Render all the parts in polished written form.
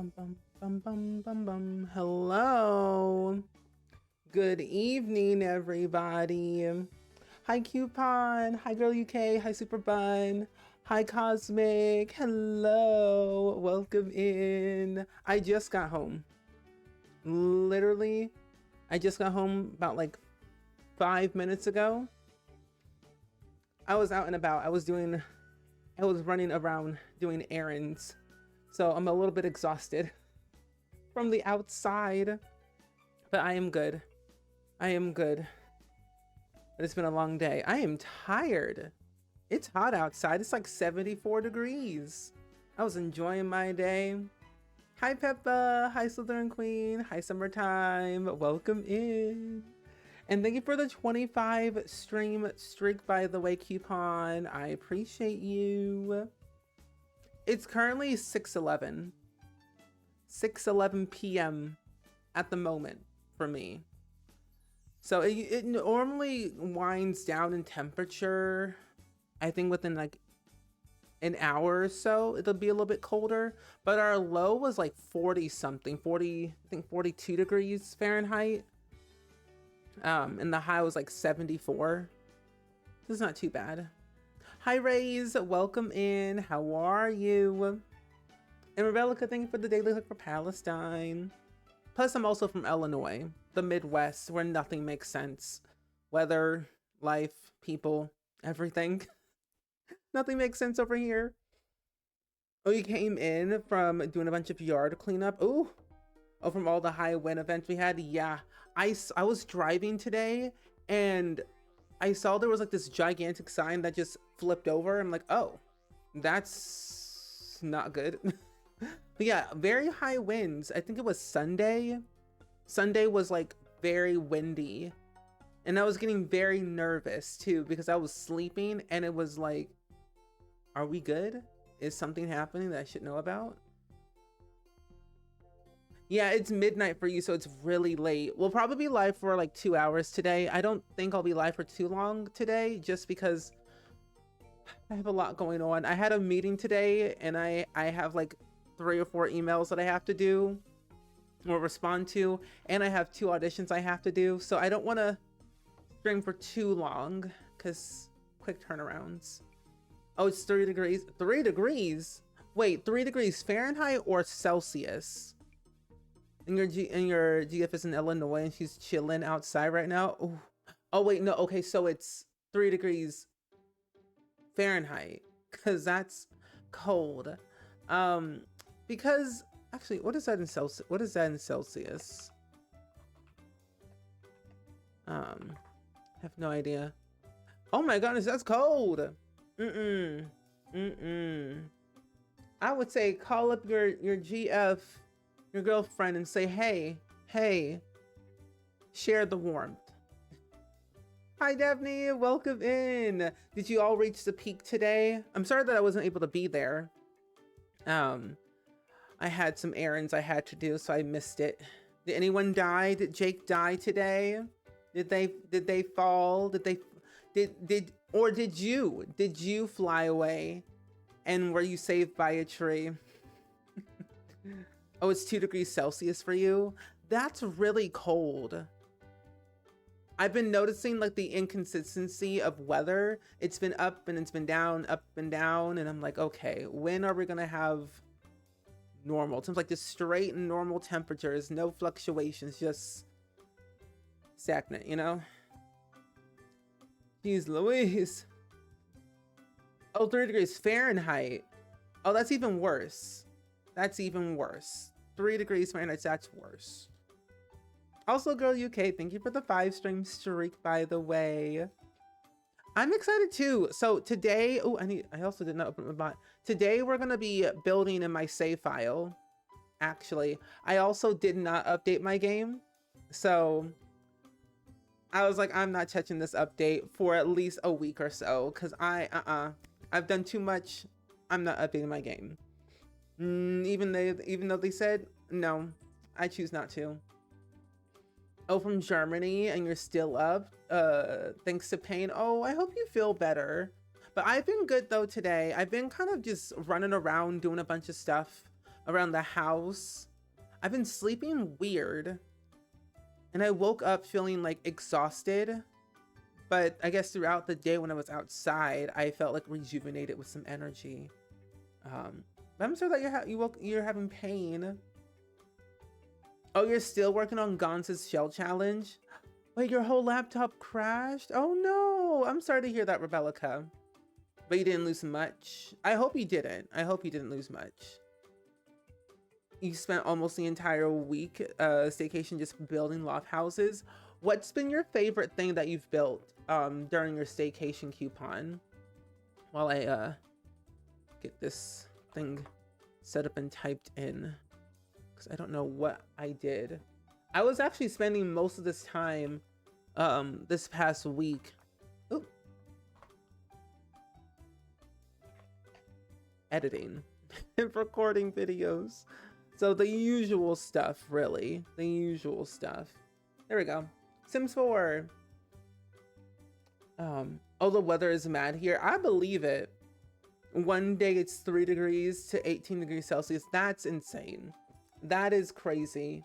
bum, bum, bum, bum, bum, bum. Hello. Good evening, everybody. Hi, Coupon. Hi, Girl UK. Hi, Super Bun. Hi, Cosmic. Hello. Welcome in. I just got home. Literally, I just got home about like 5 minutes ago. I was out and about. I was running around doing errands. So I'm a little bit exhausted from the outside, but I am good. I am good. But it's been a long day. I am tired. It's hot outside. It's like 74 degrees. I was enjoying my day. Hi, Peppa. Hi, Slytherin Queen. Hi, Summertime. Welcome in. And thank you for the 25 stream streak, by the way, Coupon. I appreciate you. It's currently 6:11 p.m. at the moment for me. So it normally winds down in temperature. I think within like an hour or so, it'll be a little bit colder. But our low was like 40 something, 40, I think 42 degrees Fahrenheit. And the high was like 74. This is not too bad. Hi, Rays. Welcome in. How are you? And Rebecca, thank you for the daily hook for Palestine. Plus, I'm also from Illinois, the Midwest, where nothing makes sense. Weather, life, people, everything. Nothing makes sense over here. Oh, you came in from doing a bunch of yard cleanup. Ooh. Oh, from all the high wind events we had. Yeah. I was driving today and I saw there was like this gigantic sign that just flipped over. I'm like, oh, that's not good. But yeah, very high winds. I think it was Sunday. Sunday was like very windy. And I was getting very nervous too because I was sleeping and it was like, are we good? Is something happening that I should know about? Yeah, it's midnight for you, so it's really late. We'll probably be live for like 2 hours today. I don't think I'll be live for too long today, just because I have a lot going on. I had a meeting today, and I have like 3 or 4 emails that I have to do or respond to, and I have 2 auditions I have to do. So I don't want to stream for too long, because quick turnarounds. Oh, it's 3 degrees. 3 degrees? Wait, 3 degrees Fahrenheit or Celsius? And your GF is in Illinois and she's chilling outside right now. Ooh. Oh wait, no. Okay, so it's 3 degrees Fahrenheit because that's cold. Because actually, what is that in Celsius? What is that in Celsius? I have no idea. Oh my goodness, that's cold. I would say call up your GF, your girlfriend, and say, hey, share the warmth. Hi, Daphne, welcome in. Did you all reach the peak today? I'm sorry that I wasn't able to be there. I had some errands I had to do, so I missed it. Did anyone die? Did Jake die today? Did they fall? Did you fly away? And were you saved by a tree? Oh, it's 2 degrees Celsius for you? That's really cold. I've been noticing like the inconsistency of weather. It's been up and it's been down, up and down. And I'm like, okay, when are we gonna have normal? It seems like just straight and normal temperatures, no fluctuations, just stagnant, you know? Jeez Louise. Oh, 3 degrees Fahrenheit. Oh, that's even worse. That's even worse. 3 degrees Fahrenheit, that's worse. Also, Girl UK, thank you for the 5 stream streak, by the way. I'm excited too. So today, oh, I also did not open my bot. Today we're gonna be building in my save file. Actually, I also did not update my game. So I was like, I'm not touching this update for at least a week or so, because I've done too much. I'm not updating my game. Even though they said no, I choose not to. Oh, from Germany, and you're still up. Thanks to pain. Oh, I hope you feel better. But I've been good though today. I've been kind of just running around doing a bunch of stuff around the house. I've been sleeping weird, and I woke up feeling like exhausted, but I guess throughout the day when I was outside, I felt like rejuvenated with some energy. But I'm sorry that you're having pain. Oh, you're still working on Gonza's shell challenge? Wait, your whole laptop crashed? Oh no, I'm sorry to hear that, Rebellica. But you didn't lose much. I hope you didn't. I hope you didn't lose much. You spent almost the entire week staycation just building loft houses. What's been your favorite thing that you've built during your staycation coupon? While I get this thing set up and typed in, because I don't know what I did. I was actually spending most of this time this past week editing and recording videos. So the usual stuff, really. The usual stuff. There we go. Sims 4. Oh, the weather is mad here. I believe it. One day it's 3 degrees to 18 degrees Celsius. That's insane. That is crazy.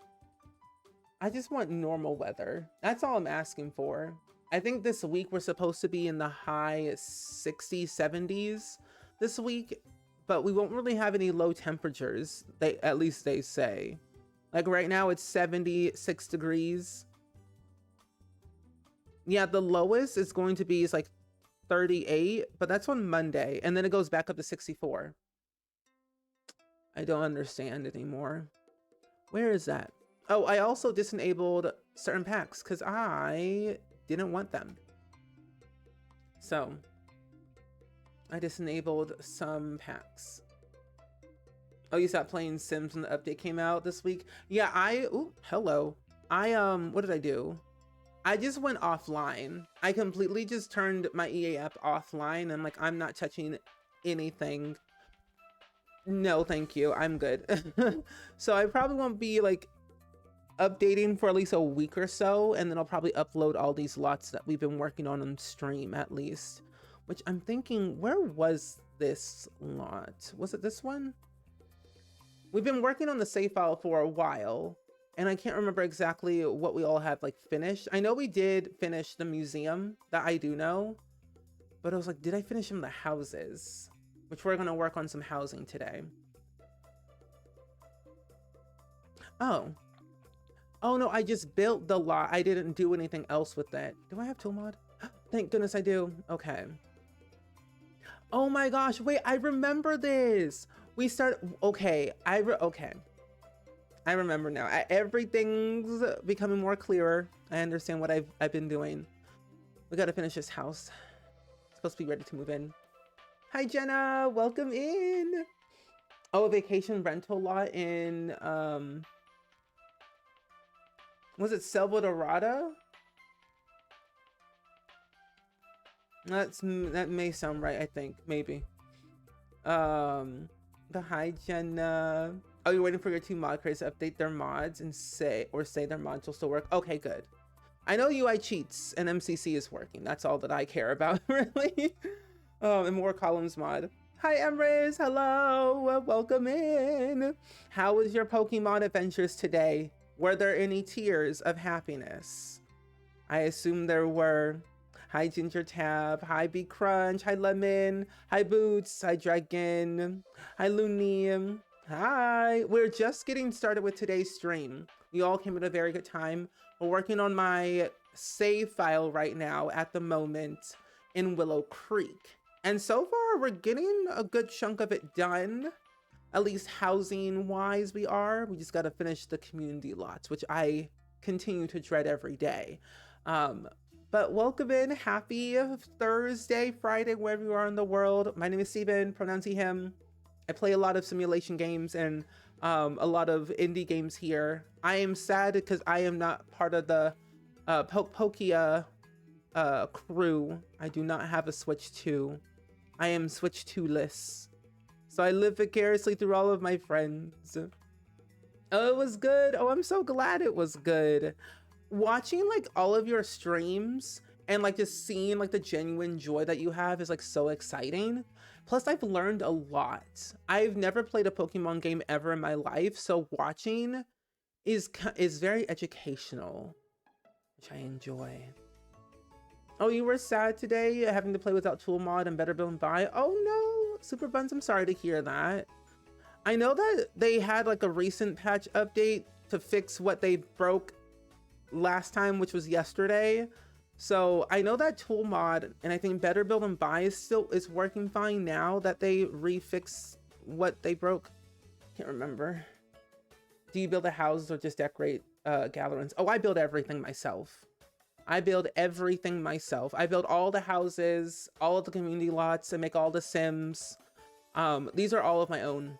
I just want normal weather. That's all I'm asking for. I think this week we're supposed to be in the high 60s, 70s this week, but we won't really have any low temperatures. At least they say. Like right now it's 76 degrees. Yeah, the lowest is going to be like 38, but that's on Monday, and then it goes back up to 64. I don't understand anymore. Where is that? Oh, I also disenabled certain packs because I didn't want them. So I disenabled some packs. Oh, you stopped playing Sims when the update came out this week? Yeah, hello. What did I do? I just went offline. I completely just turned my EA app offline, and like, I'm not touching anything. No, thank you. I'm good. So I probably won't be like updating for at least a week or so, and then I'll probably upload all these lots that we've been working on stream at least. Which I'm thinking, where was this lot? Was it this one? We've been working on the save file for a while, and I can't remember exactly what we all have like finished. I know we did finish the museum, that I do know, but I was like, did I finish them the houses? Which we're gonna work on some housing today. Oh no, I just built the lot. I didn't do anything else with it. Do I have tool mod? Thank goodness I do. Okay. Oh my gosh, wait, I remember this. We start, okay, I remember now. Everything's becoming more clearer. I understand what I've been doing. We gotta finish this house. Supposed to be ready to move in. Hi Jenna, welcome in. Oh, a vacation rental lot in was it Salvadorada? That may sound right, I think. Maybe. The hi Jenna. Oh, you're waiting for your two mod creators to update their mods and say their mods will still work. Okay, good. I know UI cheats and MCC is working. That's all that I care about, really. And more columns mod. Hi Emrys, hello, welcome in. How was your Pokemon adventures today? Were there any tears of happiness? I assume there were. Hi Ginger Tab, hi B Crunch, hi Lemon, hi Boots, hi Dragon, hi Looney, hi. We're just getting started with today's stream. You all came at a very good time. We're working on my save file right now at the moment in Willow Creek. And so far, we're getting a good chunk of it done. At least housing-wise we are. We just gotta finish the community lots, which I continue to dread every day. But welcome in. Happy Thursday, Friday, wherever you are in the world. My name is Steven, pronouns he, him. I play a lot of simulation games and a lot of indie games here. I am sad because I am not part of the Pokia crew. I do not have a Switch 2. I am Switch 2-less. So I live vicariously through all of my friends. Oh, it was good. Oh, I'm so glad it was good. Watching like all of your streams and like just seeing like the genuine joy that you have is like so exciting. Plus, I've learned a lot. I've never played a Pokemon game ever in my life, so watching is very educational, which I enjoy. Oh, you were sad today having to play without Tool Mod and Better Build and Buy? Oh no, Super Buns, I'm sorry to hear that. I know that they had like a recent patch update to fix what they broke last time, which was yesterday. So I know that Tool Mod and I think Better Build and Buy is working fine now that they refix what they broke. Can't remember. Do you build the houses or just decorate gatherings? Oh, I build everything myself. I build everything myself. I build all the houses, all of the community lots, and make all the Sims. These are all of my own.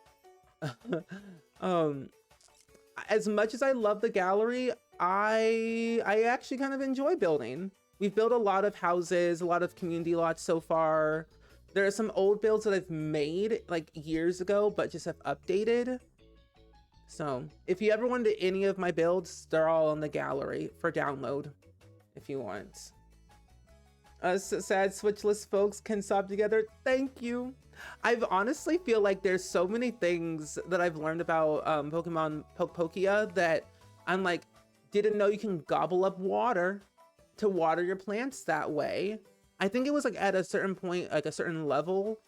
As much as I love the gallery, I actually kind of enjoy building. We've built a lot of houses, a lot of community lots so far. There are some old builds that I've made like years ago, but just have updated. So if you ever wanted any of my builds, they're all in the gallery for download if you want. Sad switchless folks can sob together. Thank you. I've honestly feel like there's so many things that I've learned about Pokemon Pokepokia that I'm like, didn't know you can gobble up water to water your plants that way. I think it was like at a certain point, like a certain level,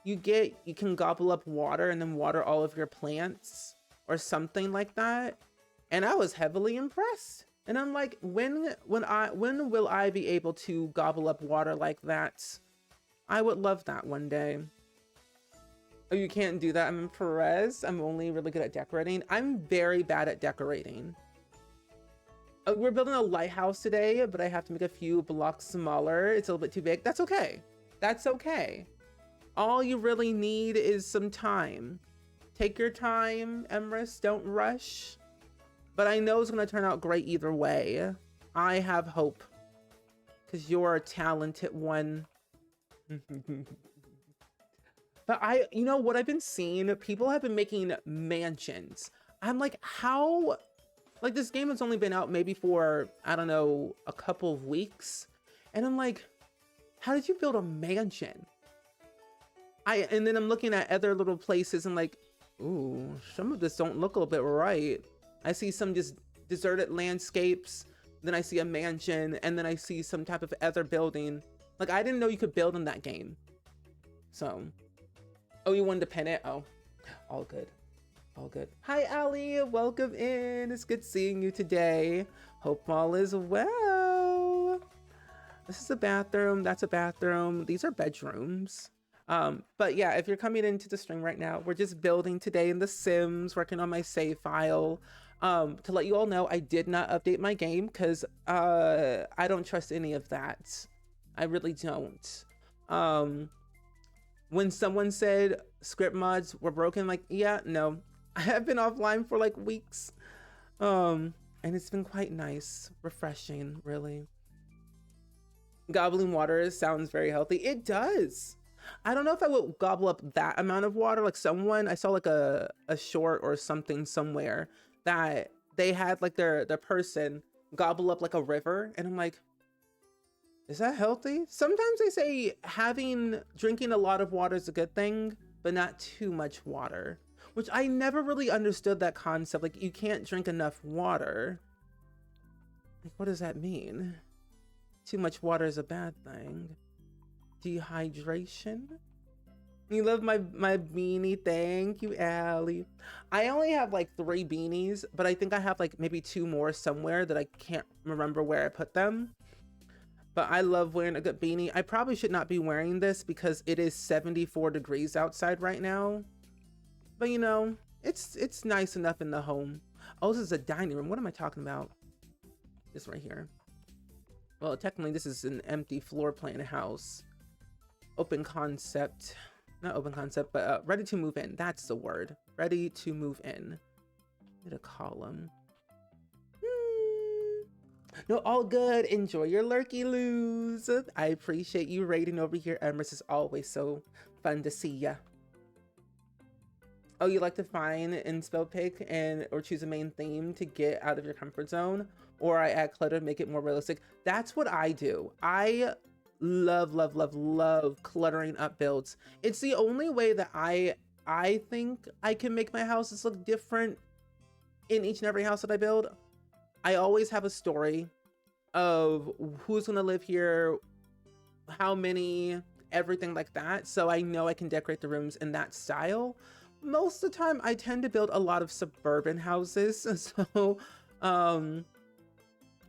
you can gobble up water and then water all of your plants or something like that. And I was heavily impressed. And I'm like, when will I be able to gobble up water like that? I would love that one day. Oh, you can't do that. I'm in Perez. I'm only really good at decorating. I'm very bad at decorating. We're building a lighthouse today, but I have to make a few blocks smaller. It's a little bit too big. That's okay. That's okay. All you really need is some time. Take your time, Emrys. Don't rush. But I know it's going to turn out great either way. I have hope. Because you're a talented one. But you know what I've been seeing? People have been making mansions. I'm like, how? Like, this game has only been out maybe for, I don't know, a couple of weeks. And I'm like, how did you build a mansion? And then I'm looking at other little places and like, ooh, some of this don't look a little bit right. I see some just deserted landscapes. Then I see a mansion. And then I see some type of other building. Like, I didn't know you could build in that game. So, oh, you wanted to pin it? Oh, all good. All good. Hi, Ali. Welcome in. It's good seeing you today. Hope all is well. This is a bathroom. That's a bathroom. These are bedrooms. But yeah, if you're coming into the stream right now, we're just building today in The Sims, working on my save file. To let you all know, I did not update my game because I don't trust any of that. I really don't. When someone said script mods were broken, like, yeah, no. I have been offline for like weeks. And it's been quite nice, refreshing, really. Gobbling water sounds very healthy. It does. I don't know if I would gobble up that amount of water. Like I saw like a short or something somewhere that they had like their person gobble up like a river. And I'm like, is that healthy? Sometimes they say drinking a lot of water is a good thing, but not too much water. Which I never really understood that concept. Like, you can't drink enough water. Like, what does that mean? Too much water is a bad thing. Dehydration? You love my beanie. Thank you, Allie. I only have like 3 beanies, but I think I have like maybe 2 more somewhere that I can't remember where I put them. But I love wearing a good beanie. I probably should not be wearing this because it is 74 degrees outside right now. But you know, it's nice enough in the home. Oh, this is a dining room. What am I talking about? This right here. Well, technically this is an empty floor plan house. Open concept. Not open concept, but ready to move in. That's the word. Ready to move in. Need a column. No, all good. Enjoy your lurky loos. I appreciate you raiding over here, Emrys. It's always so fun to see ya. Oh, you like to find and spell pick or choose a main theme to get out of your comfort zone? or I add clutter to make it more realistic. That's what I do. I love, love, love, love cluttering up builds. It's the only way that I think I can make my houses look different in each and every house that I build. I always have a story of who's gonna live here, how many, everything like that. So I know I can decorate the rooms in that style. Most of the time I tend to build a lot of suburban houses. So,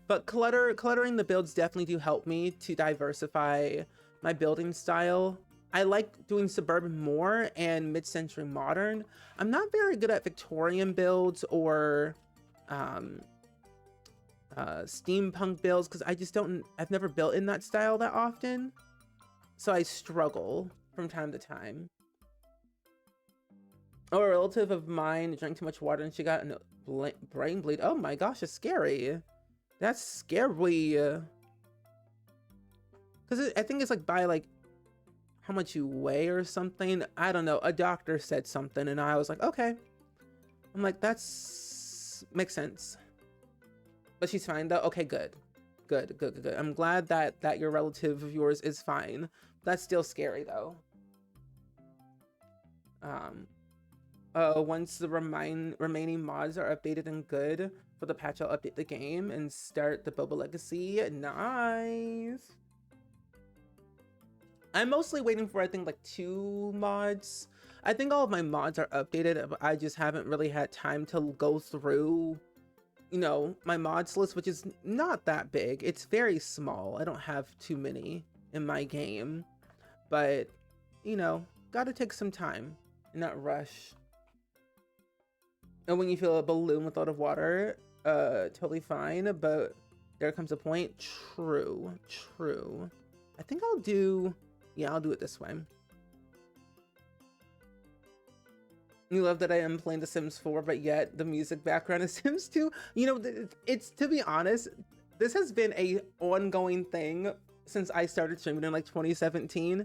but cluttering the builds definitely do help me to diversify my building style. I like doing suburban more and mid-century modern. I'm not very good at Victorian builds or steampunk builds because I've never built in that style that often. So I struggle from time to time. Oh, a relative of mine drank too much water and she got a brain bleed. Oh my gosh, it's scary. That's scary. Because I think it's like by like how much you weigh or something. I don't know. A doctor said something and I was like, okay. I'm like, that's makes sense. But she's fine though. Okay, good. Good, good, good, good. I'm glad that your relative of yours is fine. That's still scary though. Once the remaining mods are updated and good for the patch, I'll update the game and start the Boba Legacy. Nice. I'm mostly waiting for, I think, like 2 mods. I think all of my mods are updated, but I just haven't really had time to go through, you know, my mods list, which is not that big. It's very small. I don't have too many in my game, but, you know, gotta take some time and not rush. And when you feel a balloon with a lot of water, totally fine, but there comes a point. True. I think I'll do it this way. You love that I am playing The Sims 4, but yet the music background is Sims 2. You know, it's, to be honest, this has been a ongoing thing since I started streaming in like 2017.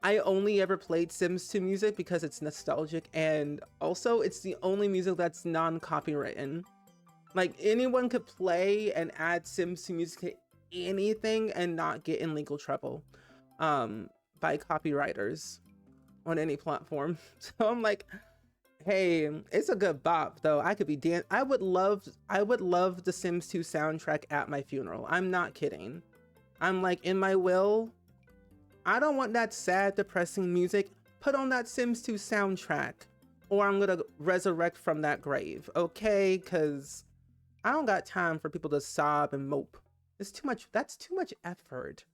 I only ever played Sims 2 music because it's nostalgic, and also it's the only music that's non-copywritten. Like, anyone could play and add Sims 2 music to anything and not get in legal trouble by copywriters on any platform. So I'm like, hey, it's a good bop though. I could be I would love the Sims 2 soundtrack at my funeral. I'm not kidding. I'm like, in my will, I don't want that sad, depressing music. Put on that Sims 2 soundtrack, or I'm gonna resurrect from that grave, okay? Because I don't got time for people to sob and mope. It's too much. That's too much effort.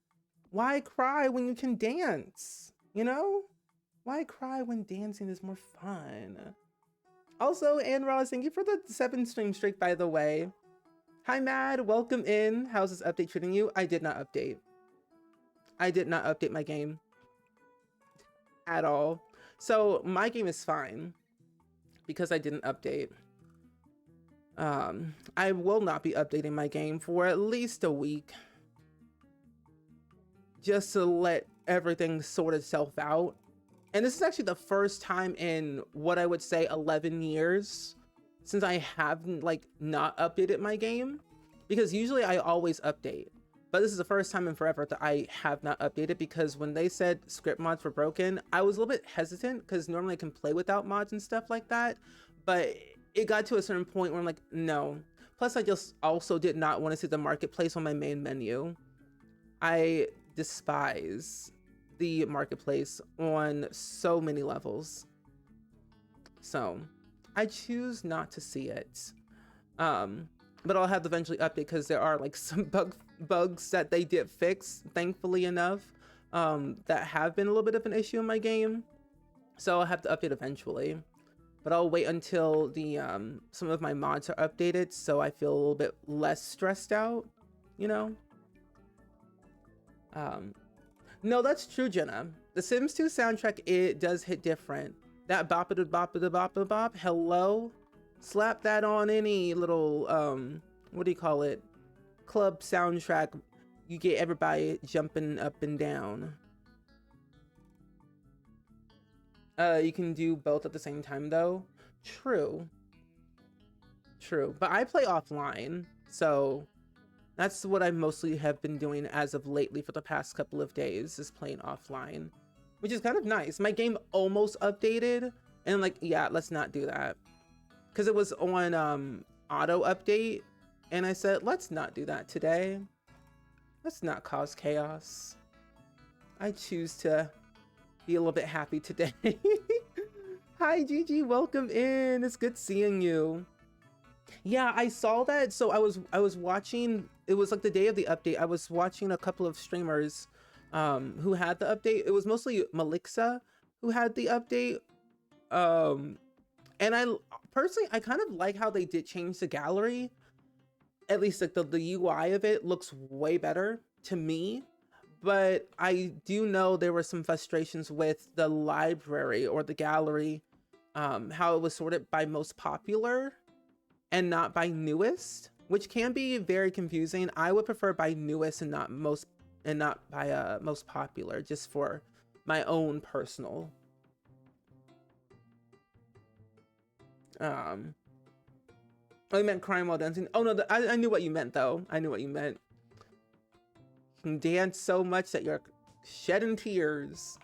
Why cry when you can dance? You know? Why cry when dancing is more fun? Also, Ann Ross, thank you for the 7 stream streak, by the way. Hi, Mad. Welcome in. How's this update treating you? I did not update. I did not update my game at all. So my game is fine because I didn't update. I will not be updating my game for at least a week, just to let everything sort itself out. And this is actually the first time in what I would say 11 years since I haven't like not updated my game, because usually I always update. But this is the first time in forever that I have not updated, because when they said script mods were broken, I was a little bit hesitant because normally I can play without mods and stuff like that. But it got to a certain point where I'm like, no. Plus, I just also did not want to see the marketplace on my main menu. I despise the marketplace on so many levels. So I choose not to see it. But I'll have to eventually update because there are like some bugs that they did fix, thankfully enough, that have been a little bit of an issue in my game. So I'll have to update eventually. But I'll wait until the some of my mods are updated so I feel a little bit less stressed out, you know? No, that's true, Jenna. The Sims 2 soundtrack, it does hit different. That bop-a-da bop-a-da bop-a bop, hello? Slap that on any little, what do you call it? Club soundtrack. You get everybody jumping up and down. You can do both at the same time though. True. True, but I play offline, so That's what I mostly have been doing as of lately for the past couple of days, is playing offline, which is kind of nice. My game almost updated, and I'm like, yeah, let's not do that. Because it was on auto update, and I said, let's not do that today. Let's not cause chaos. I choose to be a little bit happy today. Hi, Gigi, welcome in. It's good seeing you. Yeah, I saw that. So I was watching, it was like the day of the update. I was watching a couple of streamers who had the update. It was mostly Melixa who had the update. And I personally, I kind of like how they did change the gallery. At least like the UI of it looks way better to me. But I do know there were some frustrations with the library or the gallery, how it was sorted by most popular and not by newest, which can be very confusing. I would prefer by newest and not by most popular, just for my own personal. Oh, you meant crying while dancing. Oh no, I knew what you meant though. I knew what you meant. You can dance so much that you're shedding tears.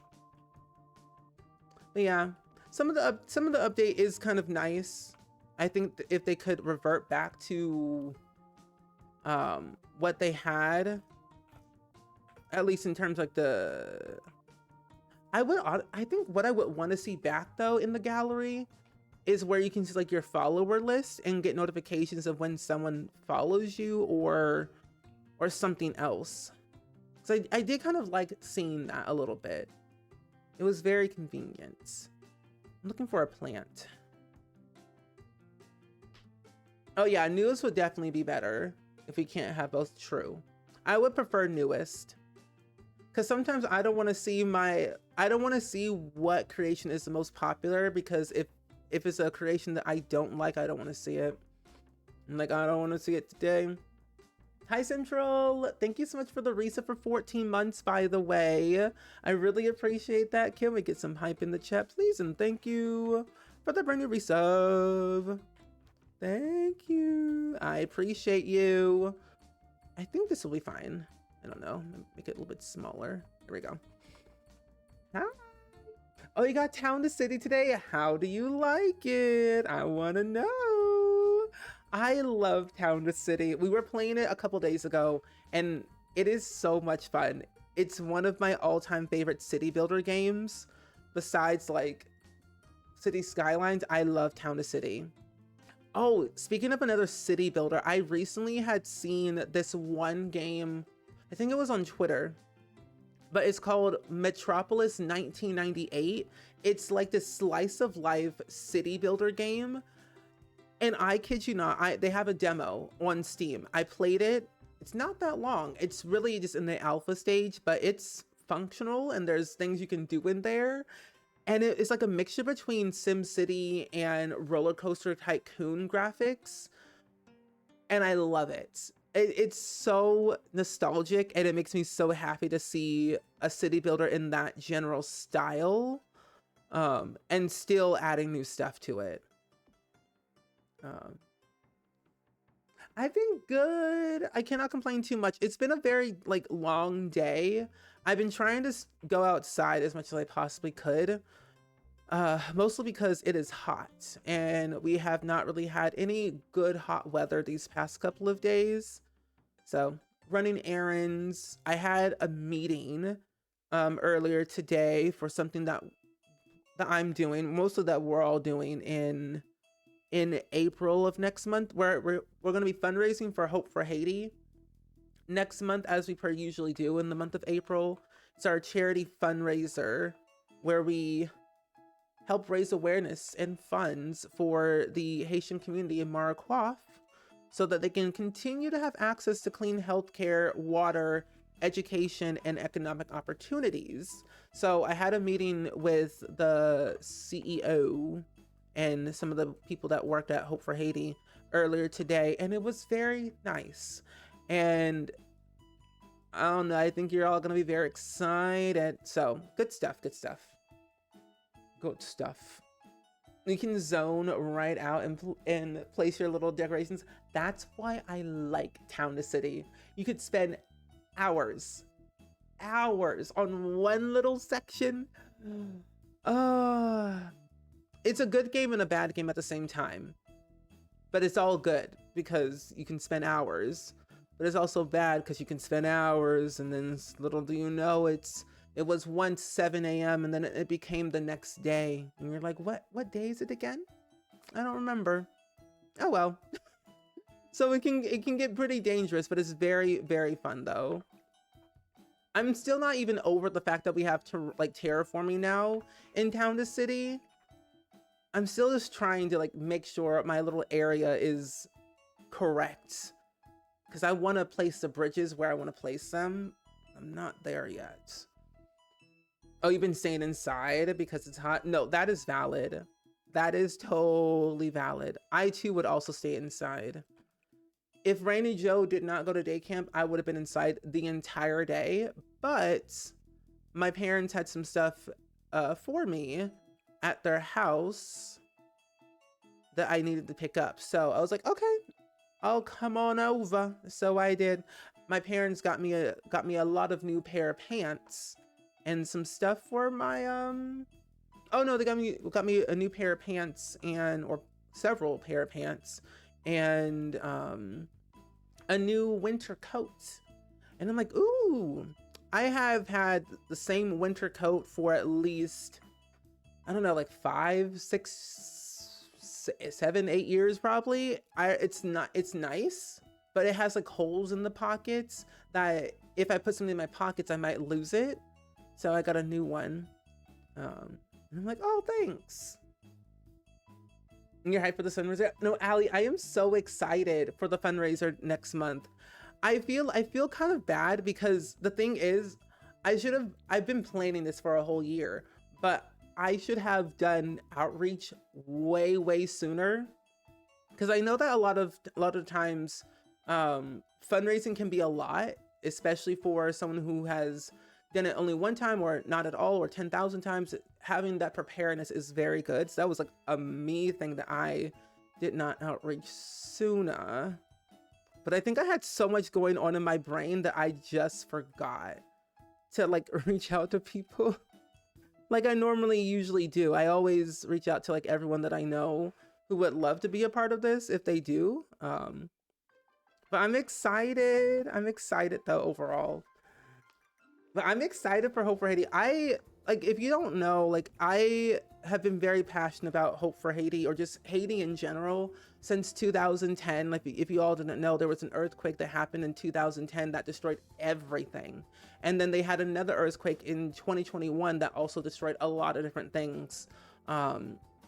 But yeah, some of the update is kind of nice. I think if they could revert back to what they had, at least in terms like I think what I would want to see back though in the gallery is where you can see like your follower list and get notifications of when someone follows you or something else. So I did kind of like seeing that a little bit. It was very convenient. I'm looking for a plant. Oh yeah, newest would definitely be better if we can't have both. True. I would prefer newest. Because sometimes I don't want to see what creation is the most popular, because if it's a creation that I don't like, I don't want to see it. I'm like, I don't want to see it today. Hi Central, thank you so much for the resub for 14 months, by the way. I really appreciate that. Can we get some hype in the chat, please? And thank you for the brand new resub. Thank you. I appreciate you. I think this will be fine. I don't know. Make it a little bit smaller. Here we go. Hi. Oh, you got Town to City today. How do you like it? I want to know. I love Town to City. We were playing it a couple days ago, and it is so much fun. It's one of my all-time favorite city builder games. Besides, like, City Skylines, I love Town to City. Oh, speaking of another city builder, I recently had seen this one game, I think it was on Twitter, but it's called Metropolis 1998. It's like this slice of life city builder game. And I kid you not, they have a demo on Steam. I played it. It's not that long. It's really just in the alpha stage, but it's functional and there's things you can do in there. And it's like a mixture between SimCity and Roller Coaster Tycoon graphics. And I love it. It's so nostalgic, and it makes me so happy to see a city builder in that general style, and still adding new stuff to it. I've been good. I cannot complain too much. It's been a very like long day. I've been trying to go outside as much as I possibly could, mostly because it is hot and we have not really had any good hot weather these past couple of days. So running errands. I had a meeting earlier today for something that I'm doing, mostly that we're all doing in April of next month, where we're going to be fundraising for Hope for Haiti next month, as we per usually do in the month of April. It's our charity fundraiser where we help raise awareness and funds for the Haitian community in Marquoff so that they can continue to have access to clean healthcare, water, education, and economic opportunities. So I had a meeting with the CEO and some of the people that worked at Hope for Haiti earlier today, and it was very nice. And I don't know, I think you're all gonna be very excited. So good stuff, good stuff. Good stuff. You can zone right out and place your little decorations. That's why I like Town to City. You could spend hours on one little section. It's a good game and a bad game at the same time, but it's all good because you can spend hours. But it's also bad because you can spend hours, and then little do you know, it was once 7 a.m. and then it became the next day, and you're like, what day is it again? I don't remember. Oh well. So it can get pretty dangerous, but it's very, very fun though. I'm still not even over the fact that we have to like terraforming now in Town to City. I'm still just trying to like make sure my little area is correct, because I want to place the bridges where I want to place them. I'm not there yet. Oh, you've been staying inside because it's hot? No, that is valid. That is totally valid. I too would also stay inside. If Rainy Joe did not go to day camp, I would have been inside the entire day, but my parents had some stuff for me at their house that I needed to pick up. So I was like, okay, I'll come on over. So I did. My parents got me a lot of new pair of pants and some stuff for my oh no, they got me a new pair of pants or several pair of pants and a new winter coat. And I'm like, ooh, I have had the same winter coat for at least, I don't know, like 5, 6, 7, 8 years probably. It's nice, but it has like holes in the pockets that if I put something in my pockets, I might lose it. So I got a new one. And I'm like, oh, thanks. And you're hyped for the fundraiser? No, Allie, I am so excited for the fundraiser next month. I feel kind of bad because the thing is, I've been planning this for a whole year, but I should have done outreach way sooner, because I know that a lot of times fundraising can be a lot, especially for someone who has done it only one time or not at all or 10,000 times. Having that preparedness is very good. So that was like a me thing that I did not outreach sooner. But I think I had so much going on in my brain that I just forgot to like reach out to people like I usually do. I always reach out to like everyone that I know who would love to be a part of this if they do. But I'm excited. I'm excited though overall. But I'm excited for Hope for Haiti. If you don't know, like I have been very passionate about Hope for Haiti, or just Haiti in general, since 2010. Like if you all didn't know, there was an earthquake that happened in 2010 that destroyed everything. And then they had another earthquake in 2021 that also destroyed a lot of different things.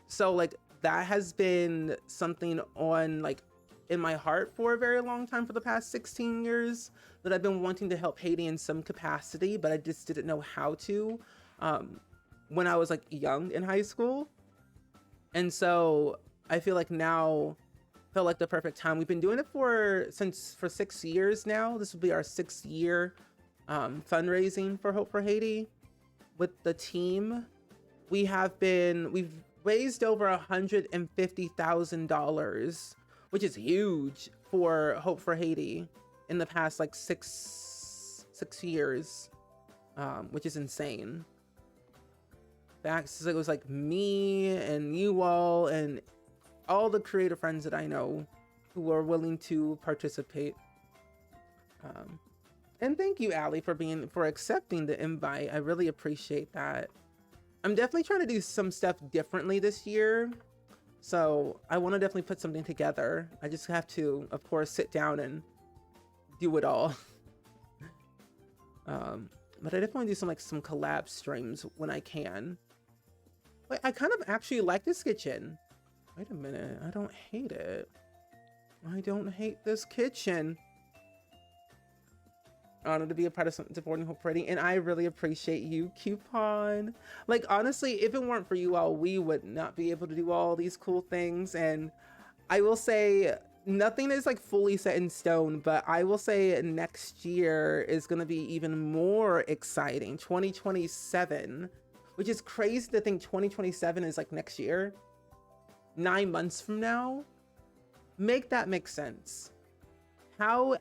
So like that has been something on like in my heart for a very long time, for the past 16 years, that I've been wanting to help Haiti in some capacity, but I just didn't know how to when I was like young in high school. And so I feel like now felt like the perfect time. We've been doing it for 6 years now. This will be our 6th year fundraising for Hope for Haiti with the team. We've raised over $150,000, which is huge for Hope for Haiti in the past like six years, which is insane. So it was like me and you all and all the creative friends that I know who were willing to participate. And thank you, Allie, for accepting the invite. I really appreciate that. I'm definitely trying to do some stuff differently this year. So I want to definitely put something together. I just have to, of course, sit down and do it all. But I definitely do some collab streams when I can. Wait, I kind of actually like this kitchen. Wait a minute, I don't hate it. I don't hate this kitchen. Honored to be a part of something supporting Hope for Haiti, and I really appreciate you, Coupon. Like honestly, if it weren't for you all, we would not be able to do all these cool things. And I will say nothing is like fully set in stone, but I will say next year is going to be even more exciting. 2027, which is crazy to think 2027 is like next year. 9 months from now, make that make sense. How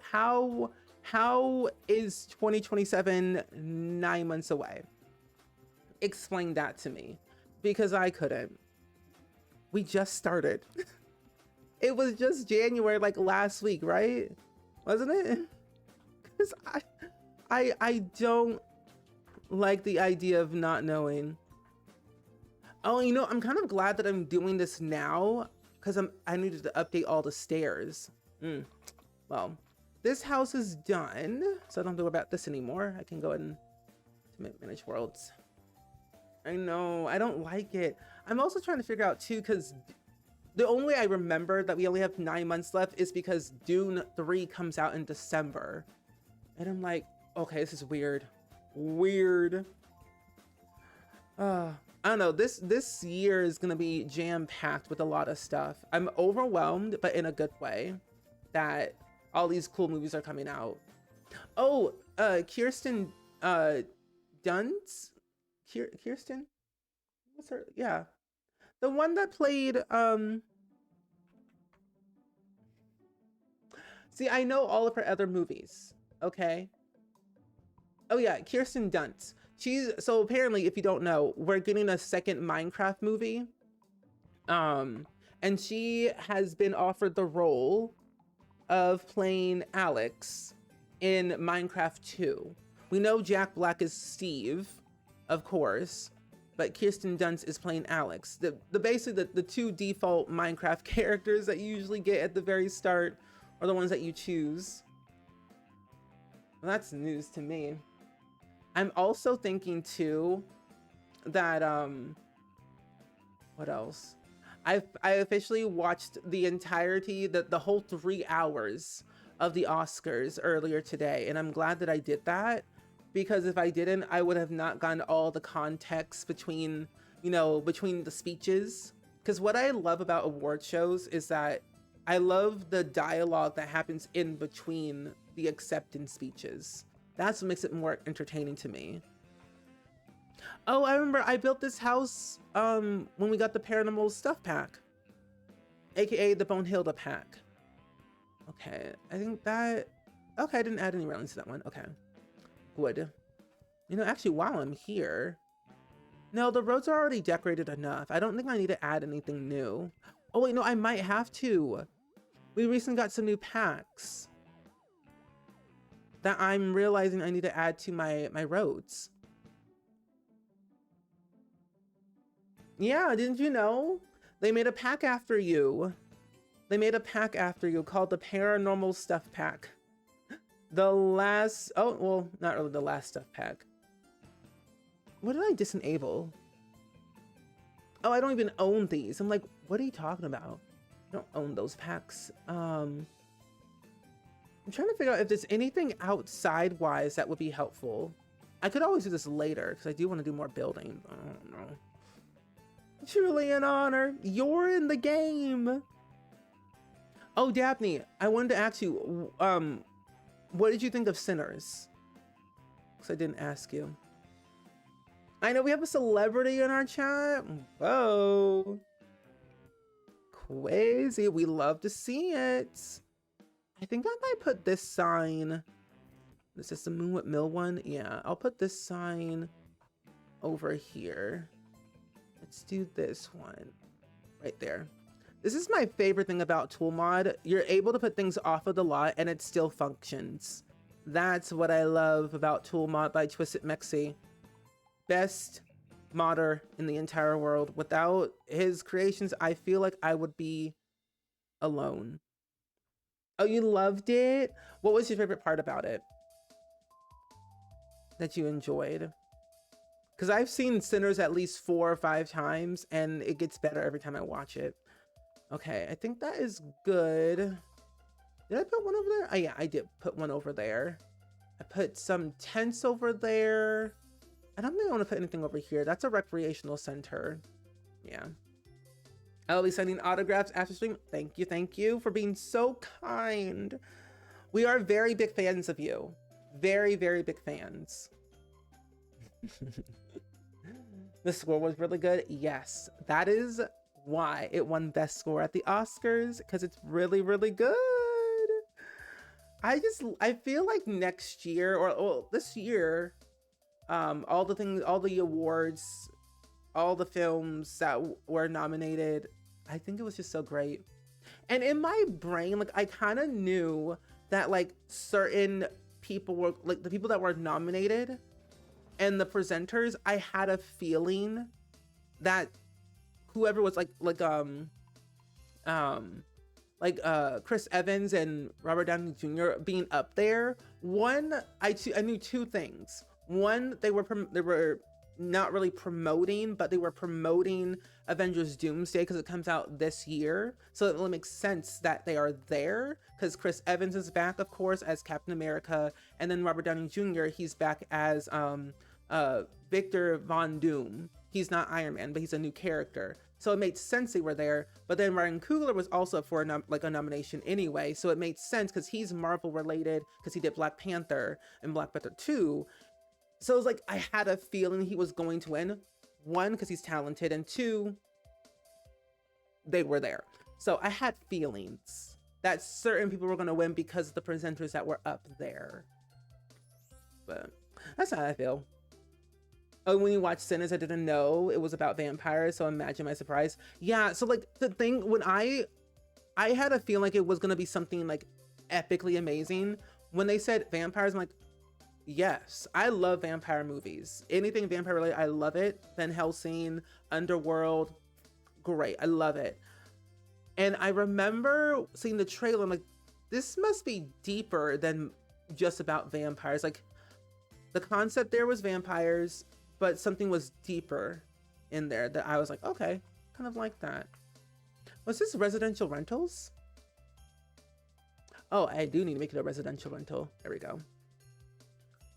is 2027 9 months away? Explain that to me, because I couldn't. We just started. It was just January, like last week, right? Wasn't it? Because I don't like the idea of not knowing. Oh, you know, I'm kind of glad that I'm doing this now, because I needed to update all the stairs. Well, this house is done, so I don't have to worry about this anymore. I can go ahead and manage worlds. I know, I don't like it. I'm also trying to figure out too, because the only way I remember that we only have 9 months left is because Dune 3 comes out in December. And I'm like, okay, this is weird. Weird. I don't know, this year is gonna be jam-packed with a lot of stuff. I'm overwhelmed, but in a good way, that all these cool movies are coming out. Oh, Kirsten Dunst? Kirsten? What's her? Yeah. The one that played, see, I know all of her other movies, okay? Oh yeah, Kirsten Dunst. So apparently, if you don't know, we're getting a second Minecraft movie. And she has been offered the role of playing Alex in Minecraft 2. We know Jack Black is Steve, of course, but Kirsten Dunst is playing Alex. Basically the two default Minecraft characters that you usually get at the very start are the ones that you choose. Well, that's news to me. I'm also thinking too that what else? I officially watched the entirety, the whole 3 hours of the Oscars earlier today, and I'm glad that I did that, because if I didn't, I would have not gotten all the context between, you know, between the speeches. Because what I love about award shows is that I love the dialogue that happens in between the acceptance speeches. That's what makes it more entertaining to me. Oh, I remember I built this house when we got the Paranormal Stuff Pack, aka the Bonehilda pack. Okay, I think that, okay, I didn't add any railings to that one. Okay, good. You know, actually, while I'm here, no, the roads are already decorated enough. I don't think I need to add anything new. Oh wait, no, I might have to. We recently got some new packs that I'm realizing I need to add to my roads. Yeah, didn't you know? They made a pack after you. They made a pack after you called the Paranormal Stuff Pack. The last, oh, well, not really the last stuff pack. What did I disenable? Oh, I don't even own these. I'm like, what are you talking about? I don't own those packs. I'm trying to figure out if there's anything outside wise that would be helpful. I could always do this later because I do want to do more building. I don't know. Truly an honor. You're in the game. Oh, Daphne, I wanted to ask you, what did you think of Sinners? Because I didn't ask you. I know we have a celebrity in our chat. Whoa. Crazy. We love to see it. I think I might put this sign. This is the Moonlit Mill one. Yeah, I'll put this sign over here. Let's do this one right there. This is my favorite thing about Toolmod. You're able to put things off of the lot and it still functions. That's what I love about Toolmod by Twisted Mexi. Best modder in the entire world. Without his creations, I feel like I would be alone. Oh, you loved it? What was your favorite part about it that you enjoyed? Because I've seen Sinners at least 4 or 5 times and it gets better every time I watch it. Okay, I think that is good. Did I put one over there? Oh yeah, I did put one over there. I put some tents over there. I don't think I want to put anything over here. That's a recreational center. Yeah. I'll be sending autographs after stream. Thank you for being so kind. We are very big fans of you. Very, very big fans. The score was really good. Yes, that is why it won Best Score at the Oscars, because it's really, really good. I feel like next year, or well, this year, all the things, all the awards, all the films that were nominated, I think it was just so great. And in my brain, like, I kind of knew that like certain people were like the people that were nominated and the presenters, I had a feeling that whoever was Chris Evans and Robert Downey Jr. being up there, one, I knew two things. One, they were not really promoting, but they were promoting Avengers Doomsday because it comes out this year. So it really makes sense that they are there, because Chris Evans is back, of course, as Captain America, and then Robert Downey Jr., he's back as Victor Von Doom. He's not Iron Man, but he's a new character. So it made sense they were there. But then Ryan Coogler was also up for a nomination anyway. So it made sense because he's Marvel related, because he did Black Panther and Black Panther 2. So it was like, I had a feeling he was going to win. One, because he's talented, and two, they were there. So I had feelings that certain people were going to win because of the presenters that were up there. But that's how I feel. Oh, when you watch Sinners, I didn't know it was about vampires, so imagine my surprise. Yeah, so like the thing, when I had a feeling like it was gonna be something like epically amazing. When they said vampires, I'm like, yes, I love vampire movies. Anything vampire related, I love it. Van Helsing, Underworld, great, I love it. And I remember seeing the trailer, I'm like, this must be deeper than just about vampires. Like, the concept there was vampires, but something was deeper in there that I was like, okay, kind of like that. Was this residential rentals? Oh, I do need to make it a residential rental. There we go.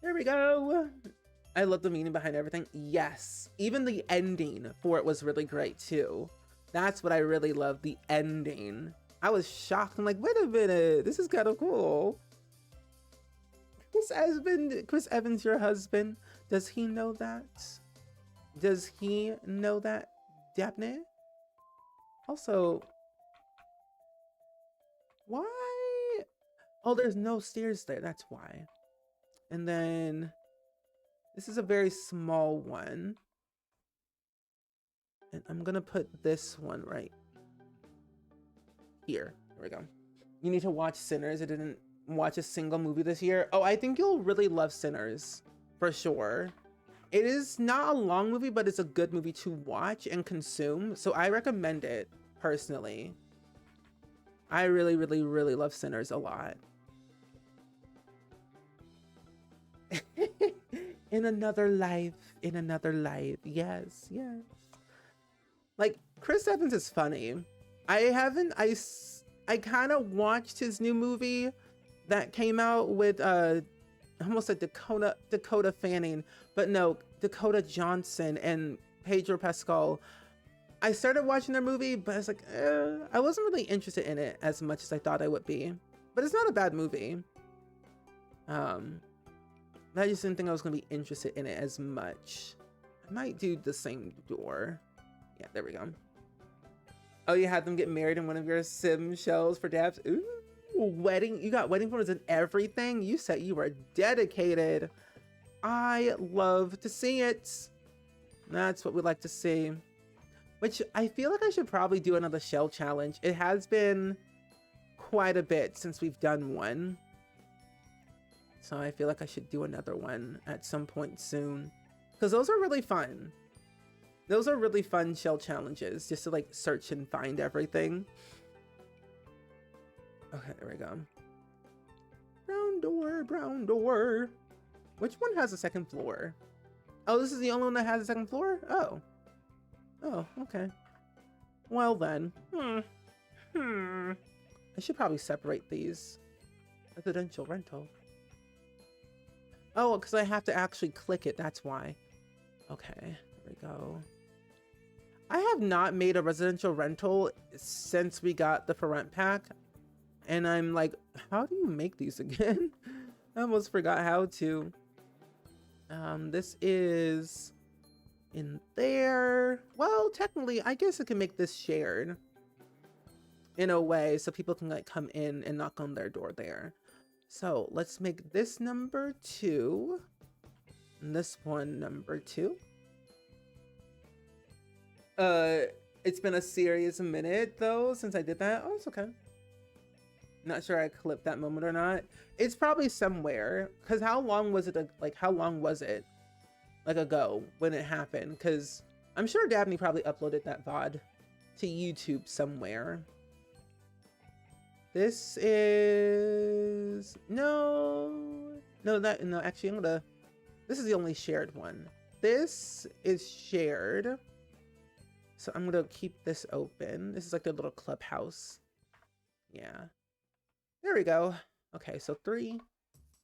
There we go. I love the meaning behind everything. Yes, even the ending for it was really great too. That's what I really love, the ending. I was shocked. I'm like, wait a minute, this is kind of cool. Chris Evans, your husband, does he know that? Does he know that, Daphne? Also, why? Oh, there's no stairs there, that's why. And then, this is a very small one. And I'm gonna put this one right here. There we go. You need to watch Sinners. I didn't watch a single movie this year. Oh, I think you'll really love Sinners, for sure. It is not a long movie, but it's a good movie to watch and consume. So I recommend it, personally. I really, really, really love Sinners a lot. In another life, yes, yes. Like, Chris Evans is funny. I kind of watched his new movie that came out with almost like Dakota Fanning, but no, Dakota Johnson and Pedro Pascal. I started watching their movie, but I was like, I wasn't really interested in it as much as I thought I would be. But it's not a bad movie. I just didn't think I was gonna be interested in it as much. I might do the same door. Yeah, there we go. Oh, you had them get married in one of your sim shows for dabs? Ooh, wedding. You got wedding photos and everything? You said you were dedicated. I love to see it. That's what we like to see. Which I feel like I should probably do another shell challenge. It has been quite a bit since we've done one. So I feel like I should do another one at some point soon. Because those are really fun. Those are really fun shell challenges, just to like search and find everything. Okay, there we go. Brown door, brown door. Which one has a second floor? Oh, this is the only one that has a second floor? Oh. Oh, okay. Well then. I should probably separate these. Residential rental. Oh, because I have to actually click it, that's why. Okay, there we go. I have not made a residential rental since we got the For Rent pack. And I'm like, how do you make these again? I almost forgot how to. This is in there. Well, technically, I guess I can make this shared in a way so people can like come in and knock on their door there. So let's make this number 2 and this one number 2. It's been a serious minute though since I did that. Oh, it's okay. Not sure I clipped that moment or not. It's probably somewhere, because how long was it like ago when it happened? Because I'm sure Dabney probably uploaded that VOD to YouTube somewhere. This is no, actually this is the only shared one. This is shared, so I'm gonna keep this open. This is like their little clubhouse. Yeah, there we go. Okay, so 3.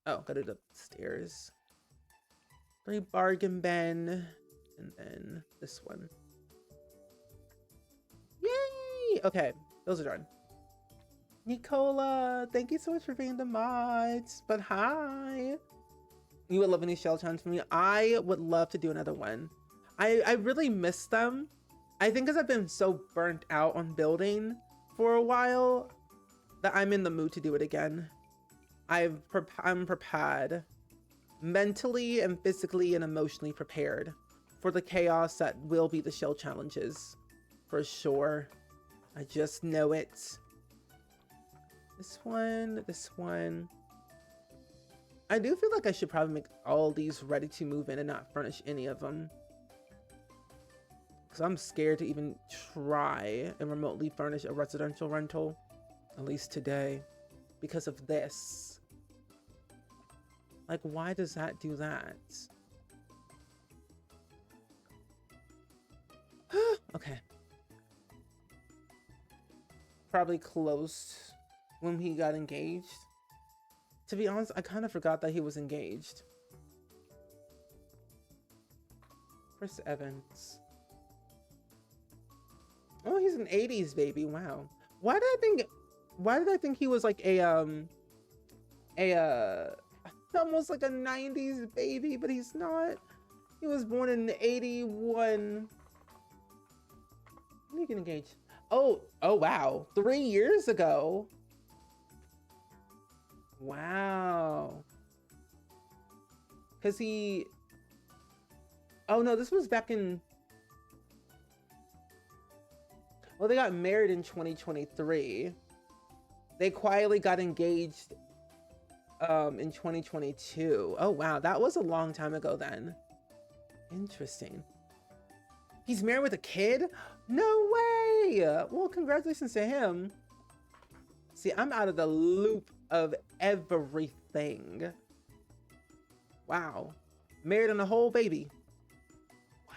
Oh, go to the stairs. 3 bargain bin, and then this one. Yay! Okay, those are done. Nicola, thank you so much for being the mods. But hi. You would love any shell challenge from me? I would love to do another one. I really miss them. I think because I've been so burnt out on building for a while that I'm in the mood to do it again. I'm prepared. Mentally and physically and emotionally prepared for the chaos that will be the shell challenges. For sure. I just know it. This one. I do feel like I should probably make all these ready to move in and not furnish any of them. Because I'm scared to even try and remotely furnish a residential rental. At least today. Because of this. Like, why does that do that? Okay. Probably closed when he got engaged. To be honest, I kind of forgot that he was engaged. Chris Evans. Oh, he's an 80s baby. Wow. Why did I think he was like almost like a 90s baby, but he's not. He was born in 81. When did he get engaged? Oh wow. 3 years ago. Wow. Because oh no, this was back in, well, they got married in 2023. They quietly got engaged in 2022. Oh wow, that was a long time ago then. Interesting. He's married with a kid? No way! Well, congratulations to him. See, I'm out of the loop of everything. Wow. Married and a whole baby. Why?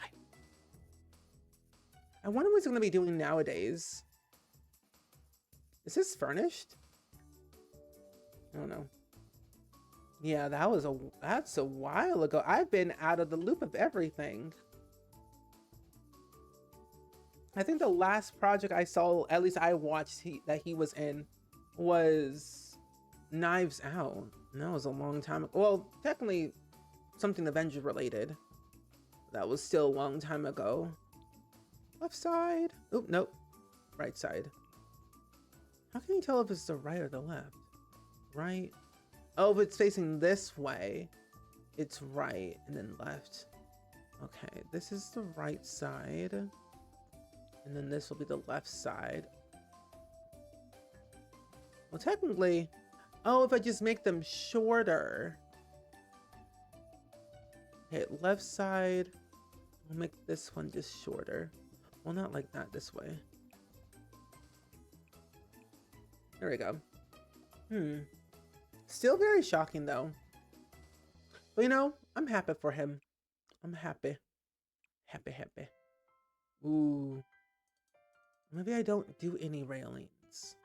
I wonder what he's gonna be doing nowadays. Is this furnished? I don't know. Yeah, that's a while ago. I've been out of the loop of everything. I think the last project I saw, at least I watched that he was in, was Knives Out. And that was a long time ago. Well, technically something Avenger related. That was still a long time ago. Left side. Oop, nope. Right side. How can you tell if it's the right or the left? Right. Oh, if it's facing this way, it's right and then left. Okay, this is the right side. And then this will be the left side. Well, technically, oh, if I just make them shorter. Okay, left side. We'll make this one just shorter. Well, not like that, this way. There we go. Still very shocking, though. But, you know, I'm happy for him. I'm happy. Happy. Ooh. Maybe I don't do any railings.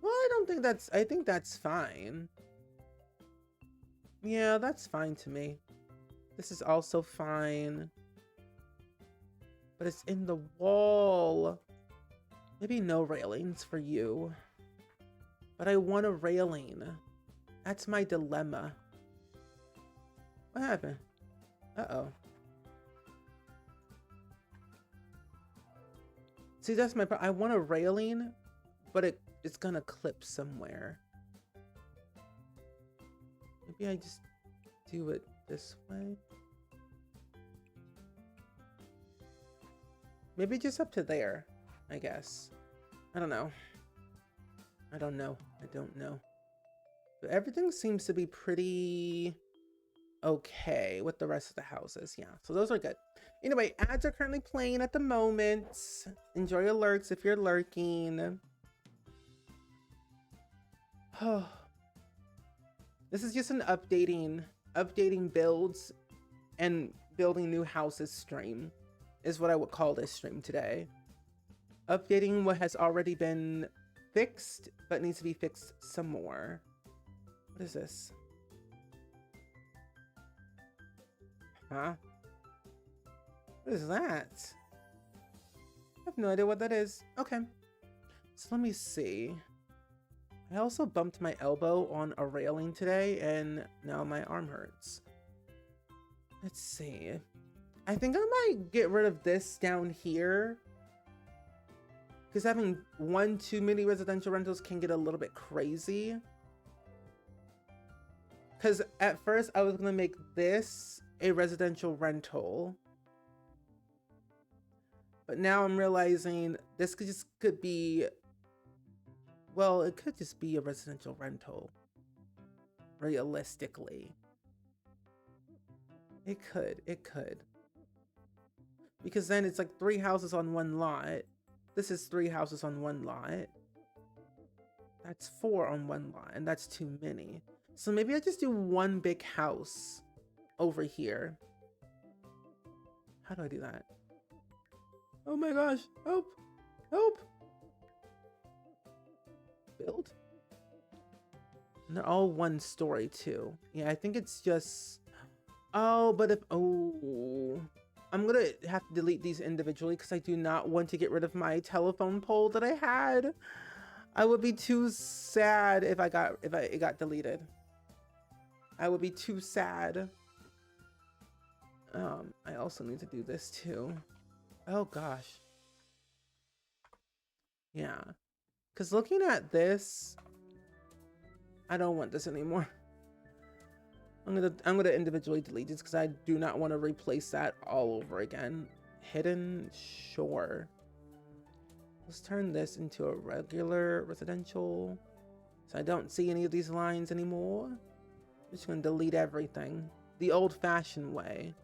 Well, I think that's fine. Yeah, that's fine to me. This is also fine. But it's in the wall. Maybe no railings for you. But I want a railing. That's my dilemma. What happened? Uh-oh. See, that's my problem. I want a railing, but it's gonna clip somewhere. Maybe I just do it this way. Maybe just up to there, I guess. I don't know. I don't know. But everything seems to be pretty okay with the rest of the houses. Yeah, so those are good. Anyway, ads are currently playing at the moment. Enjoy your lurks if you're lurking. Oh, this is just an updating builds and building new houses stream is what I would call this stream today. Updating what has already been fixed but needs to be fixed some more. What is this? Huh? What is that? I have no idea what that is. Okay. So let me see. I also bumped my elbow on a railing today and now my arm hurts. Let's see. I think I might get rid of this down here. Because having one too many residential rentals can get a little bit crazy. Because at first I was going to make this a residential rental. But now I'm realizing this could be, well, it could just be a residential rental. Realistically. It could. Because then it's like 3 houses on one lot. This is 3 houses on one lot. That's 4 on one lot, and that's too many. So maybe I just do one big house over here. How do I do that? Oh my gosh, help, help. Build? And they're all 1 story too. Yeah, I think it's just, oh, but if, oh, I'm gonna have to delete these individually because I do not want to get rid of my telephone pole that I had. I would be too sad if it got deleted. I would be too sad. I also need to do this too. Oh gosh. Yeah. Because looking at this, I don't want this anymore. I'm gonna individually delete this because I do not want to replace that all over again. Hidden shore. Let's turn this into a regular residential. So I don't see any of these lines anymore. I'm just gonna delete everything the old-fashioned way.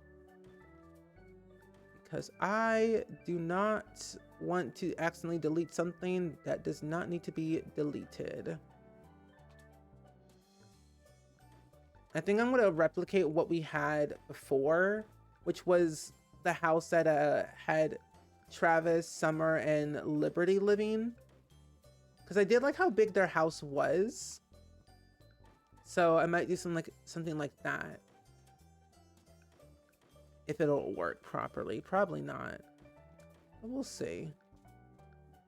Because I do not want to accidentally delete something that does not need to be deleted. I think I'm going to replicate what we had before, which was the house that had Travis, Summer, and Liberty living. Because I did like how big their house was. So I might do something like that. If it'll work properly. Probably not. But we'll see.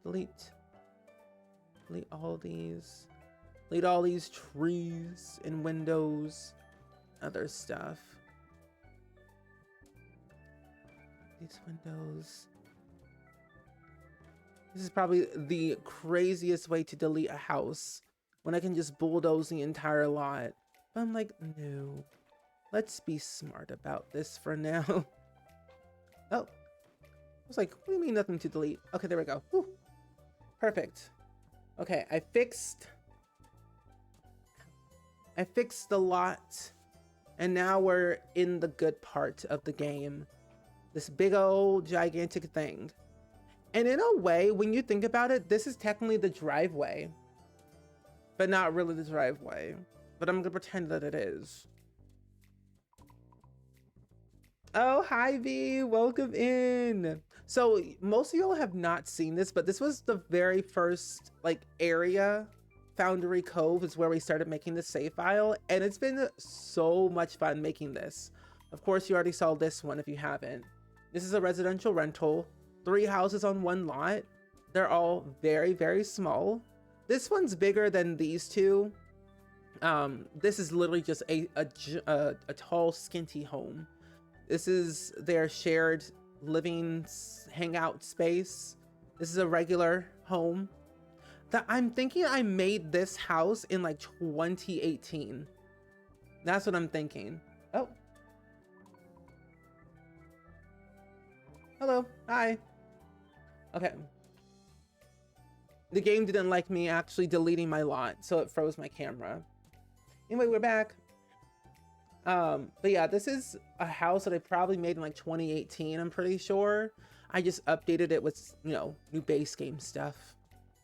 Delete all these. Delete all these trees and windows. Other stuff. These windows. This is probably the craziest way to delete a house. When I can just bulldoze the entire lot. But I'm like, no. Let's be smart about this for now. Oh. I was like, what do you mean nothing to delete? Okay, there we go. Whew. Perfect. Okay, I fixed the lot. And now we're in the good part of the game. This big old gigantic thing. And in a way, when you think about it, this is technically the driveway. But not really the driveway. But I'm gonna pretend that it is. Oh, hi V, welcome in. So most of y'all have not seen this, but this was the very first like area. Foundry Cove is where we started making the save file, and it's been so much fun making this. Of course, you already saw this one if you haven't. This is a residential rental, 3 houses on 1 lot. They're all very, very small. This one's bigger than these 2. This is literally just a tall, skinty home. This is their shared living hangout space. This is a regular home. That I'm thinking I made this house in like 2018. That's what I'm thinking. Oh. Hello. Hi. Okay. The game didn't like me actually deleting my lot, so it froze my camera. Anyway, we're back. But yeah, this is a house that I probably made in like 2018, I'm pretty sure. I just updated it with, you know, new base game stuff.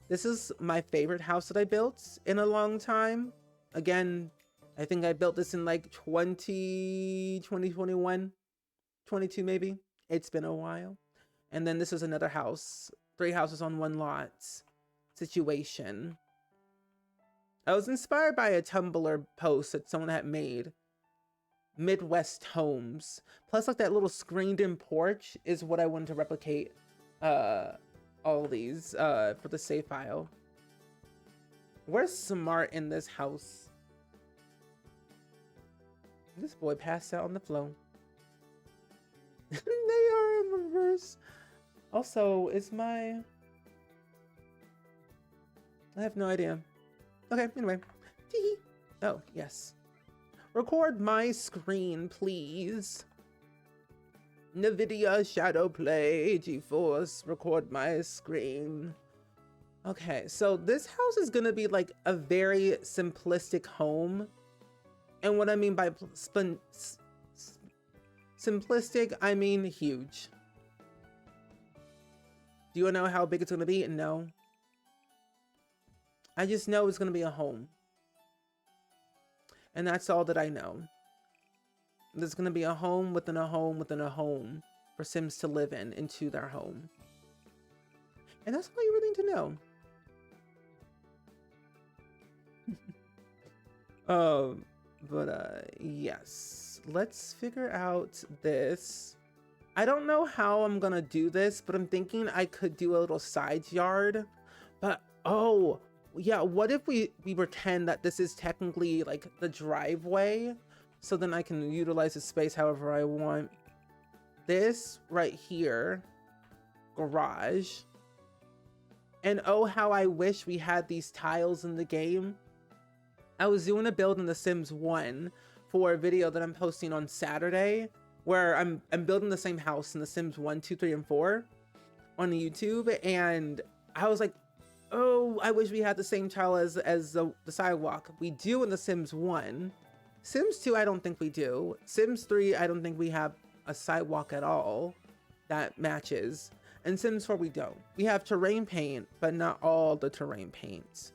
This is my favorite house that I built in a long time. Again, I think I built this in like 2021, 22 maybe. It's been a while. And then this is another house, 3 houses on 1 lot situation. I was inspired by a Tumblr post that someone had made. Midwest homes. Plus like that little screened in porch is what I wanted to replicate all these for the save file. Where's Smart in this house? This boy passed out on the floor. They are in reverse. Also, is my... I have no idea. Okay, anyway. Tee-hee. Oh, yes. Record my screen, please. NVIDIA Shadowplay, GeForce, record my screen. Okay, so this house is gonna be like a very simplistic home. And what I mean by simplistic, I mean huge. Do you know how big it's gonna be? No. I just know it's gonna be a home. And that's all that I know. There's gonna be a home within a home within a home for Sims to live in into their home. And that's all you really need to know. Yes. Let's figure out this. I don't know how I'm gonna do this, but I'm thinking I could do a little side yard. But, oh, yeah, what if we pretend that this is technically like the driveway, so then I can utilize the space however I want. This right here, garage. And oh, how I wish we had these tiles in the game. I was doing a build in The Sims 1 for a video that I'm posting on Saturday, where I'm building the same house in The Sims 1, 2, 3, and 4 on YouTube, and I was like, oh, I wish we had the same tile as the sidewalk. We do in The Sims 1. Sims 2, I don't think we do. Sims 3, I don't think we have a sidewalk at all that matches. And Sims 4, we don't. We have terrain paint, but not all the terrain paint.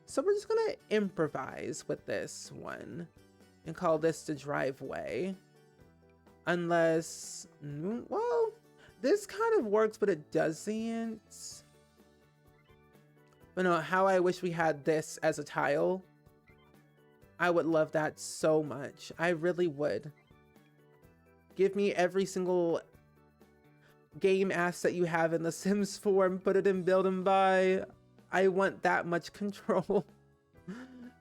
So we're just gonna improvise with this one and call this the driveway. Unless, well, this kind of works, but it doesn't. But no, how I wish we had this as a tile. I would love that so much. I really would. Give me every single game asset you have in The Sims 4 and put it in Build and Buy. I want that much control.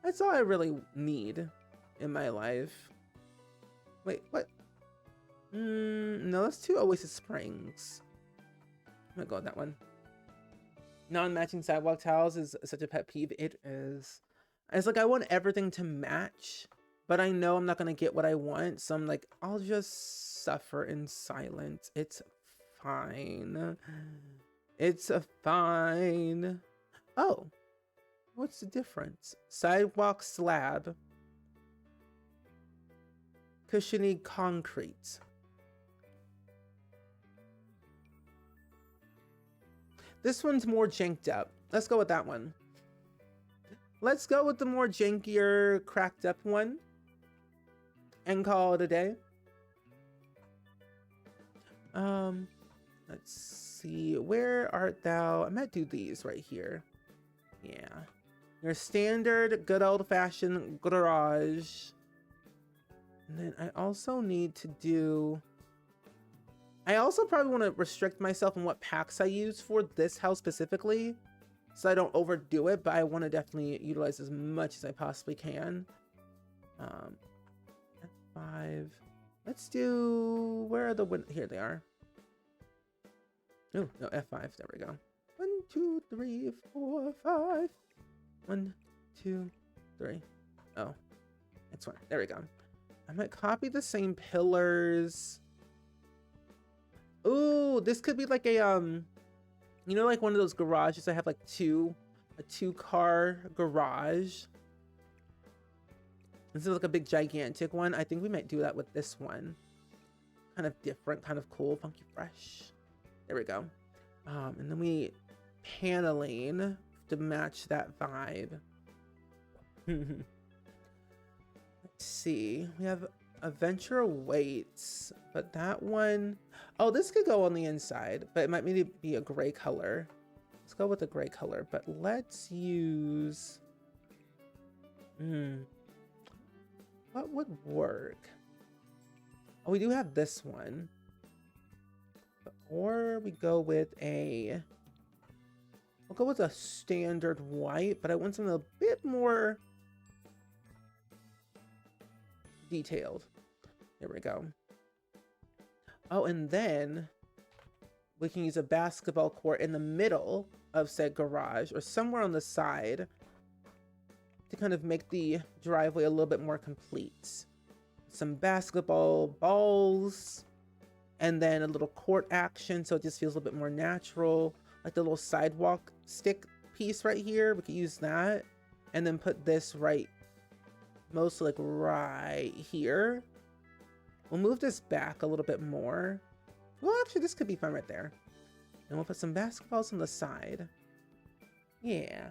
That's all I really need in my life. Wait, what? No, let's do Oasis Springs. I'm gonna go with that one. Non-matching sidewalk tiles is such a pet peeve. It is. It's like I want everything to match, but I know I'm not gonna get what I want, so I'm like, I'll just suffer in silence. It's fine. It's fine. Oh, what's the difference? Sidewalk slab. Cushiony concrete. This one's more janked up. Let's go with that one. Let's go with the more jankier, cracked up one. And call it a day. Let's see. Where art thou? I might do these right here. Yeah. Your standard, good old-fashioned garage. And then I also need to do... I also probably want to restrict myself on what packs I use for this house specifically, so I don't overdo it, but I want to definitely utilize as much as I possibly can. F5. Let's do... Where are the... Here they are. Oh, no, F5. There we go. 2, 3, 4, 5. 1, 2, 3. Oh, that's one. There we go. I might copy the same pillars. Ooh, this could be like a you know, like one of those garages that have like a 2-car garage. This is like a big gigantic one. I think we might do that with this one. Kind of different, kind of cool, funky, fresh. There we go. And then we paneling to match that vibe. Let's see. We have Adventure Awaits, but that one, oh, this could go on the inside, but it might need to be a gray color. Let's go with a gray color, but let's use, what would work? Oh, we do have this one, or we go with we'll go with a standard white, but I want something a bit more detailed. There we go. Oh, and then we can use a basketball court in the middle of said garage or somewhere on the side to kind of make the driveway a little bit more complete. Some basketball balls and then a little court action, so it just feels a little bit more natural. Like the little sidewalk stick piece right here, we could use that, and then put this right, mostly like right here. We'll move this back a little bit more. Well, actually, this could be fun right there. And we'll put some basketballs on the side. Yeah.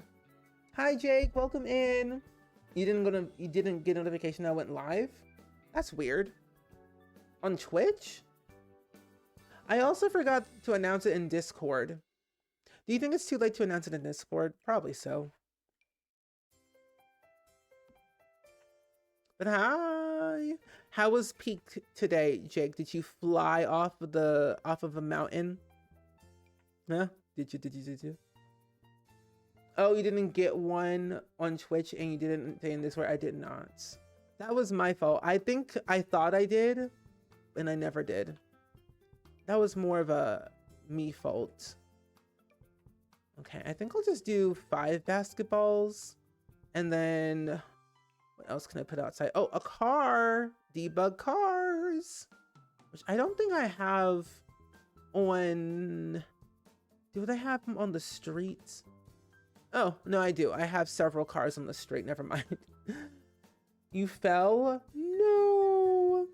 Hi, Jake. Welcome in. You didn't get a notification that I went live? That's weird. On Twitch? I also forgot to announce it in Discord. Do you think it's too late to announce it in Discord? Probably so. But hi. How was peak today, Jake? Did you fly off of a mountain? Huh? Did you? Oh, you didn't get one on Twitch and you didn't say in Discord? I did not. That was my fault. I think I thought I did, and I never did. That was more of a me fault. Okay, I think I'll just do 5 basketballs. And then what else can I put outside? Oh, a car. Debug cars. Which I don't think I have on... Do they have them on the streets? Oh, no, I do. I have several cars on the street. Never mind. You fell? No.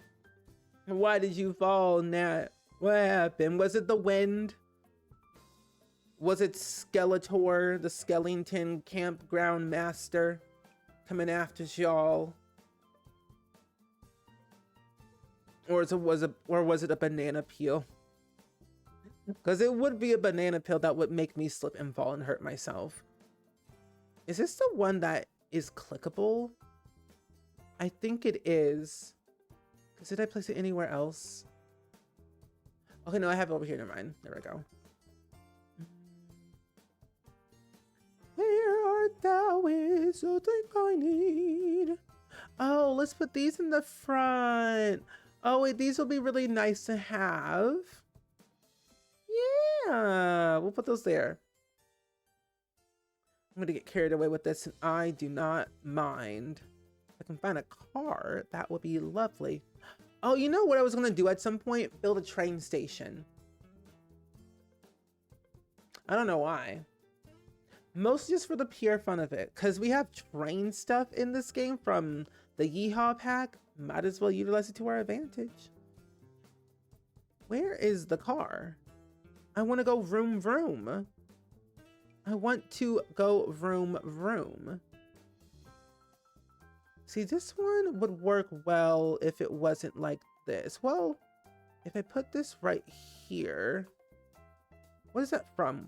Why did you fall, Nat? What happened? Was it the wind? Was it Skeletor, the Skellington campground master, coming after y'all? Or was it a banana peel? Because it would be a banana peel that would make me slip and fall and hurt myself. Is this the one that is clickable? I think it is. Because did I place it anywhere else? Okay, no, I have it over here. Never mind. There we go. Where art thou is something I need. Oh, let's put these in the front. Oh, wait, these will be really nice to have. Yeah, we'll put those there. I'm gonna get carried away with this, and I do not mind. If I can find a car, that would be lovely. Oh, you know what I was gonna do at some point? Build a train station. I don't know why. Mostly just for the pure fun of it, because we have train stuff in this game from the Yeehaw pack. Might as well utilize it to our advantage. Where is the car? I want to go vroom vroom. I want to go vroom vroom. See, this one would work well if it wasn't like this. Well, if I put this right here. What is that from?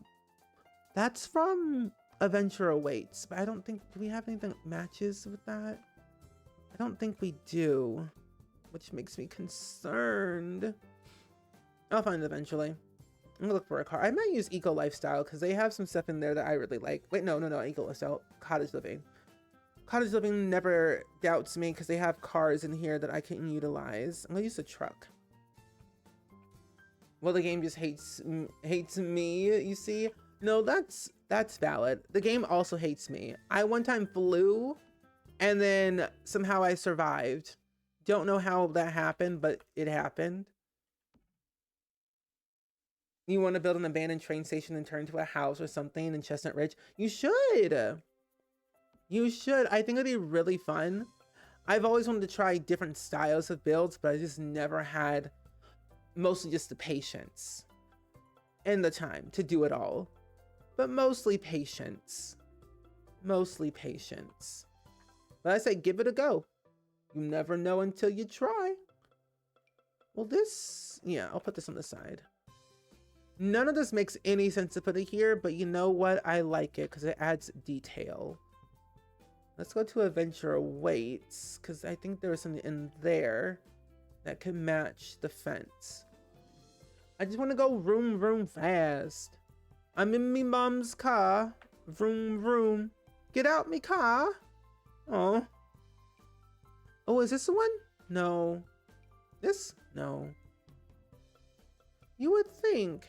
That's from Adventure Awaits, but I don't think, do we have anything that matches with that? I don't think we do, which makes me concerned. I'll find it eventually. I'm gonna look for a car. I might use Eco Lifestyle because they have some stuff in there that I really like. Wait, no, Eco Lifestyle, Cottage Living. Cottage Living never doubts me because they have cars in here that I can utilize. I'm gonna use a truck. Well, the game just hates me, you see? No, that's valid. The game also hates me. I one time flew and then somehow I survived. Don't know how that happened, but it happened. You want to build an abandoned train station and turn into a house or something in Chestnut Ridge? You should. You should. I think it'd be really fun. I've always wanted to try different styles of builds, but I just never had mostly just the patience and the time to do it all. But mostly patience. Mostly patience. But I say give it a go. You never know until you try. Well, this, yeah, I'll put this on the side. None of this makes any sense to put it here, but you know what? I like it because it adds detail. Let's go to Adventure Awaits, because I think there's something in there that could match the fence. I just want to go vroom vroom fast. I'm in me mom's car. Vroom vroom. Get out me car. Oh. Oh, is this the one? No. This? No. You would think.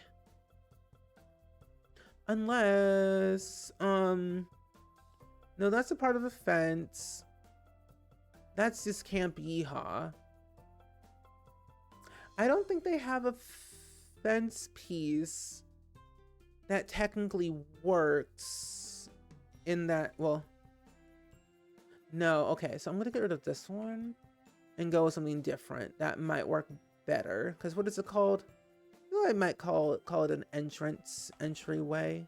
Unless, no, that's a part of a fence. That's just Camp Yeehaw. I don't think they have a fence piece that technically works in that, well, no, okay, so I'm gonna get rid of this one and go with something different. That might work better, because what is it called? I might call it an entryway.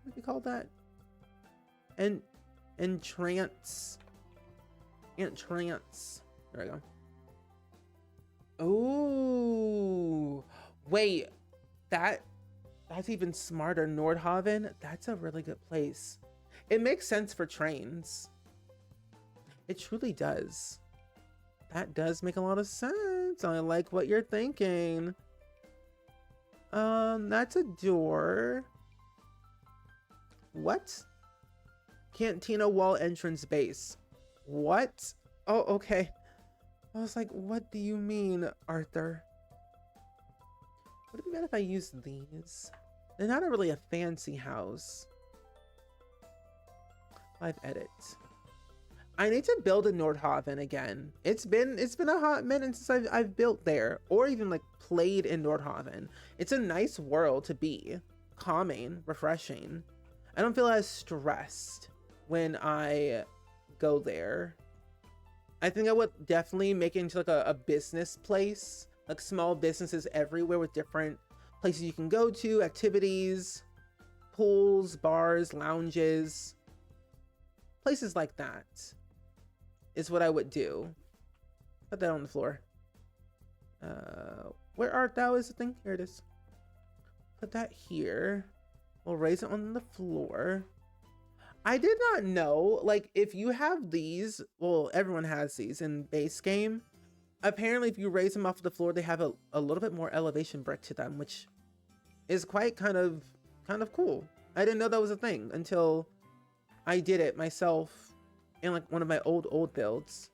What do you call that? Entrance. There we go. Oh, wait, that's even smarter. Nordhaven, that's a really good place. It makes sense for trains. It truly does. That does make a lot of sense. I like what you're thinking. That's a door. What? Cantina wall entrance base. What? Oh, okay. I was like, what do you mean, Arthur? Would it be bad if I use these? They're not really a fancy house. Live edit. I need to build in Nordhaven again. It's been a hot minute since I've built there or even like played in Nordhaven. It's a nice world to be. Calming, refreshing. I don't feel as stressed when I go there. I think I would definitely make it into like a business place, like small businesses everywhere with different places you can go to, activities, pools, bars, lounges, places like that. Is what I would do. Put that on the floor. Where art thou is the thing? Here it is. Put that here. We'll raise it on the floor. I did not know, like, if you have these, well, everyone has these in base game. Apparently, if you raise them off the floor, they have a little bit more elevation brick to them, which is quite kind of cool. I didn't know that was a thing until I did it myself in like one of my old builds.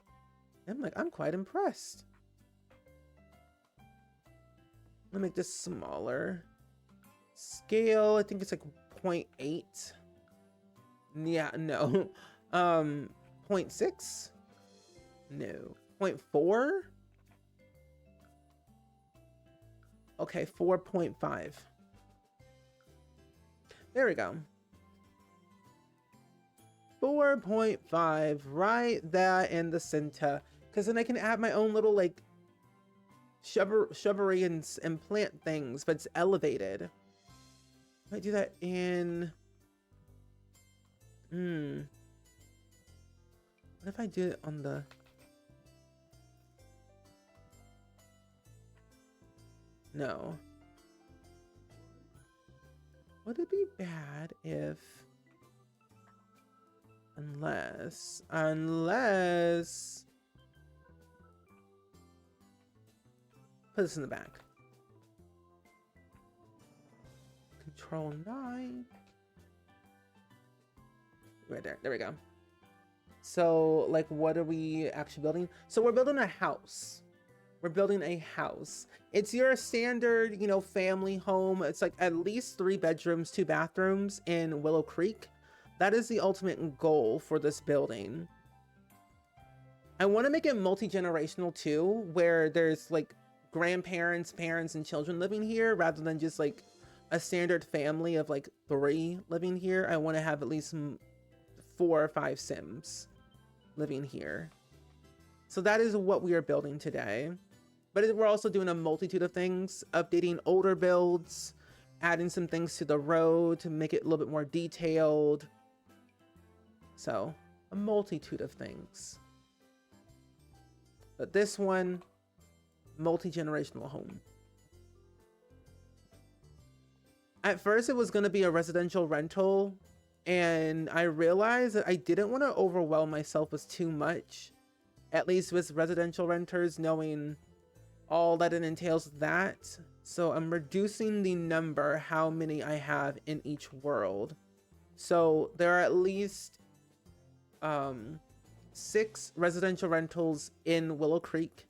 I'm like, I'm quite impressed. Let me make this smaller. Scale, I think it's like 0.8. Yeah, no. 0.6? No. 0.4? Okay, 4.5. There we go. 4.5 right there in the center, because then I can add my own little like shrubbery and plant things, but it's elevated. I do that in what if I do it on the no, would it be bad if unless put this in the back. Control 9. Right there. There we go. So, like, what are we actually building? So we're building a house. We're building a house. It's your standard, you know, family home. It's like at least 3 bedrooms, 2 bathrooms in Willow Creek. That is the ultimate goal for this building. I want to make it multi-generational too, where there's like grandparents, parents, and children living here rather than just like a standard family of like 3 living here. I want to have at least 4 or 5 Sims living here. So that is what we are building today. But we're also doing a multitude of things, updating older builds, adding some things to the road to make it a little bit more detailed. So a multitude of things. But this one, multi-generational home. At first it was going to be a residential rental, and I realized that I didn't want to overwhelm myself with too much, at least with residential renters, knowing all that it entails with that. So I'm reducing the number, how many I have in each world. So there are at least 6 residential rentals in Willow Creek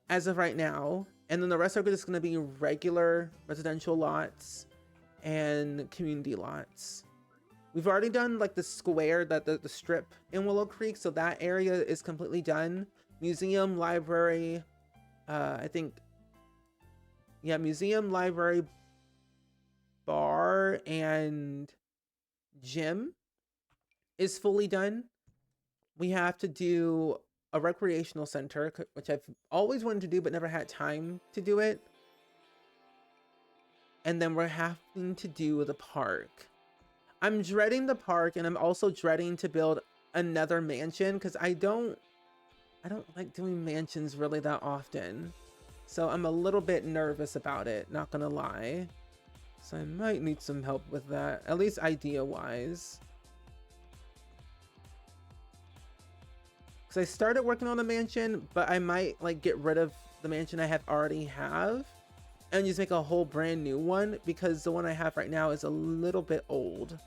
as of right now, and then the rest are just going to be regular residential lots and community lots. We've already done like the square, that the strip in Willow Creek, so that area is completely done. Museum, library, I think, yeah, museum, library, bar, and gym is fully done. We have to do a recreational center, which I've always wanted to do but never had time to do it. And then we're having to do the park. I'm dreading the park, and I'm also dreading to build another mansion because I don't like doing mansions really that often. So I'm a little bit nervous about it, not gonna lie. So I might need some help with that, at least idea-wise. Because I started working on a mansion, but I might like get rid of the mansion I already have and just make a whole brand new one, because the one I have right now is a little bit old.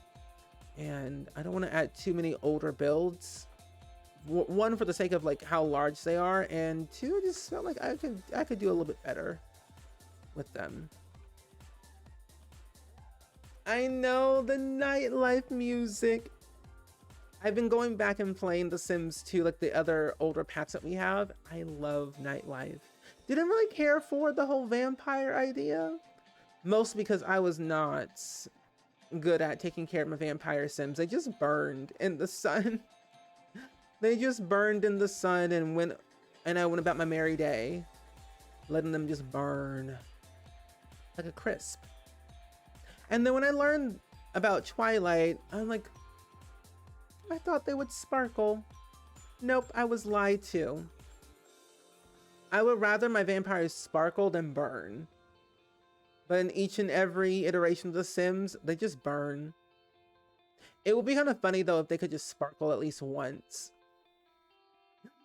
And I don't want to add too many older builds. One, for the sake of like how large they are, and 2, I just felt like I could do a little bit better with them. I know, the nightlife music. I've been going back and playing The Sims 2, like the other older packs that we have. I love nightlife. Didn't really care for the whole vampire idea, mostly because I was not good at taking care of my vampire Sims. They just burned in the sun. They just burned in the sun, and I went about my merry day, letting them just burn like a crisp. And then when I learned about Twilight, I'm like, I thought they would sparkle. Nope, I was lied to. I would rather my vampires sparkle than burn. But in each and every iteration of The Sims, they just burn. It would be kind of funny though if they could just sparkle at least once.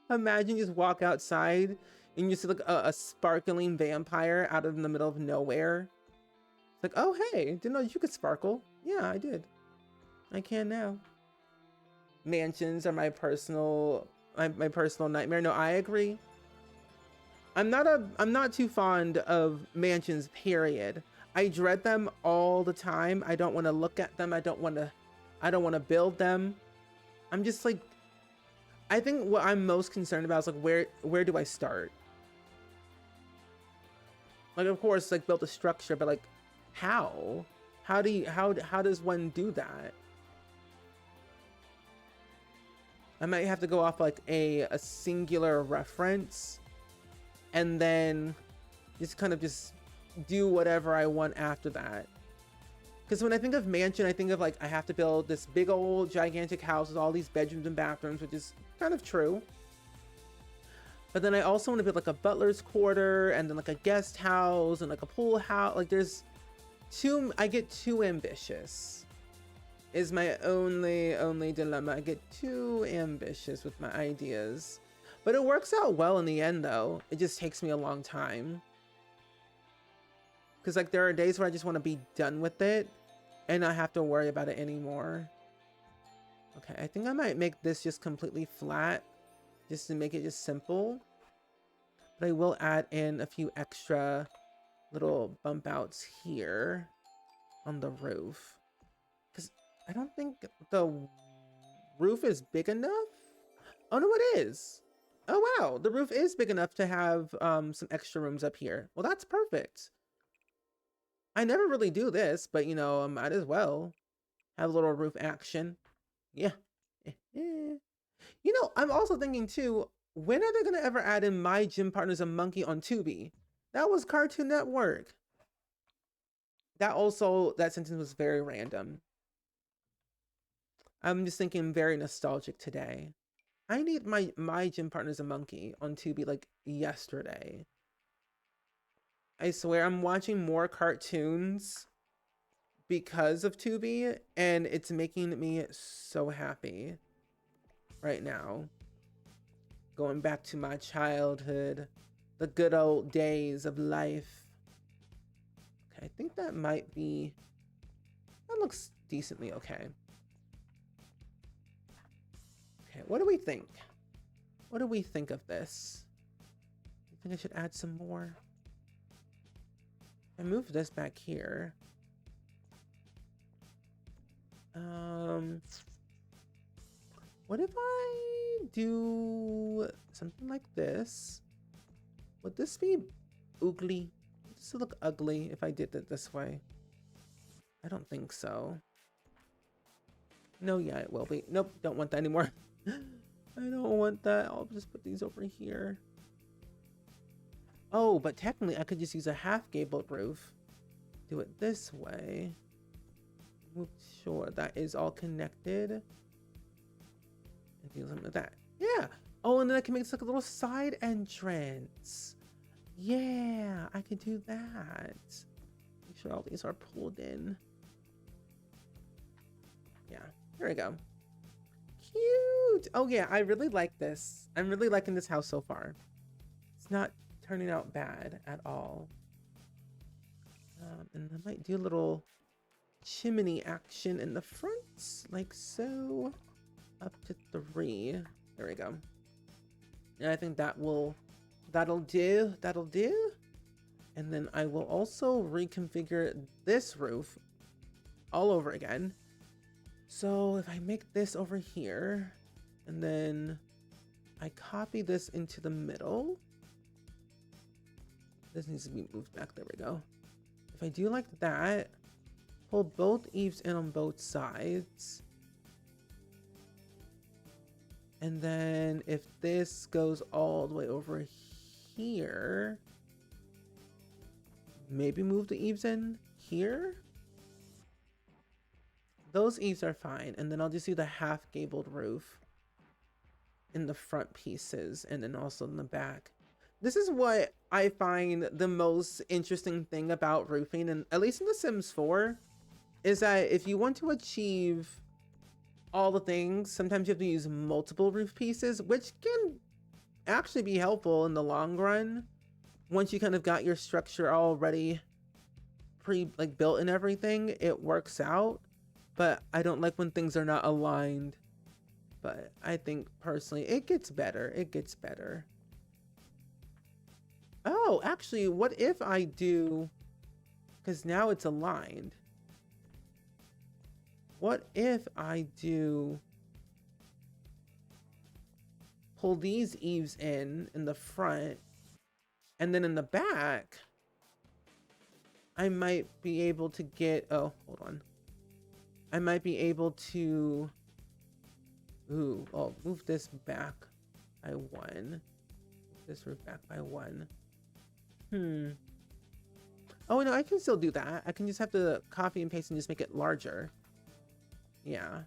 Imagine you just walk outside and you see like a sparkling vampire out of the middle of nowhere. It's like, oh hey, didn't know you could sparkle. Yeah, I did. I can now. Mansions are my personal nightmare. No, I agree. I'm not too fond of mansions, period. I dread them all the time. I don't want to look at them. I don't want to build them. I'm just like, I think what I'm most concerned about is like where do I start? Like, of course, like build a structure, but like how? How does one do that? I might have to go off like a singular reference and then just kind of just do whatever I want after that. Because when I think of mansion, I think of like, I have to build this big old gigantic house with all these bedrooms and bathrooms, which is kind of true. But then I also want to build like a butler's quarter and then like a guest house and like a pool house. Like I get too ambitious. Is my only dilemma. I get too ambitious with my ideas. But it works out well in the end though. It just takes me a long time. Because like there are days where I just want to be done with it and not have to worry about it anymore. Okay, I think I might make this just completely flat just to make it just simple. But I will add in a few extra little bump outs here on the roof. Because I don't think the roof is big enough. Oh, no, it is. Oh, wow. The roof is big enough to have some extra rooms up here. Well, that's perfect. I never really do this, but, you know, I might as well have a little roof action. Yeah. You know, I'm also thinking, too, when are they going to ever add in My Gym Partner's a Monkey on Tubi? That was Cartoon Network. That sentence was very random. I'm just thinking very nostalgic today. I need my Gym Partner's a Monkey on Tubi like yesterday. I swear I'm watching more cartoons because of Tubi, and it's making me so happy right now. Going back to my childhood, the good old days of life. Okay, I think that might be, that looks decently okay. Okay, what do we think? What do we think of this? You think I should add some more? I move this back here. What if I do something like this? Would this be ugly? Would this look ugly if I did it this way? I don't think so. No, yeah, it will be. Nope, don't want that anymore. I don't want that. I'll just put these over here. Oh, but technically I could just use a half gabled roof. Do it this way. Make sure that is all connected. And do something like that. Yeah. Oh, and then I can make this like a little side entrance. Yeah, I could do that. Make sure all these are pulled in. Yeah, there we go. Cute. Oh yeah, I really like this. I'm really liking this house so far. It's not turning out bad at all. And I might do a little chimney action in the front, like so. Up to 3. There we go. And I think that'll do. That'll do. And then I will also reconfigure this roof all over again. So if I make this over here, and then I copy this into the middle. This needs to be moved back. There we go. If I do like that, pull both eaves in on both sides. And then if this goes all the way over here, maybe move the eaves in here. Those eaves are fine. And then I'll just do the half gabled roof in the front pieces and then also in the back. This is what I find the most interesting thing about roofing, and at least in The Sims 4, is that if you want to achieve all the things, sometimes you have to use multiple roof pieces, which can actually be helpful in the long run once you kind of got your structure already built and everything. It works out, but I don't like when things are not aligned. But I think personally it gets better. It gets better. Oh, actually, what if I do, because now it's aligned, what if I do pull these eaves in the front, and then in the back, I might be able to get, oh, hold on. I might be able to, ooh, I'll move this back by 1. This roof back by 1. Oh, no, I can still do that. I can just have to copy and paste and just make it larger. Yeah.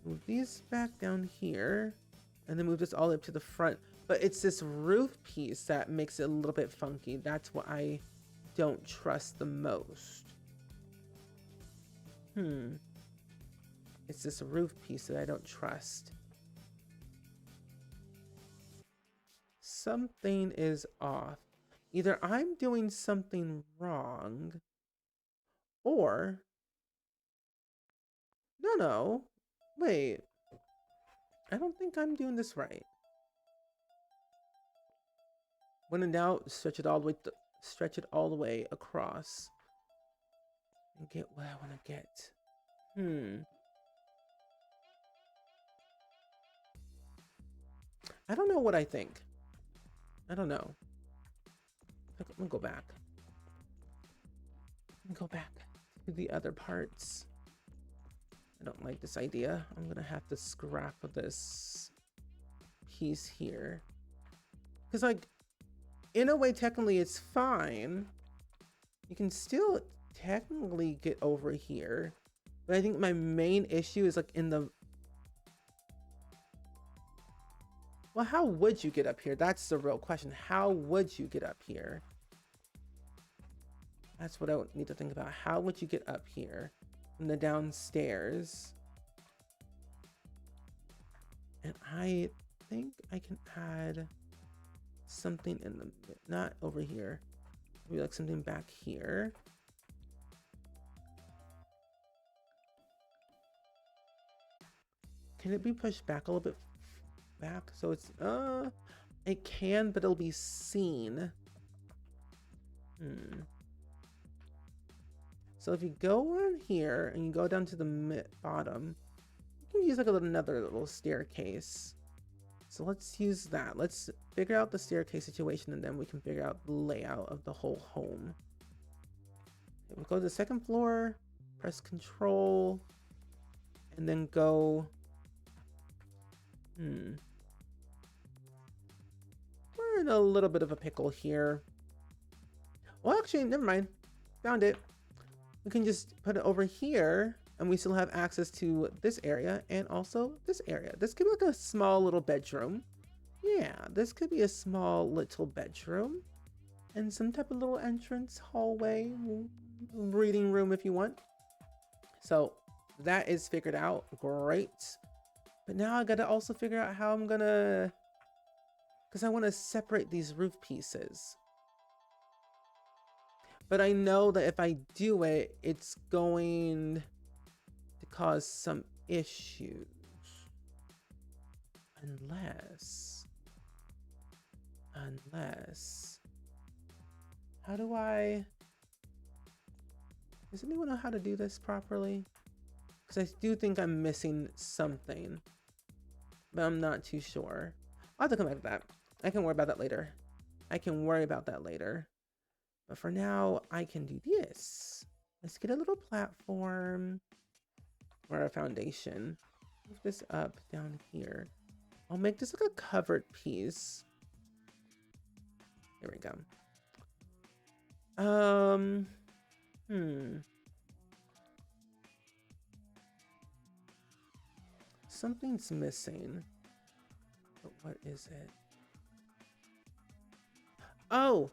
Move these back down here. And then move this all up to the front. But it's this roof piece that makes it a little bit funky. That's what I don't trust the most. It's this roof piece that I don't trust. Something is off. Either I'm doing something wrong, or... No. Wait. I don't think I'm doing this right. When in doubt, stretch it all the way across and get what I want to get. I don't know what I think. I don't know. I'm gonna go back. Go back to the other parts. I don't like this idea. I'm gonna have to scrap this piece here. Because, like, in a way, technically, it's fine. You can still technically get over here. But I think my main issue is, like, in the... Well, how would you get up here? That's the real question. How would you get up here? That's what I would need to think about. How would you get up here from the downstairs? And I think I can add something in the... Not over here. Maybe like something back here. Can it be pushed back a little bit back? So it's... It can, but it'll be seen. So if you go on here and you go down to the bottom, you can use like another little staircase. So let's use that. Let's figure out the staircase situation and then we can figure out the layout of the whole home. Okay, we'll go to the second floor, press Control, and then go... We're in a little bit of a pickle here. Well, actually, never mind. Found it. We can just put it over here and we still have access to this area and also this area. This could be like a small little bedroom. Yeah, this could be a small little bedroom and some type of little entrance, hallway, reading room if you want. So that is figured out. Great. But now I gotta also figure out how I'm gonna, because I want to separate these roof pieces. But I know that if I do it, it's going to cause some issues. Unless... How do I... Does anyone know how to do this properly? Because I do think I'm missing something. But I'm not too sure. I'll have to come back to that. I can worry about that later. But for now, I can do this. Let's get a little platform or a foundation. Move this up down here. I'll make this like a covered piece. There we go. Something's missing. But what is it? Oh!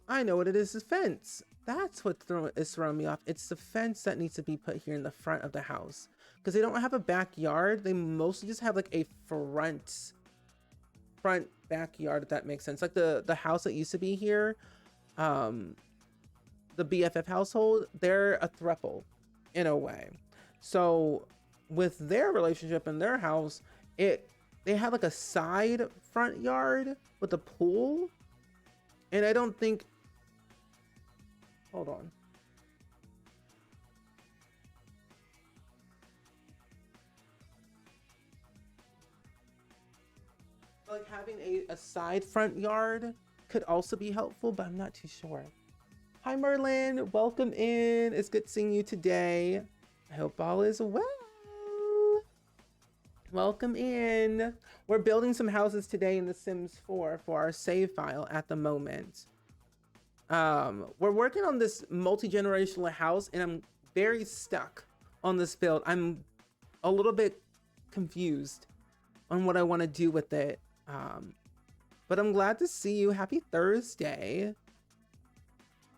I know what it is, the fence. That's what is throwing me off. It's the fence that needs to be put here in the front of the house. Because they don't have a backyard. They mostly just have like a front backyard, if that makes sense. Like the house that used to be here, the BFF household, they're a throuple in a way. So with their relationship in their house, they had like a side front yard with a pool. And I don't think... Hold on. Like having a side front yard could also be helpful, but I'm not too sure. Hi Merlin, welcome in. It's good seeing you today. I hope all is well. Welcome in. We're building some houses today in The Sims 4 for our save file at the moment. We're working on this multi-generational house and I'm very stuck on this build. I'm a little bit confused on what I want to do with it. But I'm glad to see you. Happy Thursday.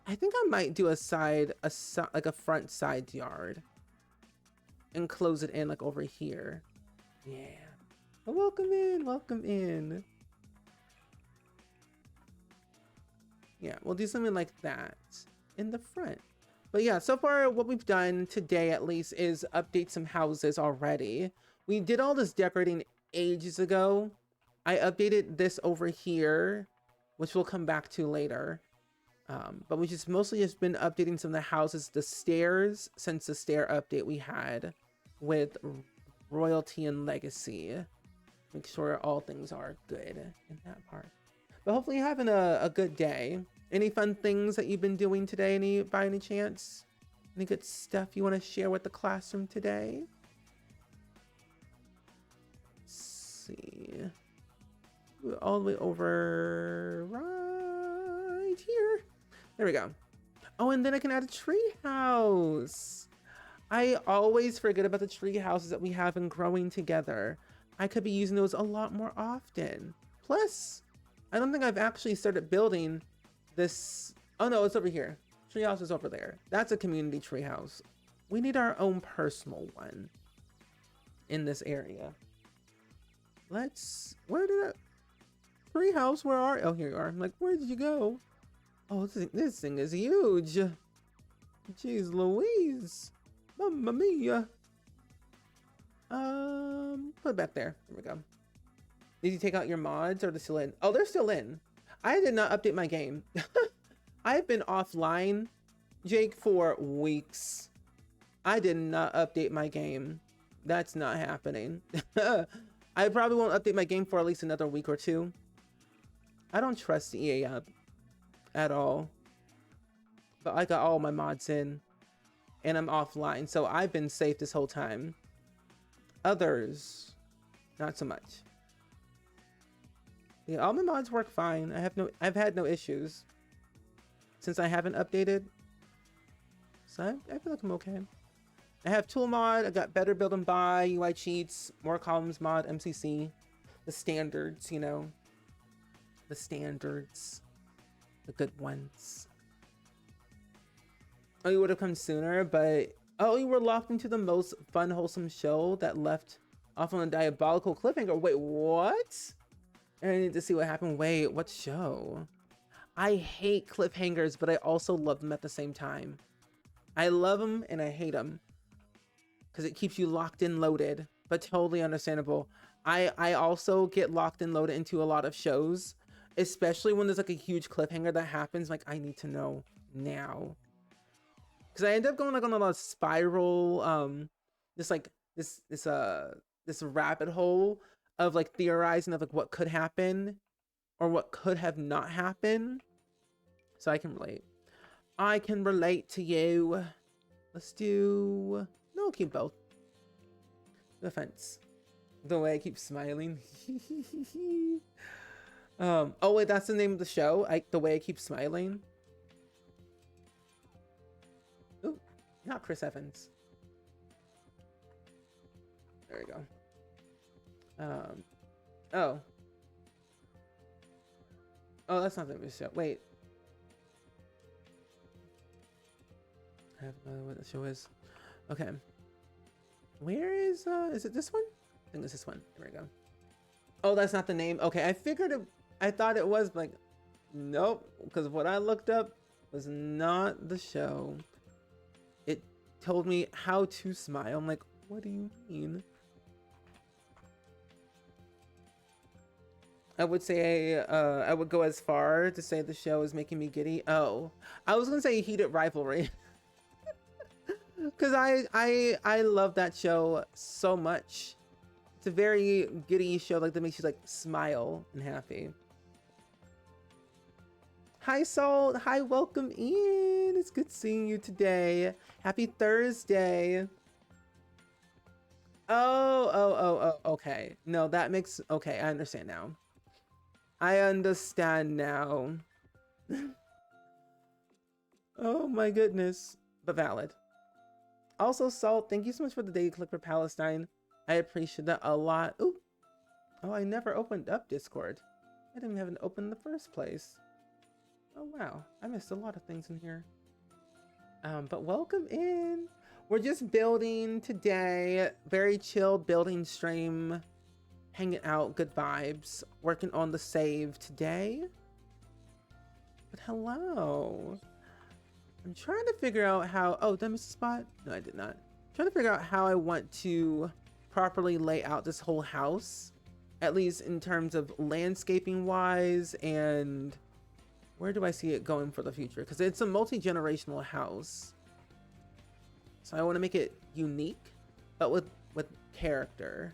I think I might do like a front side yard and close it in like over here. Yeah. Well, welcome in, welcome in. Yeah, we'll do something like that in the front. But yeah, so far what we've done today at least is update some houses already. We did all this decorating ages ago. I updated this over here which we'll come back to later. But we just mostly just been updating some of the houses, the stairs, since the stair update we had with royalty and legacy. Make sure all things are good in that part. But hopefully you're having a good day. Any fun things that you've been doing today, by any chance? Any good stuff you want to share with the classroom today? Let's see. All the way over right here. There we go. Oh, and then I can add a tree house. I always forget about the tree houses that we have in Growing Together. I could be using those a lot more often. Plus, I don't think I've actually started building this. Oh no, it's over here. Treehouse is over there. That's a community treehouse. We need our own personal one in this area. Where did that treehouse? Where are? Oh, here you are. I'm like, where did you go? Oh, this thing is huge. Jeez Louise. Mamma mia. Put it back there. There we go. Did you take out your mods or are they still in? Oh, they're still in. I did not update my game. I've been offline, Jake, for weeks. I did not update my game. That's not happening. I probably won't update my game for at least another week or two. I don't trust the EA app at all. But I got all my mods in and I'm offline, so I've been safe this whole time. Others, not so much. Yeah, all my mods work fine. I've had no issues since I haven't updated. So I feel like I'm okay. I have tool mod, I got better build and buy, UI cheats, more columns mod, MCC, the standards, you know. The standards. The good ones. Oh, you would have come sooner, but oh, you were locked into the most fun, wholesome show that left off on a diabolical cliffhanger. Wait, what? I need to see what happened. Wait, what show? I hate cliffhangers, but I also love them at the same time. I love them and I hate them because it keeps you locked in, loaded, but totally understandable. I also get locked and loaded into a lot of shows, especially when there's like a huge cliffhanger that happens. Like, I need to know now. Because I end up going like on a lot of spiral, this rabbit hole of like theorizing of like what could happen or what could have not happened. So I can relate. I can relate to you. Let's do, no, I'll keep both. No offense. The way I keep smiling. Oh wait, that's the name of the show. The way I keep smiling. Ooh, not Chris Evans. There we go. Oh, that's not the name of the show. Wait. I have no idea what the show is. Okay. Where is it this one? I think it's this one. There we go. Oh, that's not the name. Okay, I figured it, I thought it was, like, nope, because what I looked up was not the show. It told me how to smile. I'm like, what do you mean? I would say, I would go as far to say the show is making me giddy. Oh, I was gonna say Heated Rivalry. Because I love that show so much. It's a very giddy show, like that makes you like smile and happy. Hi Salt, hi, welcome in. It's good seeing you today. Happy Thursday. Oh, okay. No, that makes, okay, I understand now. I understand now. Oh my goodness, but valid. Also, Salt, thank you so much for the day you clicked for Palestine. I appreciate that a lot. Ooh. Oh, I never opened up Discord. I didn't have it open in the first place. Oh, wow. I missed a lot of things in here. But welcome in. We're just building today. Very chill building stream. Hanging out, good vibes. Working on the save today. But hello. I'm trying to figure out how, oh, did I miss a spot? No, I did not. I'm trying to figure out how I want to properly lay out this whole house at least in terms of landscaping wise. And where do I see it going for the future? Because it's a multi-generational house, so I want to make it unique, but with character.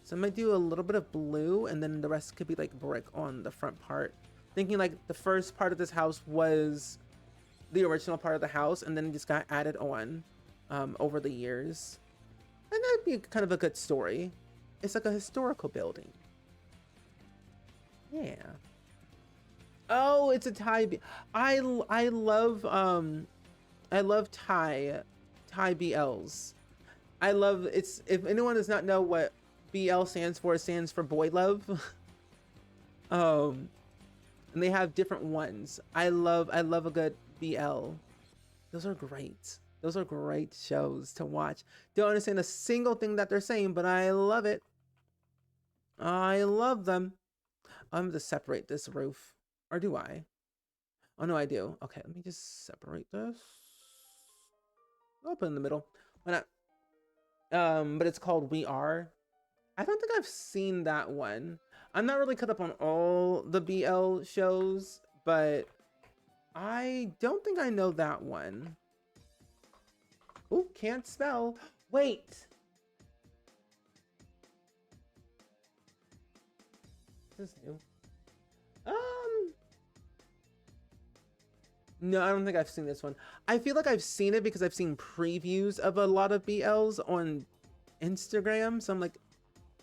So I might do a little bit of blue, and then the rest could be like brick on the front part. Thinking like the first part of this house was the original part of the house, and then it just got added on over the years. And that'd be kind of a good story. It's like a historical building. Yeah. Oh, it's a Thai. I love Thai BLs. I love it's. If anyone does not know what BL stands for, it stands for boy love. And they have different ones. I love a good BL. Those are great. Those are great shows to watch. Don't understand a single thing that they're saying, but I love it. I love them. I'm going to separate this roof. Or do I? Oh, no, I do. Okay, let me just separate this. I'll put it in the middle. Why not? But it's called We Are. I don't think I've seen that one. I'm not really caught up on all the BL shows, but I don't think I know that one. Oh, can't spell. Wait. This is new. No, I don't think I've seen this one. I feel like I've seen it because I've seen previews of a lot of BLs on Instagram. So I'm like,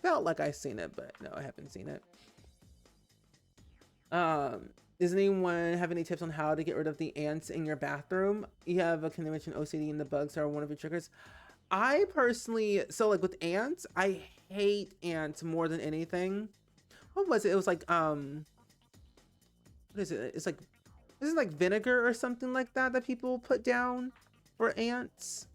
felt like I've seen it, but no, I haven't seen it. Does anyone have any tips on how to get rid of the ants in your bathroom? You have a convention OCD and the bugs are one of your triggers. I personally, so like with ants, I hate ants more than anything. What was it? It was like, what is it? It's like, this is like vinegar or something like that that people put down for ants.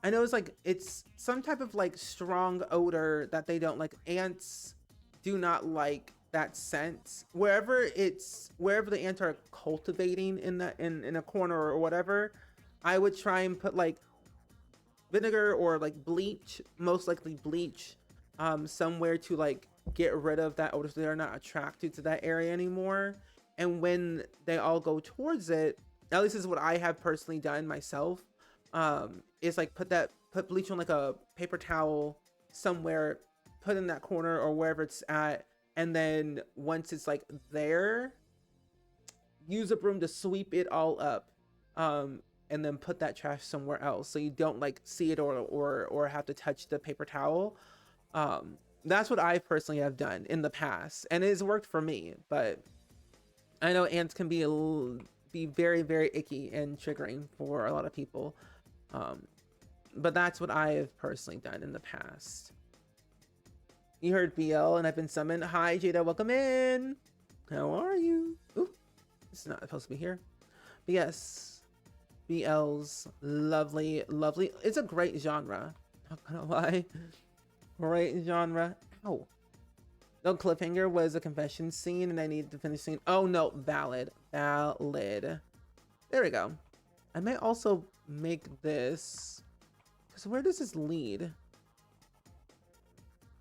I know it's some type of like strong odor that they don't like. Ants do not like that scent. Wherever the ants are cultivating in a corner or whatever, I would try and put like vinegar or like bleach, most likely bleach, somewhere to like get rid of that odor so they're not attracted to that area anymore. And when they all go towards it, at least this is what I have personally done myself, is like put bleach on like a paper towel somewhere, put in that corner or wherever it's at, and then once it's like there, use a broom to sweep it all up, and then put that trash somewhere else so you don't like see it or have to touch the paper towel. That's what I personally have done in the past, and it has worked for me. But I know ants can be very, very icky and triggering for a lot of people. But that's what I have personally done in the past. You heard BL and I've been summoned. Hi, Jada. Welcome in. How are you? Ooh, it's not supposed to be here. But yes, BL's lovely, lovely. It's a great genre. Not gonna lie. Great genre. Ow. The cliffhanger was a confession scene and I needed to finish scene. Oh no, valid. There we go. I may also make this, because where does this lead?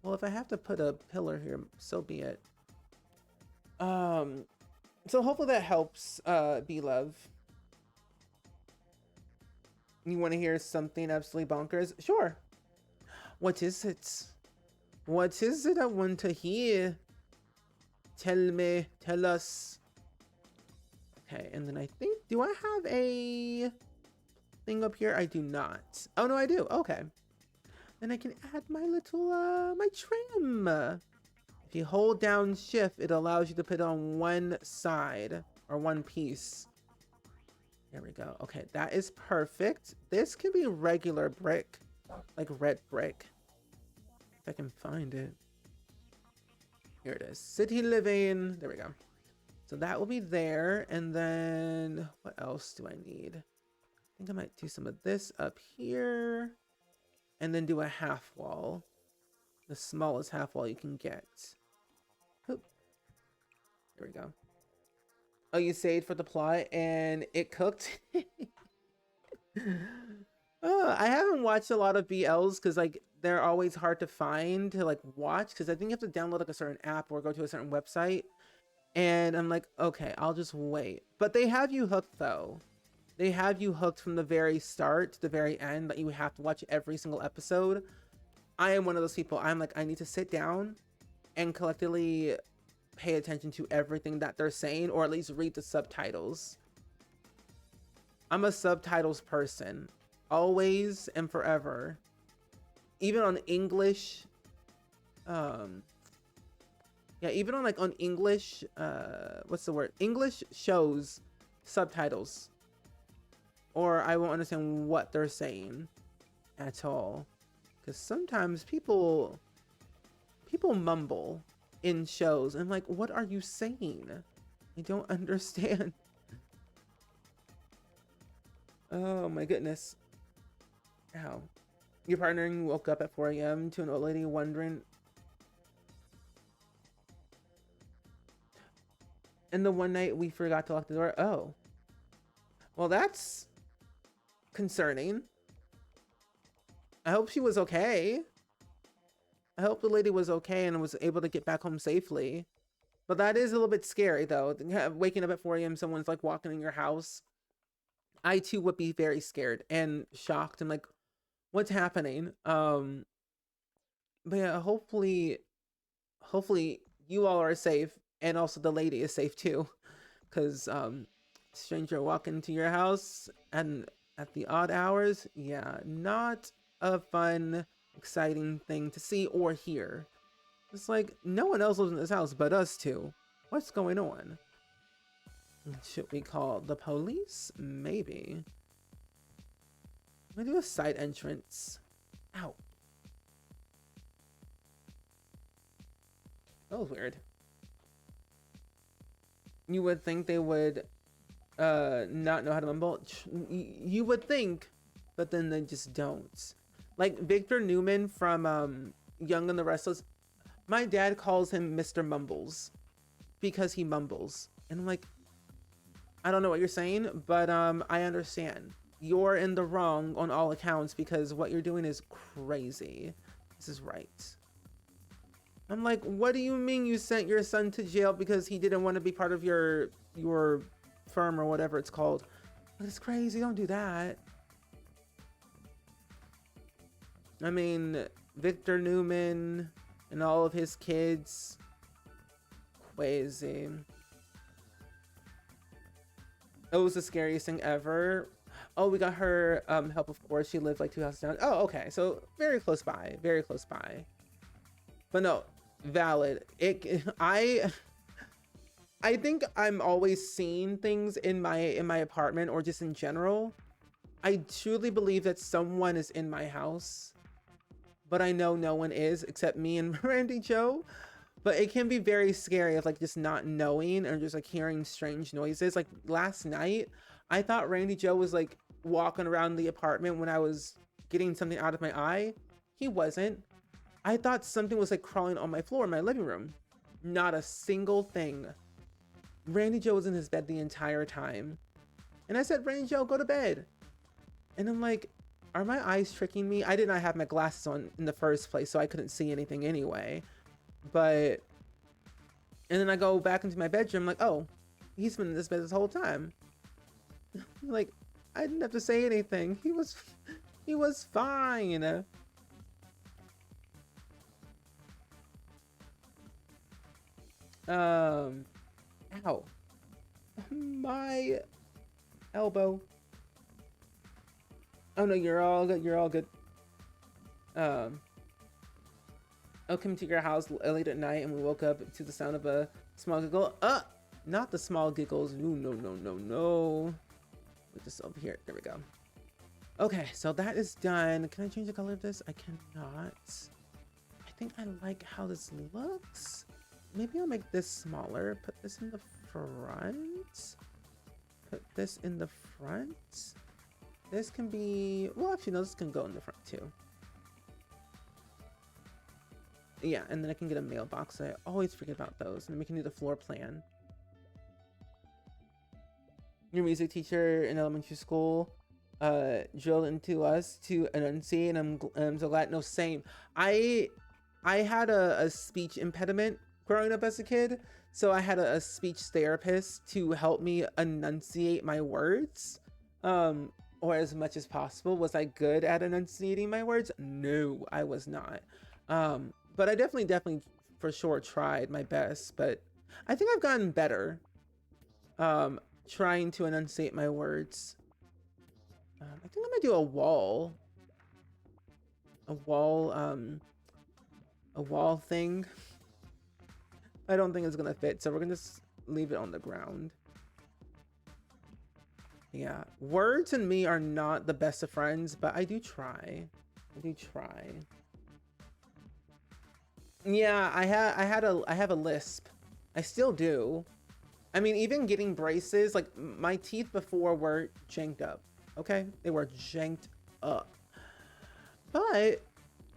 Well, if I have to put a pillar here, so be it. So hopefully that helps, B-Love. You want to hear something absolutely bonkers? Sure. What is it? What is it I want to hear? Tell me, tell us. Okay, and then I think, do I have a thing up here? I do not. Oh no, I do. Okay. Then I can add my little, my trim. If you hold down shift, it allows you to put it on one side or one piece. There we go. Okay, that is perfect. This can be regular brick, like red brick. If I can find it. Here it is. City living. There we go. So that will be there. And then what else do I need? I think I might do some of this up here. And then do a half wall. The smallest half wall you can get. Oop. There we go. Oh, you saved for the plot and it cooked? I haven't watched a lot of BLs because like they're always hard to find to like watch, because I think you have to download like a certain app or go to a certain website. And I'm like, okay, I'll just wait. But they have you hooked though. They have you hooked from the very start to the very end, that you have to watch every single episode. I am one of those people. I'm like, I need to sit down and collectively pay attention to everything that they're saying, or at least read the subtitles. I'm a subtitles person, always and forever. Even on English, yeah, even on like on English, what's the word? English shows, subtitles, or I won't understand what they're saying at all. Because sometimes people mumble in shows. I'm like, what are you saying? I don't understand. Oh my goodness. Ow. Your partner woke up at 4 a.m. to an old lady wondering. And the one night we forgot to lock the door. Oh. Well, that's concerning. I hope she was okay. I hope the lady was okay and was able to get back home safely. But that is a little bit scary though. Waking up at 4 a.m. someone's like walking in your house. I too would be very scared and shocked. I'm like, what's happening? But yeah, hopefully you all are safe, and also the lady is safe too. Cause stranger walking into your house and at the odd hours, yeah, not a fun, exciting thing to see or hear. It's like, no one else lives in this house but us two. What's going on? Should we call the police? Maybe. I'm gonna do a side entrance. Ow. That was weird. You would think they would not know how to mumble. You would think, but then they just don't. Like Victor Newman from Young and the Restless. My dad calls him Mr. Mumbles because he mumbles. And I'm like, I don't know what you're saying, but I understand. You're in the wrong on all accounts because what you're doing is crazy. This is right. I'm like, what do you mean you sent your son to jail because he didn't want to be part of your firm or whatever it's called? That's crazy. Don't do that. I mean, Victor Newman and all of his kids. Crazy. It was the scariest thing ever. Oh, we got her help, of course. She lived like 2 houses down. Oh, okay. So very close by. Very close by. But no, valid. I think I'm always seeing things in my apartment or just in general. I truly believe that someone is in my house, but I know no one is except me and Randy Joe. But it can be very scary of like just not knowing or just like hearing strange noises. Like last night, I thought Randy Joe was like walking around the apartment when I was getting something out of my eye. He wasn't. I thought something was like crawling on my floor in my living room. Not a single thing. Randy Joe was in his bed the entire time. And I said, Randy Joe, go to bed. And I'm like, are my eyes tricking me? I did not have my glasses on in the first place, so I couldn't see anything anyway. But, and then I go back into my bedroom, like, oh, he's been in this bed this whole time. Like, I didn't have to say anything. He was fine. Ow. My elbow. Oh no, you're all good. You're all good. I'll come to your house late at night and we woke up to the sound of a small giggle. Not the small giggles. No, no, no, no. Put this over here. There we go. Okay, so that is done. Can I change the color of this? I cannot. I think I like how this looks. Maybe I'll make this smaller. Put this in the front. Put this in the front. This can be, well, actually, no, this can go in the front too. Yeah, and then I can get a mailbox. I always forget about those. And then we can do the floor plan. Your music teacher in elementary school drilled into us to enunciate, and I'm so glad. No, same. I I had a speech impediment growing up as a kid, so I had a speech therapist to help me enunciate my words, or as much as possible. Was I good at enunciating my words? No, I was not. But I definitely for sure tried my best, but I think I've gotten better um trying to enunciate my words. I think I'm gonna do a wall, a wall thing. I don't think it's gonna fit, so we're gonna just leave it on the ground. Yeah, words and me are not the best of friends, but I do try. I do try. Yeah, I have a lisp. I still do. I mean, even getting braces, like my teeth before were janked up. Okay, they were janked up. But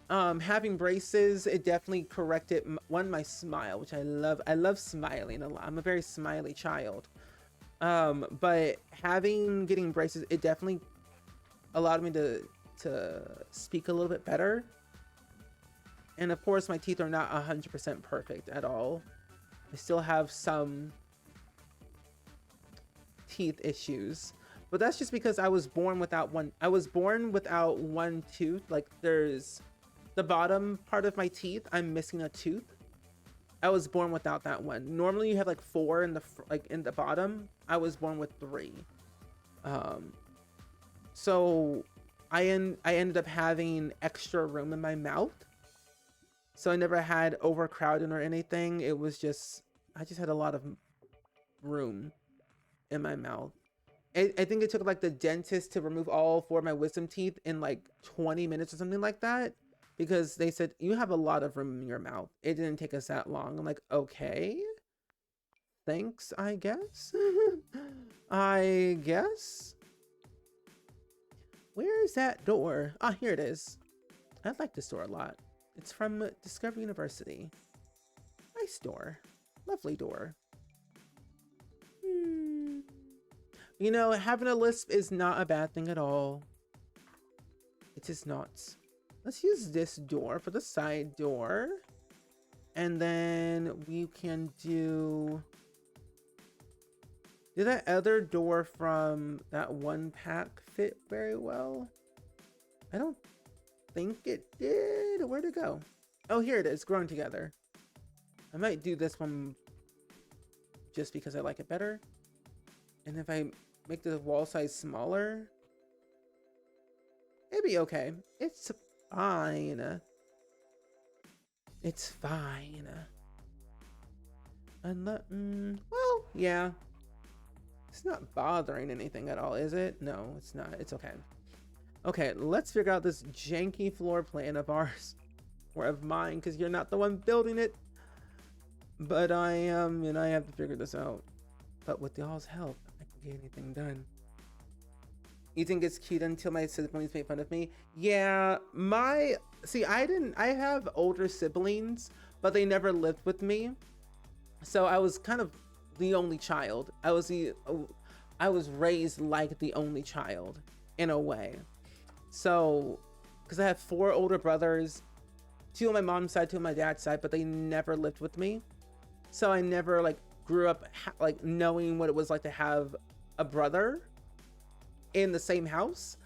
having braces, it definitely corrected my smile, which I love. I love smiling a lot. I'm a very smiley child. But getting braces, it definitely allowed me to speak a little bit better. And of course, my teeth are not 100% perfect at all. I still have some teeth issues, but that's just because I was born without one. I was born without one tooth. Like, there's the bottom part of my teeth, I'm missing a tooth. I was born without that one. Normally you have like four in the bottom. I was born with three. So I ended up having extra room in my mouth. So I never had overcrowding or anything. It was just, I just had a lot of room in my mouth. I think it took like the dentist to remove all four of my wisdom teeth in like 20 minutes or something like that, because they said you have a lot of room in your mouth. It didn't take us that long. I'm like, okay, thanks, I guess. I guess. Where is that door? Ah, here it is. I like this door a lot. It's from Discovery University. Nice door. Lovely door. You know, having a lisp is not a bad thing at all. It is not. Let's use this door for the side door. And then we can do that other door from that one pack fit very well? I don't think it did. Where'd it go? Oh, here it is, growing together. I might do this one just because I like it better. And if I make the wall size smaller, it'd be okay. It's fine. It's fine. Well, yeah. It's not bothering anything at all, is it? No, it's not. It's okay. Okay, let's figure out this janky floor plan of ours. Or of mine, because you're not the one building it. But I am, and I have to figure this out. But with y'all's help, I can get anything done. You think it's cute until my siblings make fun of me? Yeah, I have older siblings, but they never lived with me. So I was kind of the only child. I was raised like the only child in a way. So, because I have 4 older brothers, 2 on my mom's side, 2 on my dad's side, but they never lived with me. So I never like grew up like knowing what it was like to have a brother in the same house.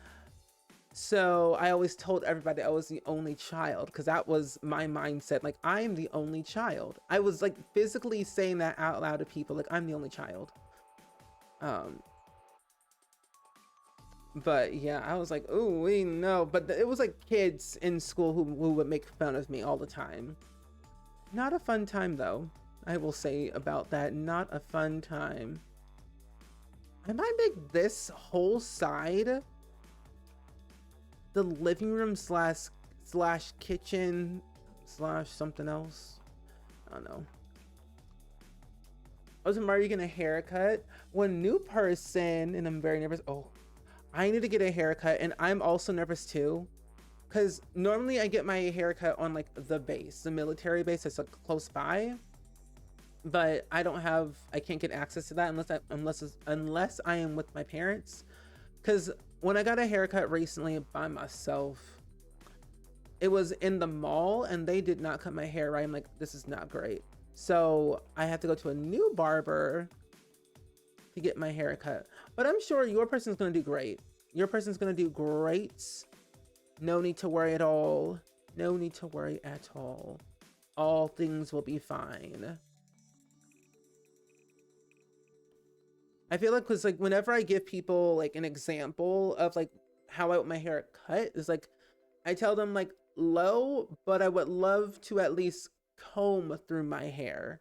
So I always told everybody I was the only child, because that was my mindset. Like, I am the only child. I was like physically saying that out loud to people, like, I'm the only child. But yeah, I was like, oh, we know. But it was like kids in school who would make fun of me all the time. Not a fun time though. I will say about that, not a fun time. I might make this whole side the living room slash kitchen slash something else. I don't know. I was Mario getting a haircut. One new person, and I'm very nervous. Oh, I need to get a haircut, and I'm also nervous too, because normally I get my haircut on like the base, the military base that's like close by. But I can't get access to that unless I am with my parents, because when I got a haircut recently by myself, it was in the mall and they did not cut my hair right. I'm like, this is not great. So I had to go to a new barber to get my hair cut. But I'm sure your person's gonna do great. Your person's gonna do great. No need to worry at all. No need to worry at all. All things will be fine. I feel like, cause like whenever I give people like an example of like how I want my hair cut, is like, I tell them like low, but I would love to at least comb through my hair.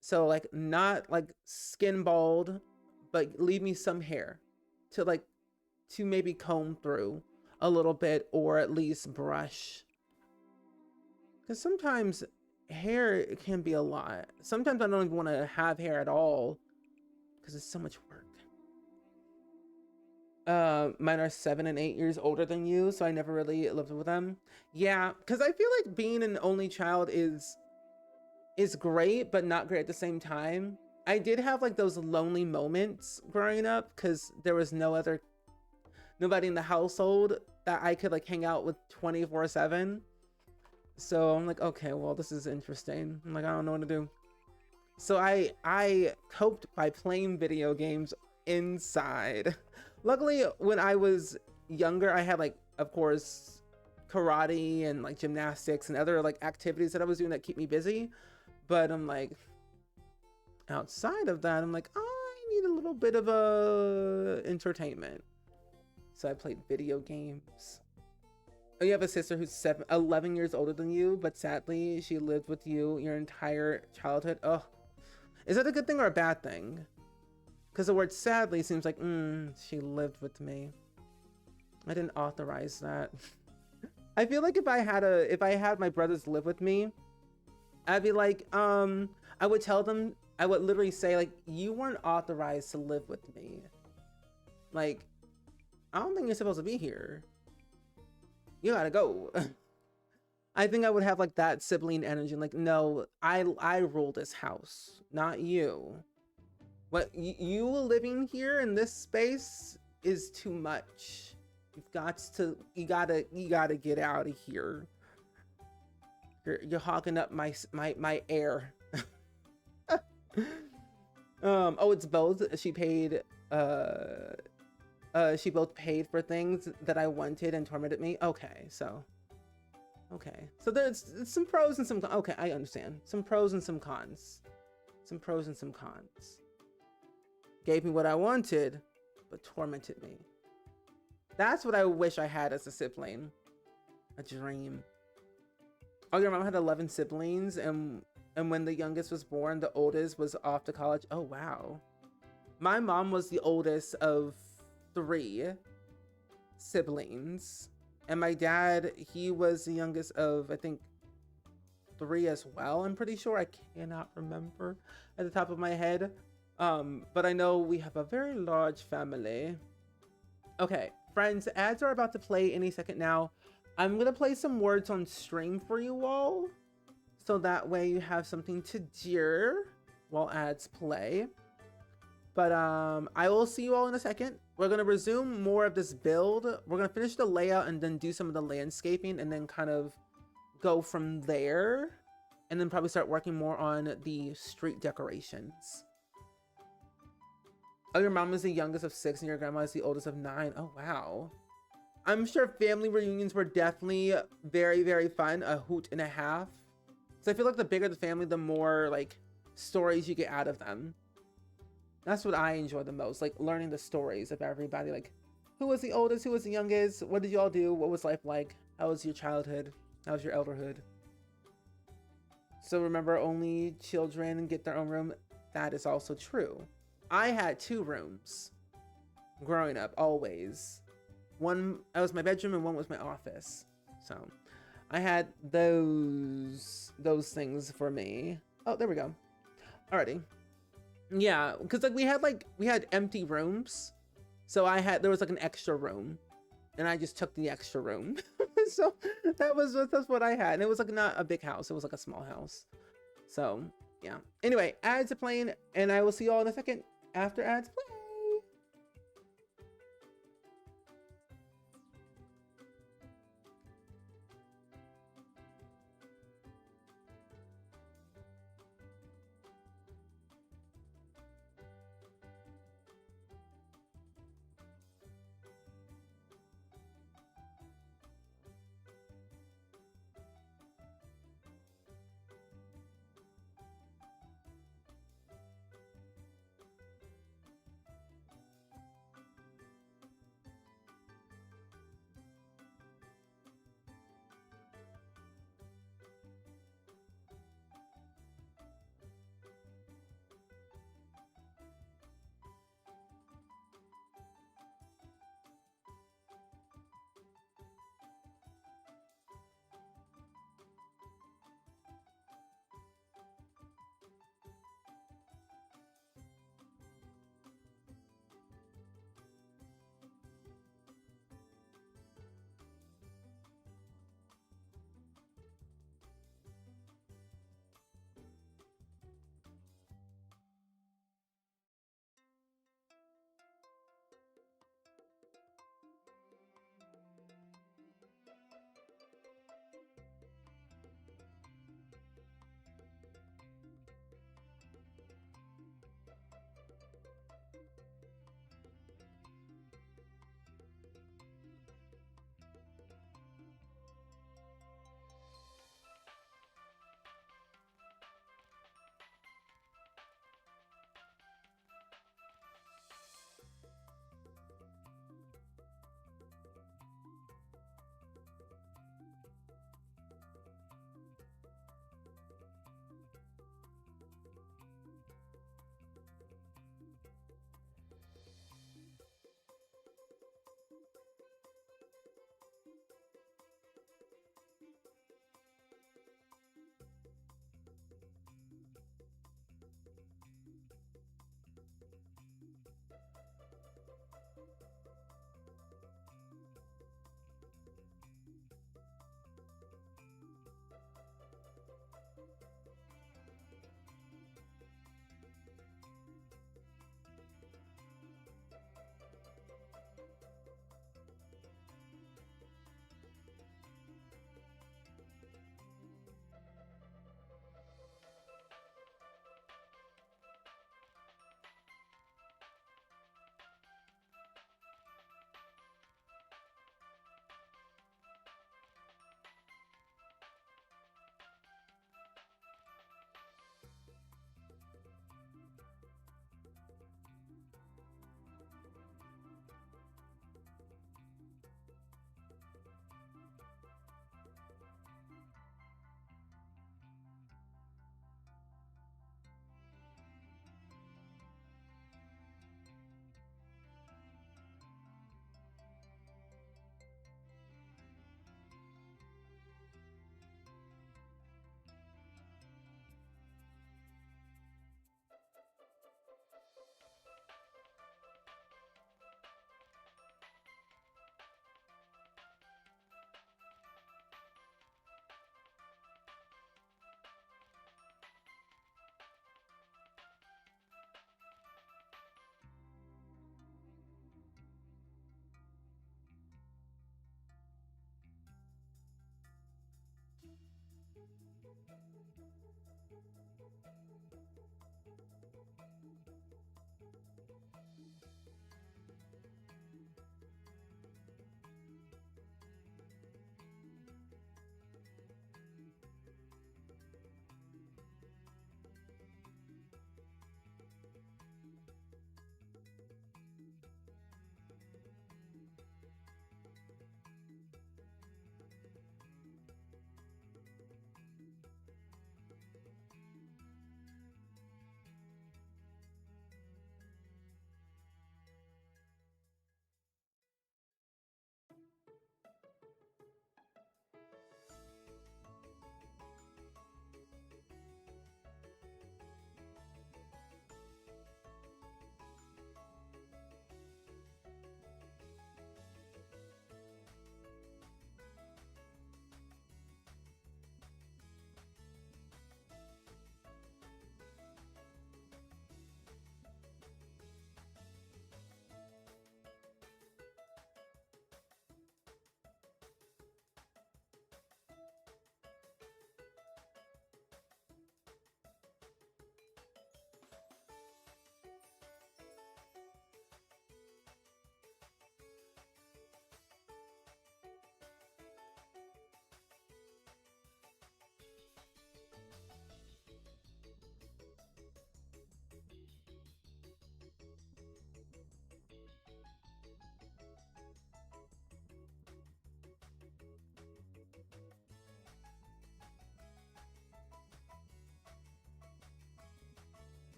So like not like skin bald, but leave me some hair to like, to maybe comb through a little bit, or at least brush. Because sometimes hair can be a lot. Sometimes I don't even want to have hair at all because it's so much work. Mine are 7 and 8 years older than you, so I never really lived with them. Yeah, because I feel like being an only child is great, but not great at the same time. I did have like those lonely moments growing up because there was nobody in the household that I could like hang out with 24/7. So I'm like, okay, well, this is interesting. I'm like, I don't know what to do. So I coped by playing video games inside. Luckily, when I was younger, I had like, of course, karate and like gymnastics and other like activities that I was doing that keep me busy. But I'm like, outside of that, I'm like, I need a little bit of entertainment. So I played video games. Oh, you have a sister who's 11 years older than you, but sadly, she lived with you your entire childhood. Oh, is that a good thing or a bad thing? Because the word sadly seems like, she lived with me. I didn't authorize that. I feel like if I had my brothers live with me, I'd be like, I would tell them, I would literally say like, you weren't authorized to live with me. Like, I don't think you're supposed to be here. You gotta go. I think I would have like that sibling energy. Like, no, I rule this house, not you. What you living here in this space is too much. You gotta get out of here. You're hogging up my air. Oh, it's both. She both paid for things that I wanted and tormented me. Okay, so there's some pros and some, okay, I understand. Some pros and some cons. Some pros and some cons. Gave me what I wanted, but tormented me. That's what I wish I had as a sibling. A dream. Oh, your mom had 11 siblings, and when the youngest was born, the oldest was off to college. Oh, wow. My mom was the oldest of 3 siblings, and my dad, he was the youngest of, I think, 3 as well. I'm pretty sure. I cannot remember at the top of my head. But I know we have a very large family. Okay, friends, ads are about to play any second now. I'm gonna play some words on stream for you all, so that way you have something to hear while ads play. But I will see you all in a second. We're gonna resume more of this build. We're gonna finish the layout and then do some of the landscaping and then kind of go from there, and then probably start working more on the street decorations. Oh, your mom is the youngest of 6 and your grandma is the oldest of 9. Oh, wow. I'm sure family reunions were definitely very, very fun. A hoot and a half. So I feel like the bigger the family, the more like stories you get out of them. That's what I enjoy the most, like learning the stories of everybody. Like, who was the oldest? Who was the youngest? What did you all do? What was life like? How was your childhood? How was your elderhood? So remember, only children get their own room. That is also true. I had 2 rooms growing up, always. One was my bedroom and one was my office. So I had those things for me. Oh, there we go. Alrighty. Yeah, because like we had empty rooms. So there was like an extra room. And I just took the extra room. So that's what I had. And it was like not a big house. It was like a small house. So yeah. Anyway, ads are playing, and I will see you all in a second after ads play.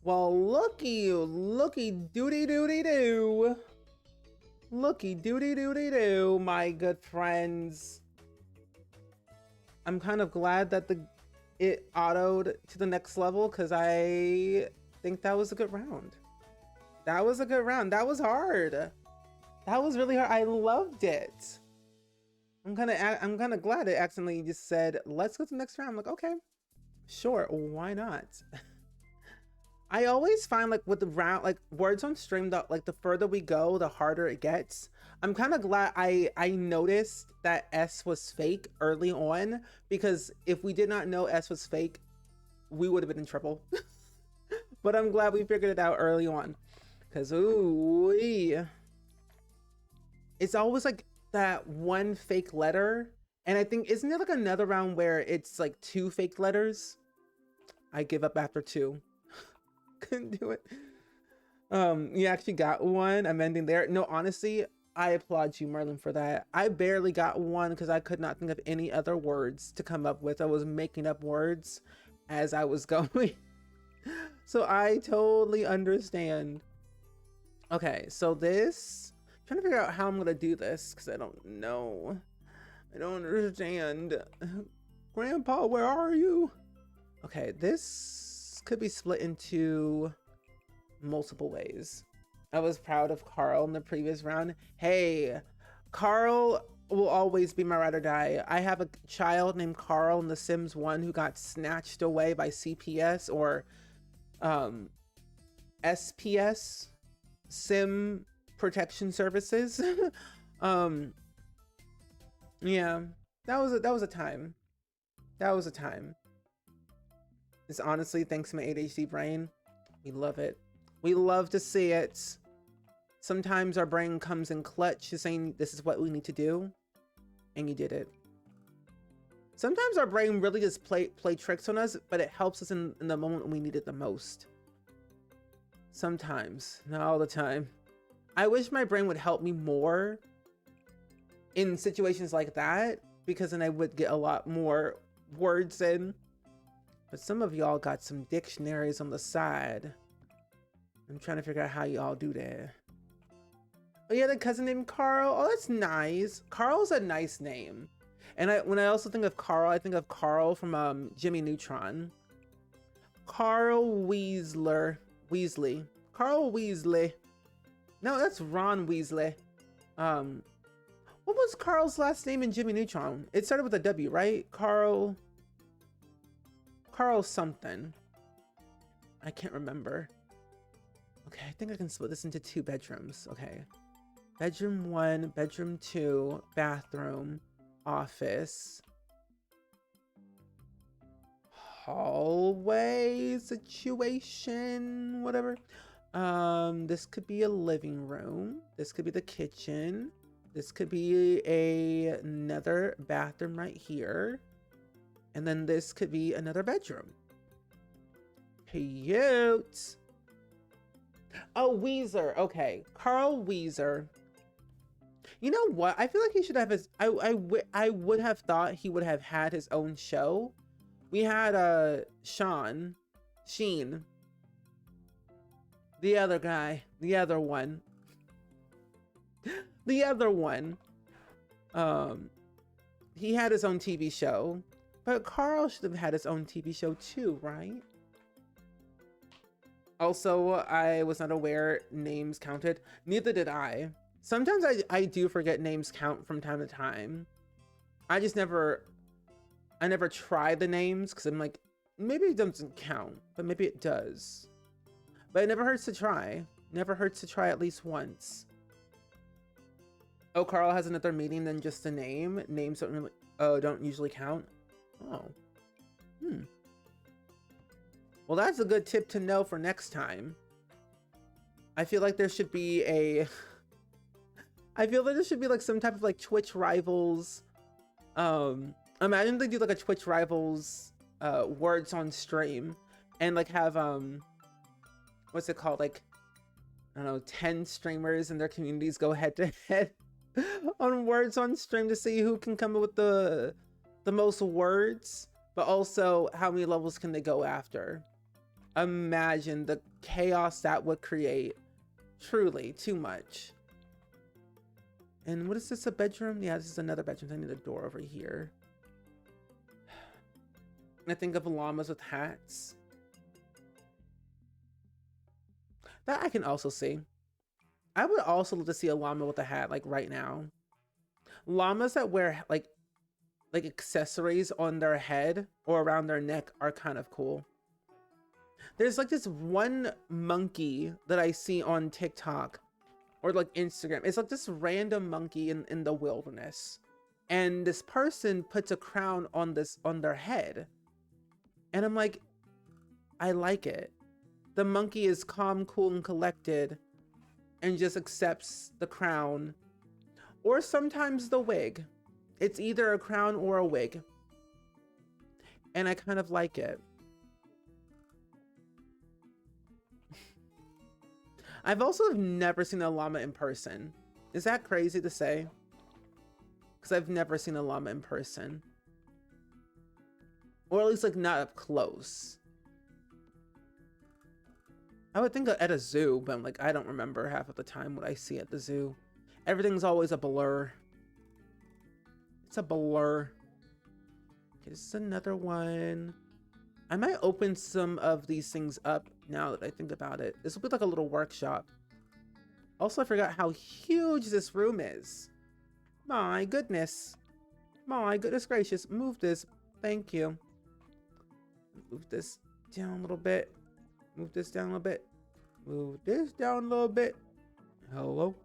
Well, looky doody doody doo. Looky doody doody doo, my good friends. I'm kind of glad that it autoed to the next level because I think that was a good round. That was a good round. That was hard. That was really hard. I loved it. I'm kind of glad it accidentally just said, let's go to the next round. I'm like, okay, sure, why not? I always find like with the round, like words on stream, that like the further we go, the harder it gets. I'm kind of glad I noticed that S was fake early on, because if we did not know S was fake, we would have been in trouble. But I'm glad we figured it out early on, because ooh, it's always like that one fake letter. And I think, isn't there like another round where it's like 2 fake letters? I give up after 2. Couldn't do it. You actually got one. I'm ending there. No, honestly, I applaud you, Merlin, for that. I barely got one because I could not think of any other words to come up with. I was making up words as I was going. So I totally understand. Okay, so this, I'm trying to figure out how I'm gonna do this because I don't know. I don't understand. Grandpa, where are you? Okay, this could be split into multiple ways. I was proud of Carl in the previous round. Hey, Carl will always be my ride or die. I have a child named Carl in The Sims 1 who got snatched away by CPS or SPS, Sim Protection Services. Yeah, that was a time. That was a time. It's honestly thanks to my ADHD brain. We love it. We love to see it. Sometimes our brain comes in clutch to saying this is what we need to do, and you did it. Sometimes our brain really just play tricks on us, but it helps us in the moment when we need it the most. Sometimes, not all the time. I wish my brain would help me more in situations like that, because then I would get a lot more words in. But some of y'all got some dictionaries on the side. I'm trying to figure out how y'all do that. Oh yeah, the cousin named Carl. Oh, that's nice. Carl's a nice name. And when I also think of Carl, I think of Carl from Jimmy Neutron. Carl Weasley. Carl Weasley. No, that's Ron Weasley. What was Carl's last name in Jimmy Neutron? It started with a W, right? Carl something. I can't remember. Okay, I think I can split this into 2 bedrooms. Okay. Bedroom 1, bedroom 2, bathroom, office, hallway situation, whatever. This could be a living room. This could be the kitchen. This could be another bathroom right here. And then this could be another bedroom. Cute. Oh, Weezer. Okay. Carl Weezer. You know what? I feel like he should have his... I would have thought he would have had his own show. We had Sheen. The other guy. The other one. The other one. He had his own TV show. But Carl should have had his own TV show too, right? Also, I was not aware names counted. Neither did I. Sometimes I do forget names count from time to time. I never try the names because I'm like, maybe it doesn't count, but maybe it does. But it never hurts to try. Never hurts to try at least once. Oh, Carl has another meaning than just a name. Names don't usually count. Oh. Well, that's a good tip to know for next time. I feel like there should be I feel like there should be like some type of like Twitch rivals. Imagine they do like a Twitch rivals words on stream and like have what's it called? Like, I don't know, 10 streamers in their communities go head to head on words on stream to see who can come up with the most words, but also how many levels can they go after. Imagine the chaos that would create. Truly too much. And what is this, a bedroom? Yeah, this is another bedroom. I need a door over here. I think of llamas with hats. That I can also see. I would also love to see a llama with a hat, like right now. Llamas that wear like accessories on their head or around their neck are kind of cool. There's like this one monkey that I see on TikTok or like Instagram. It's like this random monkey in the wilderness. And this person puts a crown on their head. And I'm like, I like it. The monkey is calm, cool, and collected and just accepts the crown. Or sometimes the wig. It's either a crown or a wig. And I kind of like it. I've also never seen a llama in person. Is that crazy to say? Because I've never seen a llama in person. Or at least like not up close. I would think at a zoo, but I'm like, I don't remember half of the time what I see at the zoo. Everything's always a blur. It's a blur. Okay, this is another one. I might open some of these things up now that I think about it. This will be like a little workshop. Also, I forgot how huge this room is. My goodness. My goodness gracious. Move this. Thank you. Move this down a little bit. Move this down a little bit. Move this down a little bit. Hello.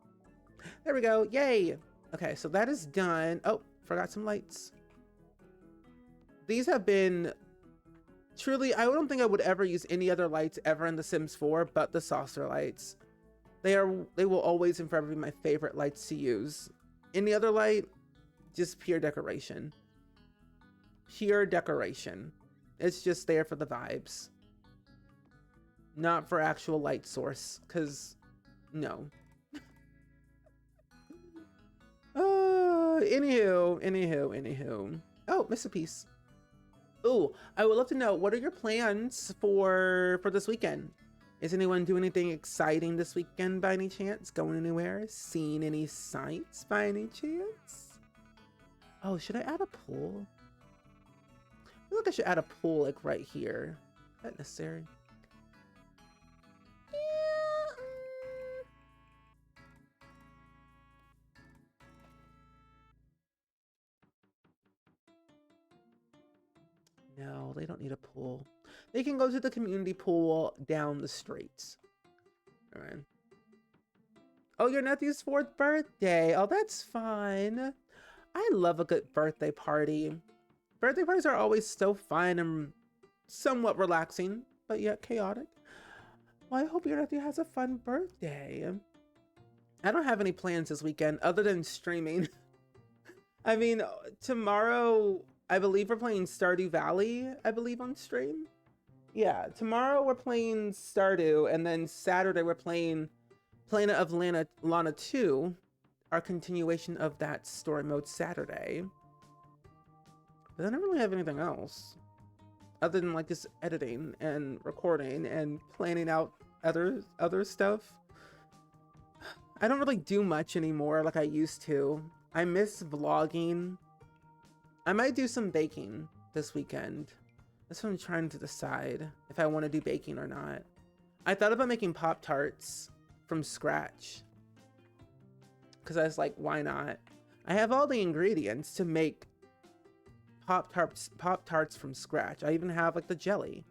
There we go. Yay. Okay, so that is done. Oh, Forgot some lights. These have been truly, I don't think I would ever use any other lights ever in The Sims 4 but the saucer lights. They will always and forever be my favorite lights to use. Any other light, just pure decoration. Pure decoration. It's just there for the vibes. Not for actual light source, because no. Anywho. Oh, miss a piece. Oh, I would love to know, what are your plans for this weekend? Is anyone doing anything exciting this weekend by any chance? Going anywhere? Seeing any sights by any chance? Oh, should I add a pool? I feel like I should add a pool like right here. Is that necessary? No, they don't need a pool. They can go to the community pool down the street. All right. Oh, your nephew's 4th birthday. Oh, that's fun. I love a good birthday party. Birthday parties are always so fun and somewhat relaxing, but yet chaotic. Well, I hope your nephew has a fun birthday. I don't have any plans this weekend other than streaming. I mean, tomorrow, I believe we're playing Stardew Valley, I believe, on stream. Yeah, tomorrow we're playing Stardew, and then Saturday we're playing Planet of Lana 2, our continuation of that story mode Saturday. But I don't really have anything else other than like just editing and recording and planning out other stuff. I don't really do much anymore like I used to. I miss vlogging. I might do some baking this weekend. That's what I'm trying to decide, if I want to do baking or not. I thought about making Pop-Tarts from scratch, because I was like, why not? I have all the ingredients to make Pop-Tarts from scratch. I even have like the jelly,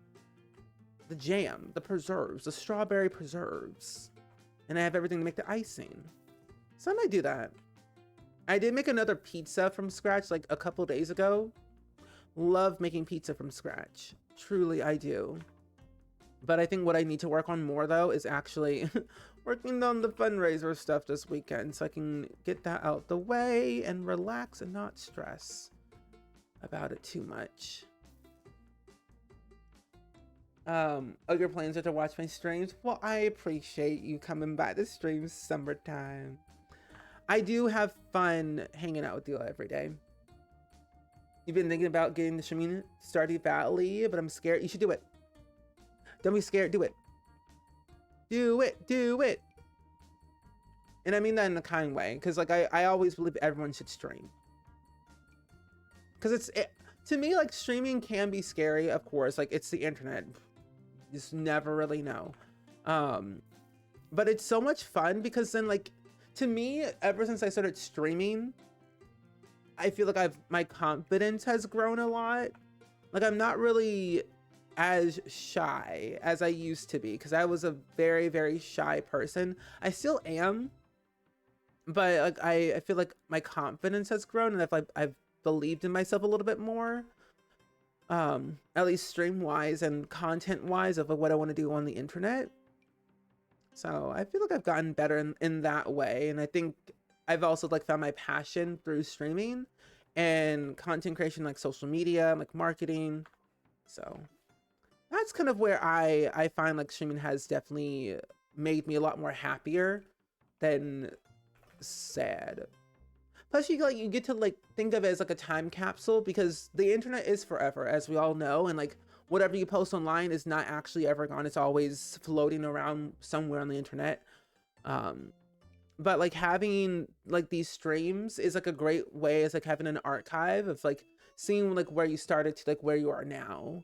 the jam, the preserves, the strawberry preserves, and I have everything to make the icing. So I might do that. I did make another pizza from scratch like a couple days ago. Love making pizza from scratch. Truly, I do. But I think what I need to work on more though is actually working on the fundraiser stuff this weekend, so I can get that out the way and relax and not stress about it too much. Oh, your plans are to watch my streams? Well, I appreciate you coming by the streams summertime. I do have fun hanging out with you every day. You've been thinking about getting the Stardew Valley, but I'm scared. You should do it. Don't be scared. Do it. Do it. And I mean that in a kind way, because like I always believe everyone should stream. Because to me, like, streaming can be scary, of course. Like, it's the internet. You just never really know. But it's so much fun because then, like, to me, ever since I started streaming, I feel like my confidence has grown a lot. Like, I'm not really as shy as I used to be, because I was a very, very shy person. I still am, but like I feel like my confidence has grown, and I've believed in myself a little bit more, at least stream wise and content wise, of what I want to do on the internet. So I feel like I've gotten better in that way, and I think I've also like found my passion through streaming and content creation, like social media, like marketing. So that's kind of where I find like streaming has definitely made me a lot more happier than sad. Plus, you get to like think of it as like a time capsule, because the internet is forever, as we all know, and like whatever you post online is not actually ever gone. It's always floating around somewhere on the internet. But like having like these streams is like a great way, as like having an archive of like seeing like where you started to like where you are now.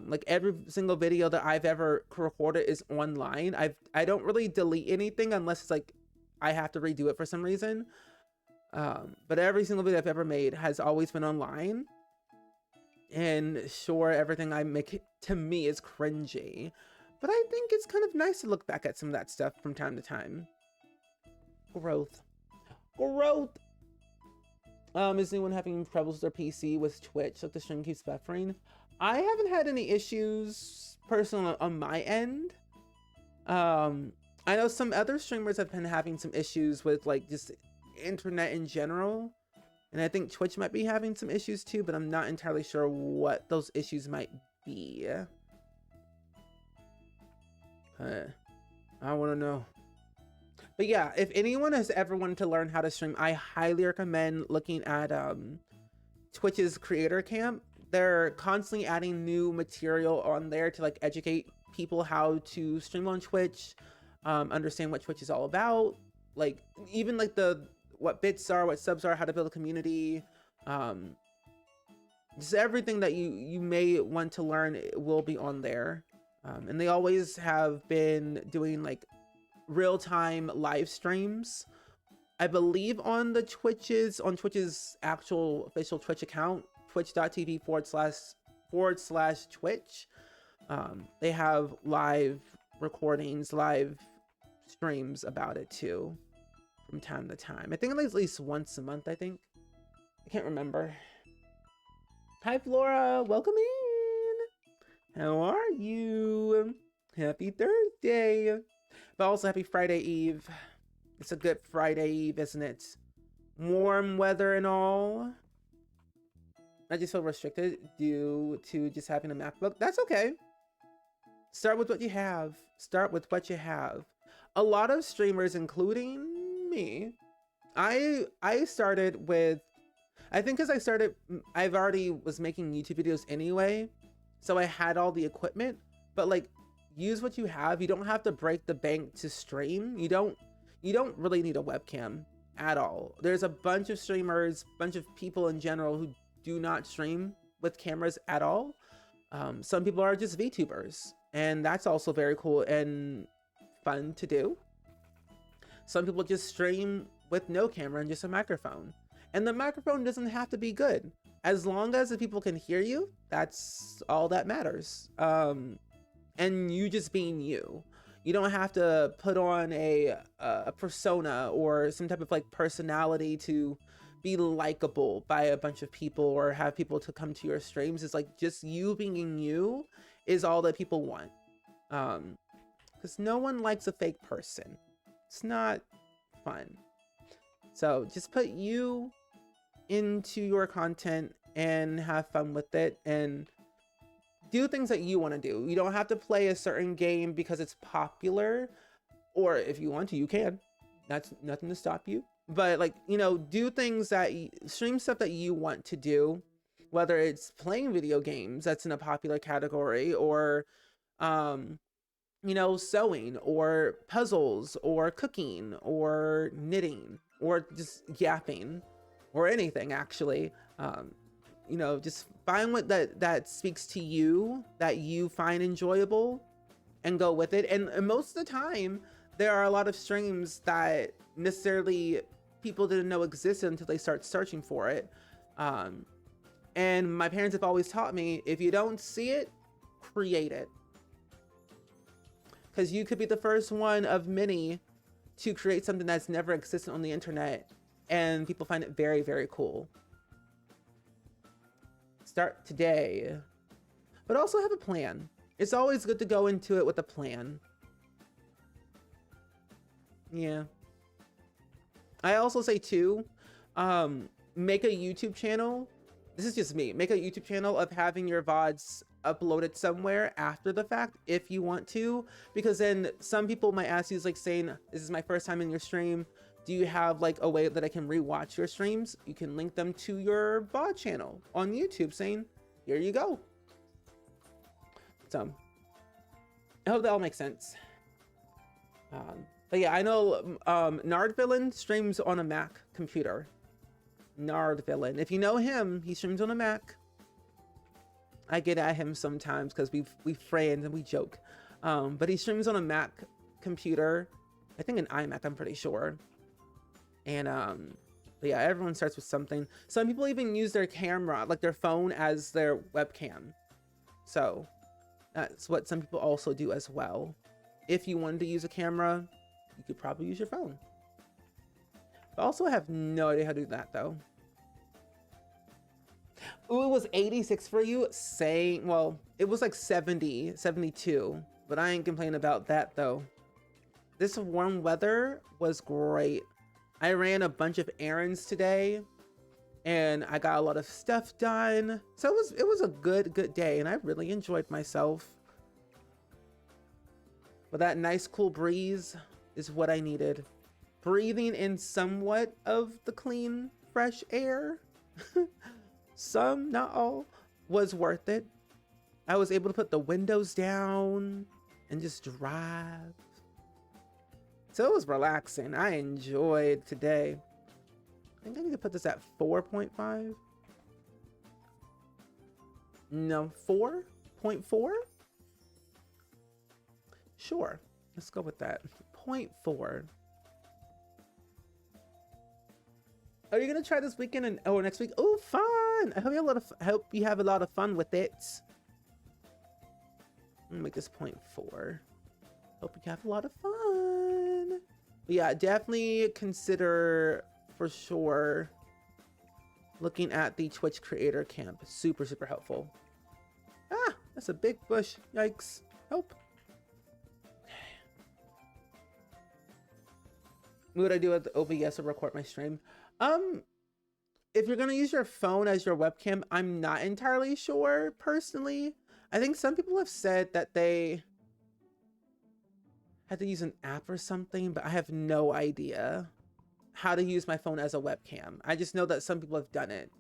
Like every single video that I've ever recorded is online. I don't really delete anything unless it's like I have to redo it for some reason. But every single video I've ever made has always been online. And sure, everything I make to me is cringy, but I think it's kind of nice to look back at some of that stuff from time to time. Growth. Is anyone having troubles with their PC with Twitch? Like the stream keeps buffering. I haven't had any issues personally on my end. I know some other streamers have been having some issues with like just internet in general. And I think Twitch might be having some issues too, but I'm not entirely sure what those issues might be. I want to know. But yeah, if anyone has ever wanted to learn how to stream, I highly recommend looking at Twitch's creator camp. They're constantly adding new material on there to like educate people how to stream on Twitch, understand what Twitch is all about, like even like what bits are, what subs are, how to build a community, just everything that you may want to learn will be on there. And they always have been doing like real-time live streams, I believe on Twitch's actual official Twitch account, twitch.tv/Twitch. They have live recordings, live streams about it too from time to time. I think at least once a month, I think. I can't remember. Hi Flora, welcome in. How are you? Happy Thursday. But also happy Friday Eve. It's a good Friday Eve, isn't it? Warm weather and all. I just feel restricted due to just having a MacBook. That's okay. Start with what you have. Start with what you have. A lot of streamers, including me, I started with, I think because I've already was making YouTube videos anyway, so I had all the equipment, but like, use what you have. You don't have to break the bank to stream. You don't really need a webcam at all. There's a bunch of streamers, bunch of people in general who do not stream with cameras at all. Some people are just VTubers, and that's also very cool and fun to do. Some people just stream with no camera and just a microphone. And the microphone doesn't have to be good. As long as the people can hear you, that's all that matters. And you just being you. You don't have to put on a persona or some type of like personality to be likable by a bunch of people or have people to come to your streams. It's like just you being you is all that people want. Because no one likes a fake person. It's not fun. So just put you into your content and have fun with it and do things that you want to do. You don't have to play a certain game because it's popular, or if you want to, you can. That's nothing to stop you. But like, you know, do things that stream stuff that you want to do, whether it's playing video games that's in a popular category, or you know, sewing or puzzles or cooking or knitting or just yapping or anything actually. You know, just find what that speaks to you, that you find enjoyable, and go with it. And most of the time, there are a lot of streams that necessarily people didn't know existed until they start searching for it. And my parents have always taught me, if you don't see it, create it. Because you could be the first one of many to create something that's never existed on the internet, and people find it very, very cool. Start today, but also have a plan. It's always good to go into it with a plan. Yeah. I also say too, make a YouTube channel. This is just me. Make a YouTube channel of having your VODs uploaded somewhere after the fact if you want to, because then some people might ask you, like saying, this is my first time in your stream. Do you have like a way that I can rewatch your streams? You can link them to your VOD channel on YouTube saying, here you go. So I hope that all makes sense. But yeah, I know Nard Villain streams on a Mac computer. Nard Villain. If you know him, he streams on a Mac. I get at him sometimes because we friend and we joke. But he streams on a Mac computer. I think an iMac, I'm pretty sure. And but yeah, everyone starts with something. Some people even use their camera, like their phone, as their webcam. So that's what some people also do as well. If you wanted to use a camera, you could probably use your phone. But also I have no idea how to do that though. Ooh, it was 86 for you. Saying, well, it was like 70, 72, but I ain't complaining about that though. This warm weather was great. I ran a bunch of errands today and I got a lot of stuff done. So it was a good day and I really enjoyed myself. But that nice cool breeze is what I needed. Breathing in somewhat of the clean, fresh air, some, not all, was worth it. I was able to put the windows down and just drive. So it was relaxing. I enjoyed today. I think I need to put this at 4.5. No, 4.4? Sure, let's go with that. 0.4. Are you gonna try this weekend and next week? Oh, fun! I hope you have a lot of fun with it. I'm gonna make this 0.4. Hope you have a lot of fun. But yeah, definitely consider for sure looking at the Twitch creator camp. Super helpful. Ah, that's a big bush. Yikes. Help. What would I do with OBS to record my stream? If you're gonna use your phone as your webcam, I'm not entirely sure personally. I think some people have said that they had to use an app or something, but I have no idea how to use my phone as a webcam. I just know that some people have done it.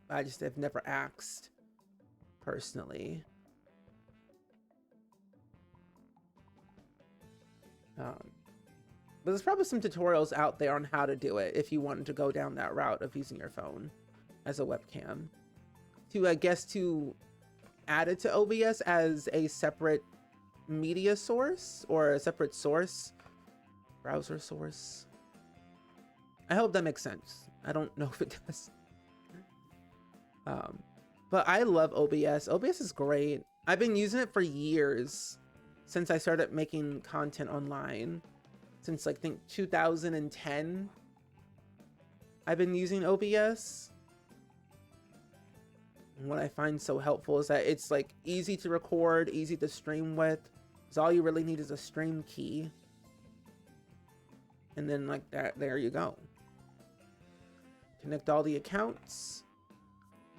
I just have never asked personally. But there's probably some tutorials out there on how to do it if you wanted to go down that route of using your phone as a webcam. I guess to add it to OBS as a separate media source or a separate source, browser source. I hope that makes sense. I don't know if it does. But I love OBS. OBS is great. I've been using it for years since I started making content online. Since like, I think 2010, I've been using OBS. And what I find so helpful is that it's like easy to record, easy to stream with. So all you really need is a stream key. And then like that, there you go. Connect all the accounts.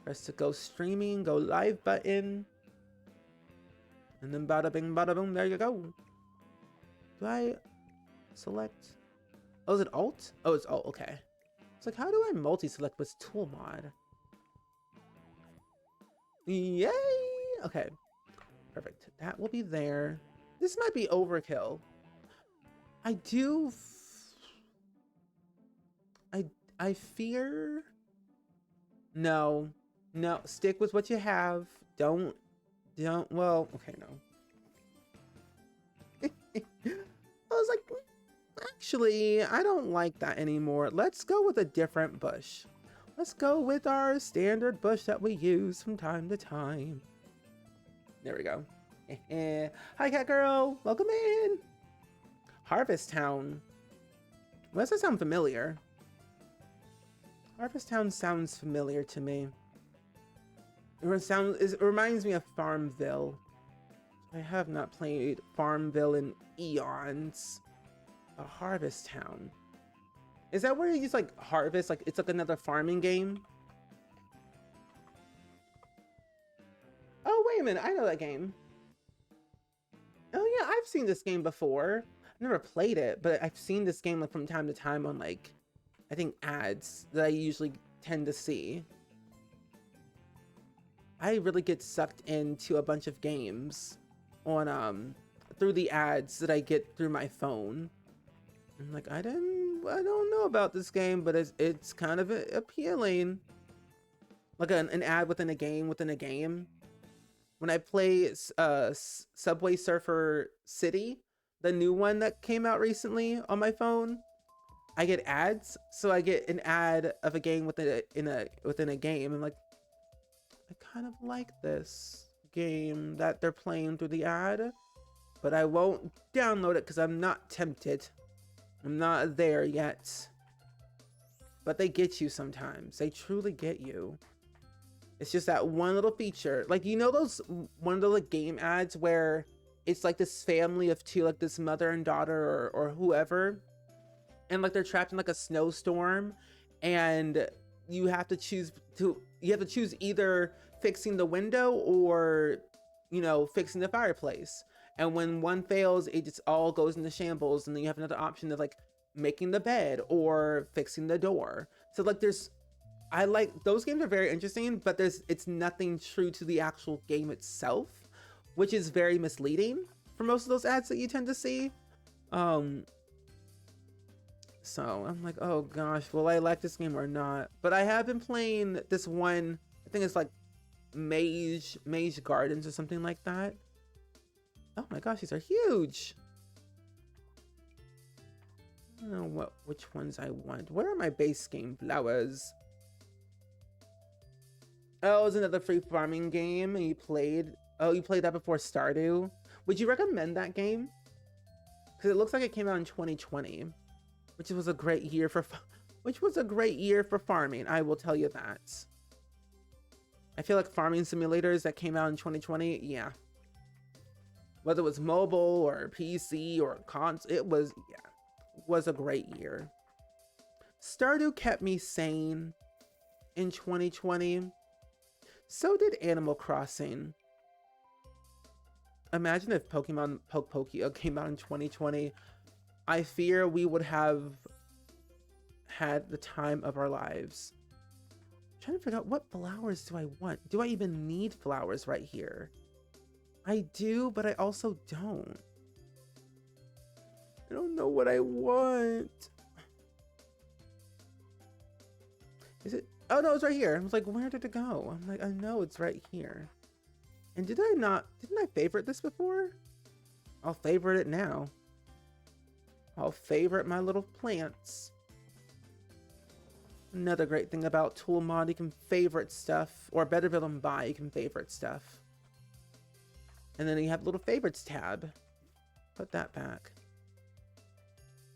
Press the go streaming, go live button. And then bada bing, bada boom, there you go. Do I select? Oh, is it Alt? Oh, it's Alt, okay. It's like, how do I multi-select with tool mod? Yay! Okay, perfect. That will be there. This might be overkill. I fear. No, stick with what you have. Don't, well, okay, no. I was like, actually, I don't like that anymore. Let's go with a different bush. Let's go with our standard bush that we use from time to time. There we go. Hi, cat girl. Welcome in. Harvest Town. Why does that sound familiar? Harvest Town sounds familiar to me. It reminds me of Farmville. I have not played Farmville in eons. A Harvest Town. Is that where you use like harvest? Like it's like another farming game? Oh, wait a minute. I know that game. Oh yeah, I've seen this game before. I've never played it, but I've seen this game like from time to time on like, I think ads that I usually tend to see. I really get sucked into a bunch of games on through the ads that I get through my phone. I'm like, I don't know about this game, but it's kind of appealing. Like an ad within a game. When I play Subway Surfer City, the new one that came out recently on my phone, I get ads. So I get an ad of a game within a game. I'm like, I kind of like this game that they're playing through the ad, but I won't download it because I'm not tempted. I'm not there yet. But they get you sometimes. They truly get you. It's just that one little feature. Like, you know those one of the like game ads where it's like this family of two, like this mother and daughter or whoever, and like they're trapped in like a snowstorm, and you have to choose either fixing the window or, you know, fixing the fireplace. And when one fails, it just all goes into shambles, and then you have another option of like making the bed or fixing the door. So like I like those games are very interesting, but it's nothing true to the actual game itself, which is very misleading for most of those ads that you tend to see. So I'm like, oh gosh, will I like this game or not? But I have been playing this one, I think it's like Mage Gardens or something like that. Oh my gosh, these are huge. I don't know which ones I want. Where are my base game flowers? Oh, it's another free farming game. And you played that before Stardew. Would you recommend that game? Because it looks like it came out in 2020, which was a great year for farming. I will tell you that. I feel like farming simulators that came out in 2020, yeah. Whether it was mobile or PC or console, it was a great year. Stardew kept me sane in 2020. So did Animal Crossing. Imagine if Pokemon Pokey came out in 2020. I fear we would have had the time of our lives. I'm trying to figure out what flowers do I want. Do I even need flowers right here? I do, but I also don't. I don't know what I want. Is it? Oh no, it's right here. I was like, where did it go? I'm like, I know it's right here. And didn't I favorite this before? I'll favorite it now. I'll favorite my little plants. Another great thing about Toolmod, you can favorite stuff, or better than buy, you can favorite stuff. And then you have a little favorites tab. Put that back.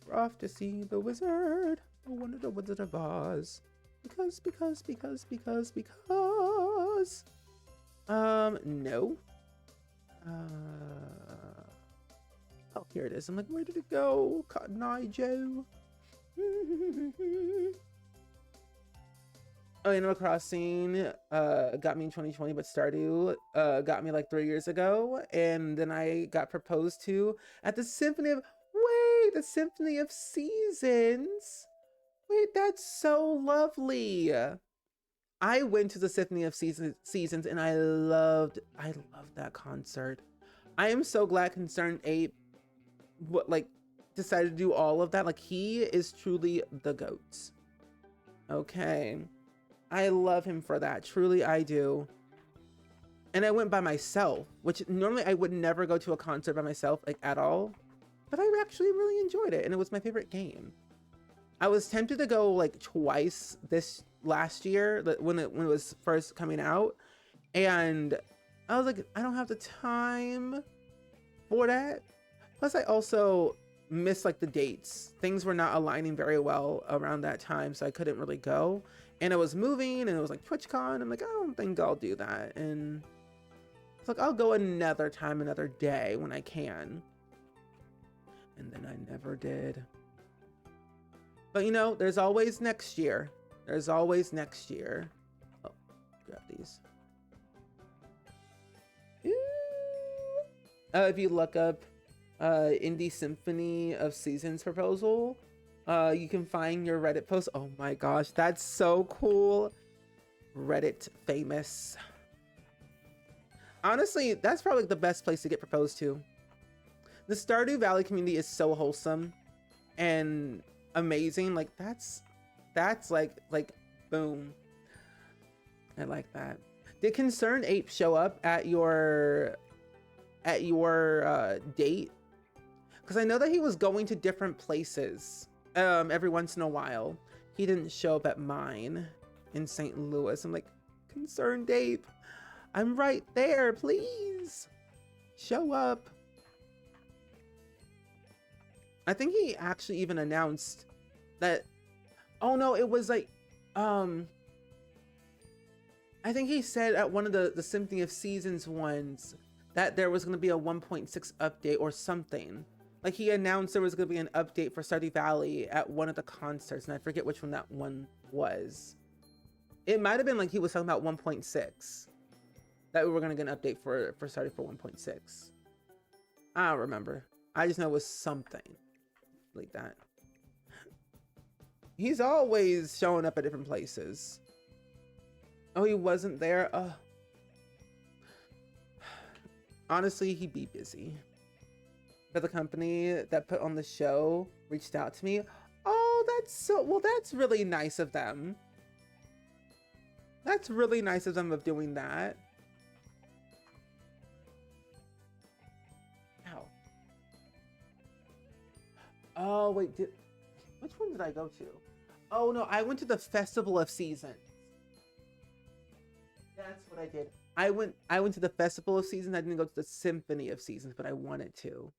We're off to see the wizard. I wanted the Wizard of Oz. Because. No. Oh, here it is. I'm like, where did it go? Cotton Eye Joe. Oh, Animal Crossing got me in 2020, but Stardew got me like 3 years ago, and then I got proposed to at the Symphony of Seasons. Wait, that's so lovely. I went to the Symphony of Seasons, and I loved that concert. I am so glad Concerned Ape decided to do all of that. Like, he is truly the GOAT. Okay. I love him for that. Truly, I do. And I went by myself, which normally I would never go to a concert by myself, like, at all. But I actually really enjoyed it, and it was my favorite game. I was tempted to go like twice this last year when it was first coming out, and I was like, I don't have the time for that. Plus, I also missed like the dates. Things were not aligning very well around that time, so I couldn't really go. And it was moving, and it was like TwitchCon. I'm like, I don't think I'll do that. And it's like, I'll go another time, another day when I can. And then I never did. But you know, there's always next year. There's always next year. Oh, grab these. If you look up Indie Symphony of Seasons proposal, you can find your Reddit post. Oh my gosh, that's so cool. Reddit famous. Honestly, that's probably the best place to get proposed to. The Stardew Valley community is so wholesome and amazing. Like that's like boom. I like that. Did Concerned Ape show up at your date? Because I know that he was going to different places every once in a while. He didn't show up at mine in St. Louis. I'm like, Concerned Ape, I'm right there, please show up. I think he actually even announced that, oh no, it was like, I think he said at one of the Symphony of Seasons ones that there was going to be a 1.6 update or something. Like he announced there was going to be an update for Stardew Valley at one of the concerts, and I forget which one that one was. It might have been like he was talking about 1.6, that we were going to get an update for Stardew for 1.6. I don't remember. I just know it was something like that. He's always showing up at different places. Oh, he wasn't there? Honestly, he'd be busy. But the company that put on the show reached out to me. Oh, that's really nice of them. That's really nice of them of doing that. Ow. Oh, wait, which one did I go to? Oh no, I went to the Festival of Seasons. That's what I did. I went to the Festival of Seasons. I didn't go to the Symphony of Seasons, but I wanted to.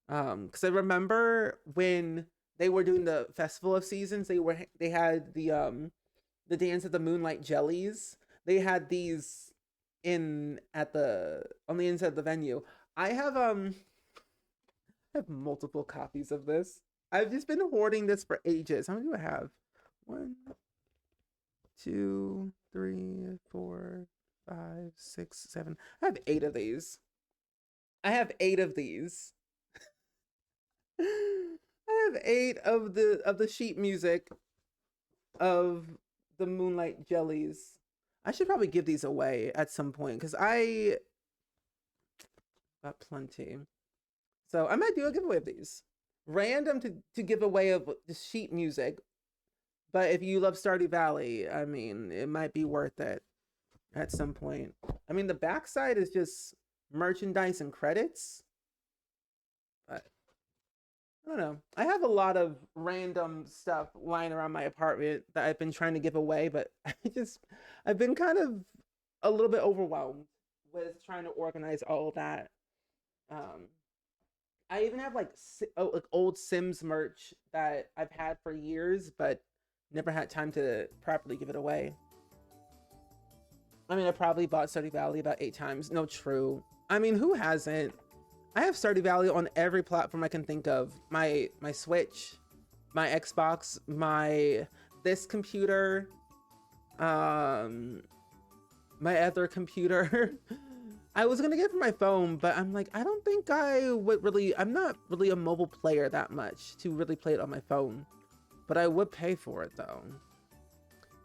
Because I remember when they were doing the Festival of Seasons, they had the Dance of the Moonlight Jellies. They had these on the inside of the venue. I have multiple copies of this. I've just been hoarding this for ages. How many do I have? 1, 2, 3, 4, 5, 6, 7. I have 8 of these. I have 8 of these. I have 8 of the sheet music of the Moonlight Jellies. I should probably give these away at some point because I got plenty. So I might do a giveaway of these. Random to give away of the sheet music. But if you love Stardew Valley, I mean, it might be worth it at some point. I mean, the backside is just merchandise and credits. But I don't know. I have a lot of random stuff lying around my apartment that I've been trying to give away, but I've been kind of a little bit overwhelmed with trying to organize all of that. I even have like old Sims merch that I've had for years, but never had time to properly give it away. I mean, I probably bought Stardew Valley about 8 times. No, true. I mean, who hasn't? I have Stardew Valley on every platform I can think of. My Switch, my Xbox, this computer, my other computer. I was gonna get it for my phone, but I'm like, I don't think I'm not really a mobile player that much to really play it on my phone. But I would pay for it though.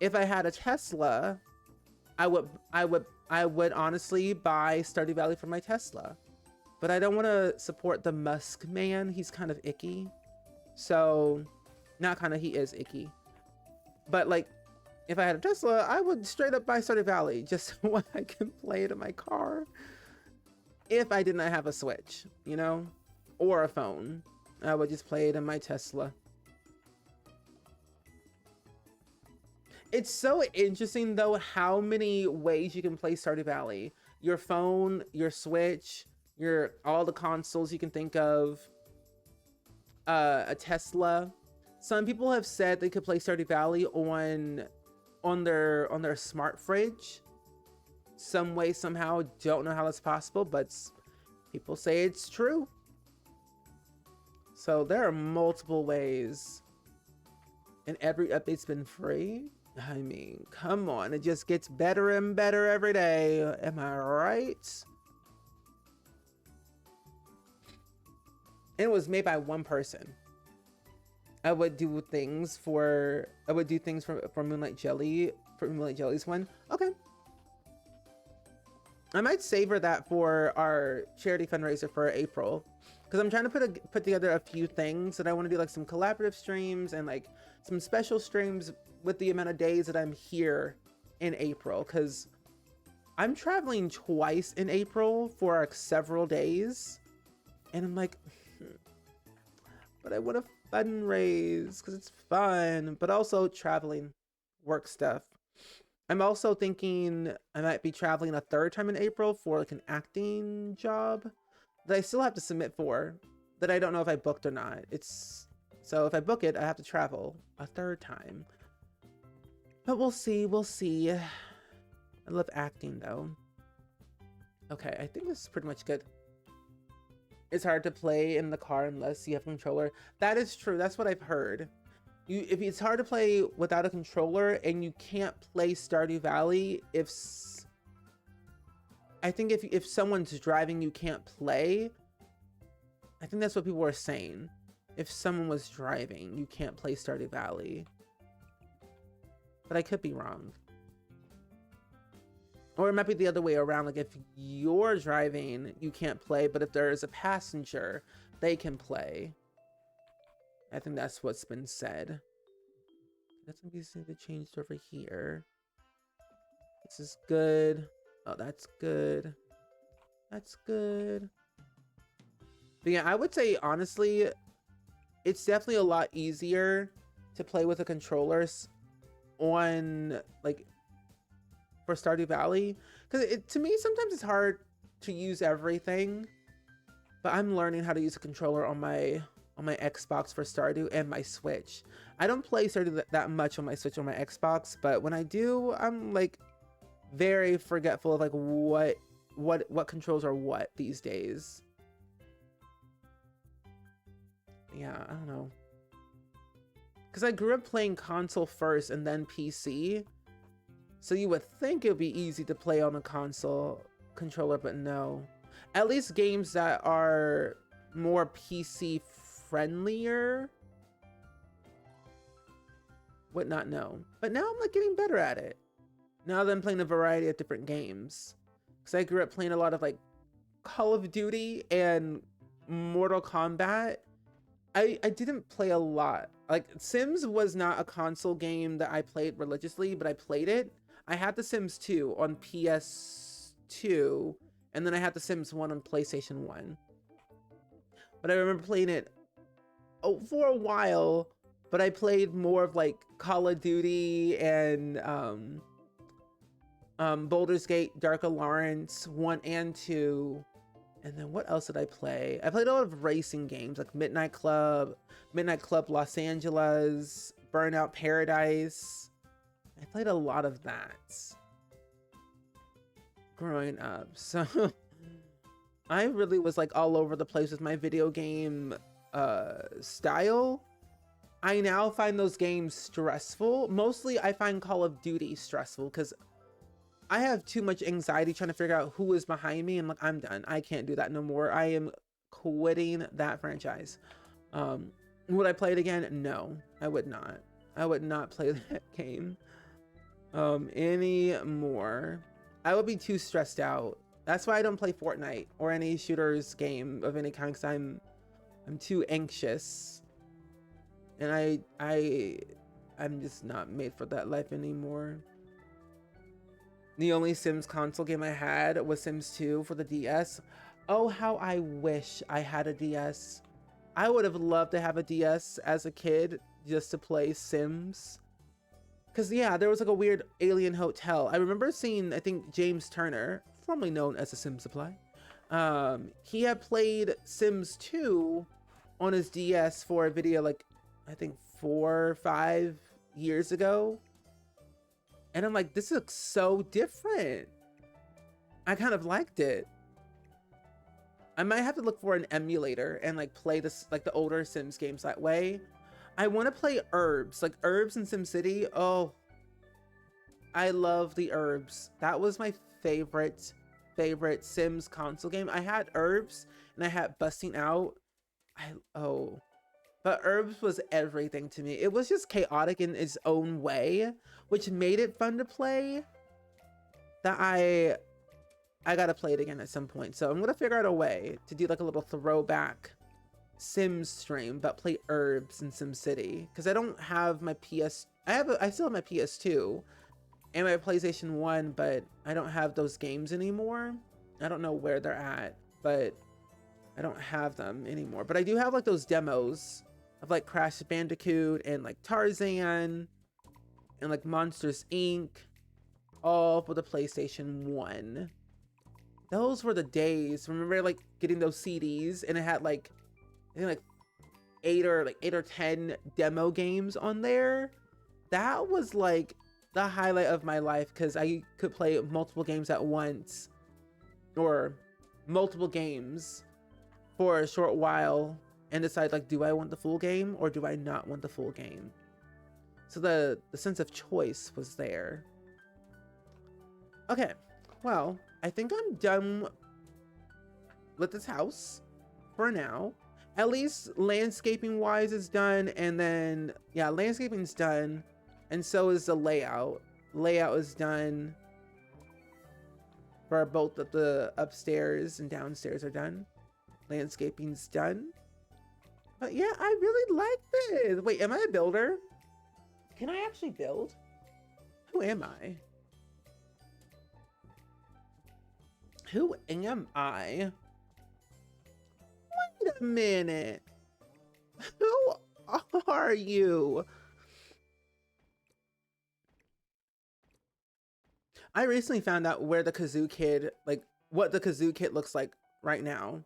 If I had a Tesla, I would honestly buy Stardew Valley for my Tesla. But I don't want to support the Musk man. He's kind of icky. So, he is icky. But like, if I had a Tesla, I would straight up buy Stardew Valley just so I can play it in my car. If I did not have a Switch, or a phone, I would just play it in my Tesla. It's so interesting though how many ways you can play Stardew Valley. Your phone, your Switch, all the consoles you can think of, a Tesla. Some people have said they could play Stardew Valley on their smart fridge. Some way, somehow, don't know how that's possible, but people say it's true. So there are multiple ways, and every update's been free. I mean, come on, it just gets better and better every day. Am I right? It was made by one person. I would do things for Moonlight Jelly, for Moonlight Jelly's one. Okay. I might savor that for our charity fundraiser for April, because I'm trying to put together a few things that I want to do, like some collaborative streams and like some special streams with the amount of days that I'm here in April, because I'm traveling twice in April for like several days, and I'm like, but I want to fundraise because it's fun, but also traveling, work stuff. I'm also thinking I might be traveling a 3rd time in April for like an acting job that I still have to submit for, that I don't know if I booked or not. So if I book it, I have to travel a 3rd time. But we'll see. I love acting though. Okay, I think this is pretty much good. It's hard to play in the car unless you have a controller. That is true. That's what I've heard. If it's hard to play without a controller and you can't play Stardew Valley, I think if someone's driving, you can't play. I think that's what people were saying. If someone was driving, you can't play Stardew Valley. But I could be wrong. Or it might be the other way around. Like if you're driving, you can't play, but if there's a passenger, they can play. I think that's what's been said. That's gonna be something changed over here. This is good. Oh, that's good. That's good. But yeah, I would say honestly, it's definitely a lot easier to play with the controllers on like for Stardew Valley, because to me sometimes it's hard to use everything, but I'm learning how to use a controller on my Xbox for Stardew and my Switch. I don't play Stardew that much on my Switch or my Xbox, but when I do, I'm like very forgetful of like what controls are what these days. Yeah, I don't know. Because I grew up playing console first and then PC. So you would think it would be easy to play on a console controller, but no. At least games that are more PC friendlier would not know. But now I'm like getting better at it. Now that I'm playing a variety of different games. Because I grew up playing a lot of like Call of Duty and Mortal Kombat. I didn't play a lot. Like Sims was not a console game that I played religiously, but I played it. I had The Sims 2 on PS2, and then I had The Sims 1 on PlayStation 1. But I remember playing it for a while, but I played more of like Call of Duty and Baldur's Gate, Dark Alliance 1 and 2. And then what else did I play? I played a lot of racing games like Midnight Club Los Angeles, Burnout Paradise. I played a lot of that growing up. So I really was like all over the place with my video game style. I now find those games stressful. Mostly I find Call of Duty stressful because I have too much anxiety trying to figure out who is behind me. And like, I'm done. I can't do that no more. I am quitting that franchise. Would I play it again? No, I would not. I would not play that game anymore. I would be too stressed out. That's why I don't play Fortnite or any shooters game of any kind, because I'm too anxious. And I'm just not made for that life anymore. The only Sims console game I had was Sims 2 for the DS. Oh, how I wish I had a DS. I would have loved to have a DS as a kid just to play Sims. Because, yeah, there was like a weird alien hotel. I remember seeing, I think, James Turner, formerly known as the Sim Supply. He had played Sims 2 on his DS for a video like, I think 4 or 5 years ago. And I'm like, this looks so different. I kind of liked it. I might have to look for an emulator and like play this, like the older Sims games that way. I want to play Herbs, like Herbs in SimCity. Oh, I love the Herbs. That was my favorite Sims console game. I had Herbs and I had Busting Out. But Herbs was everything to me. It was just chaotic in its own way, which made it fun to play. That I gotta play it again at some point. So I'm gonna figure out a way to do like a little throwback Sims stream, but play Herbs in SimCity. Because I don't have my I still have my PS2 and my PlayStation 1, but I don't have those games anymore. I don't know where they're at, but I don't have them anymore. But I do have like those demos of like Crash Bandicoot and like Tarzan and like Monsters Inc. all for the PlayStation 1. Those were the days. Remember like getting those CDs and it had like, I think like 8 or 10 demo games on there. That was like the highlight of my life because I could play multiple games at once, or multiple games for a short while and decide, like, do I want the full game or do I not want the full game? So the sense of choice was there. Okay, well, I think I'm done with this house for now. At least landscaping wise is done, and then yeah, landscaping's done, and so is the layout. Layout is done for both of the upstairs and downstairs are done. Landscaping's done. But yeah, I really like this. Wait, am I a builder? Can I actually build? Who am I? Who am I? Wait a minute. Who are you? I recently found out where the Kazoo Kid, like what the Kazoo Kid looks like right now.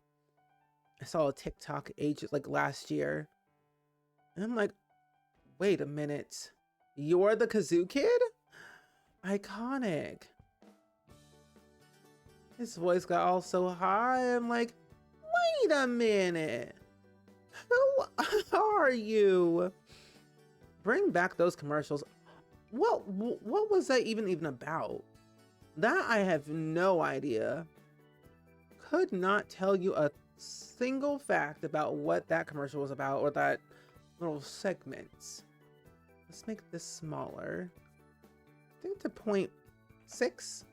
I saw a TikTok like last year. And I'm like, wait a minute. You're the Kazoo Kid? Iconic. His voice got all so high. I'm like, wait a minute. Who are you? Bring back those commercials. What was that even about? That I have no idea. Could not tell you a single fact about what that commercial was about or that little segment. Let's make this smaller. I think to 0.6.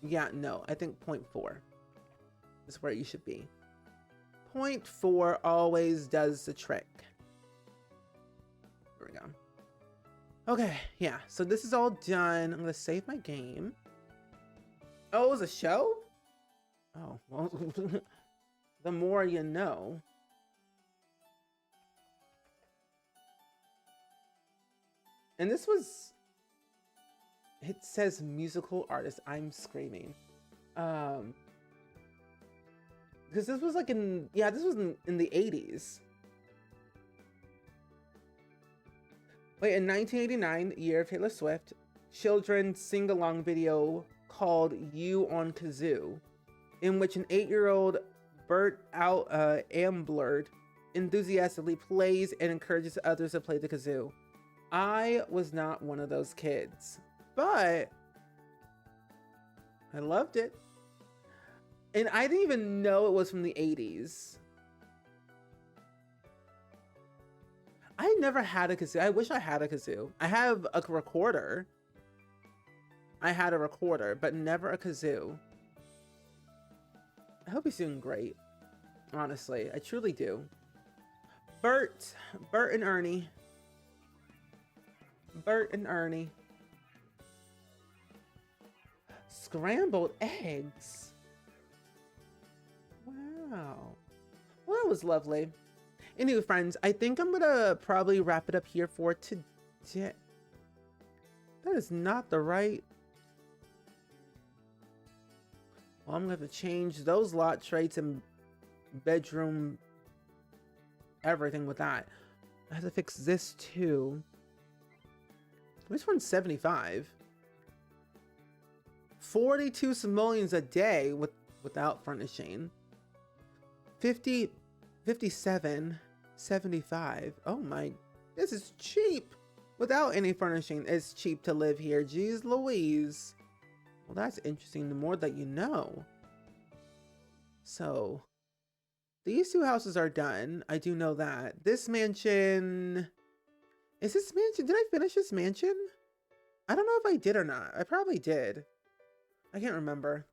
Yeah, no, I think 0.4 is where you should be. 0.4 always does the trick. There we go. Okay, yeah, so this is all done. I'm gonna save my game. Oh, it was a show? Oh, well, the more you know. And this was, it says musical artist. I'm screaming. Because this was like in, yeah, this was in the 80s. Wait, in 1989, year of Taylor Swift, children's sing-along video called You on Kazoo, in which an 8-year-old Bert Amblerd enthusiastically plays and encourages others to play the kazoo. I was not one of those kids, but I loved it. And I didn't even know it was from the 80s. I never had a kazoo. I wish I had a kazoo. I have a recorder. I had a recorder, but never a kazoo. I hope he's doing great. Honestly, I truly do. Bert and Ernie. Bert and Ernie. Scrambled eggs. Wow. Well, that was lovely. Anyway, friends, I think I'm gonna probably wrap it up here for today. That is not the right. Well, I'm gonna have to change those lot traits and bedroom everything with that. I have to fix this too. Which one's 75? 42 simoleons a day without furnishing. 57, 75. Oh my, this is cheap. Without any furnishing, it's cheap to live here. Jeez Louise. Well, that's interesting. The more that you know. So, these two houses are done. I do know that. This mansion... Is this mansion... Did I finish this mansion? I don't know if I did or not. I probably did. I can't remember.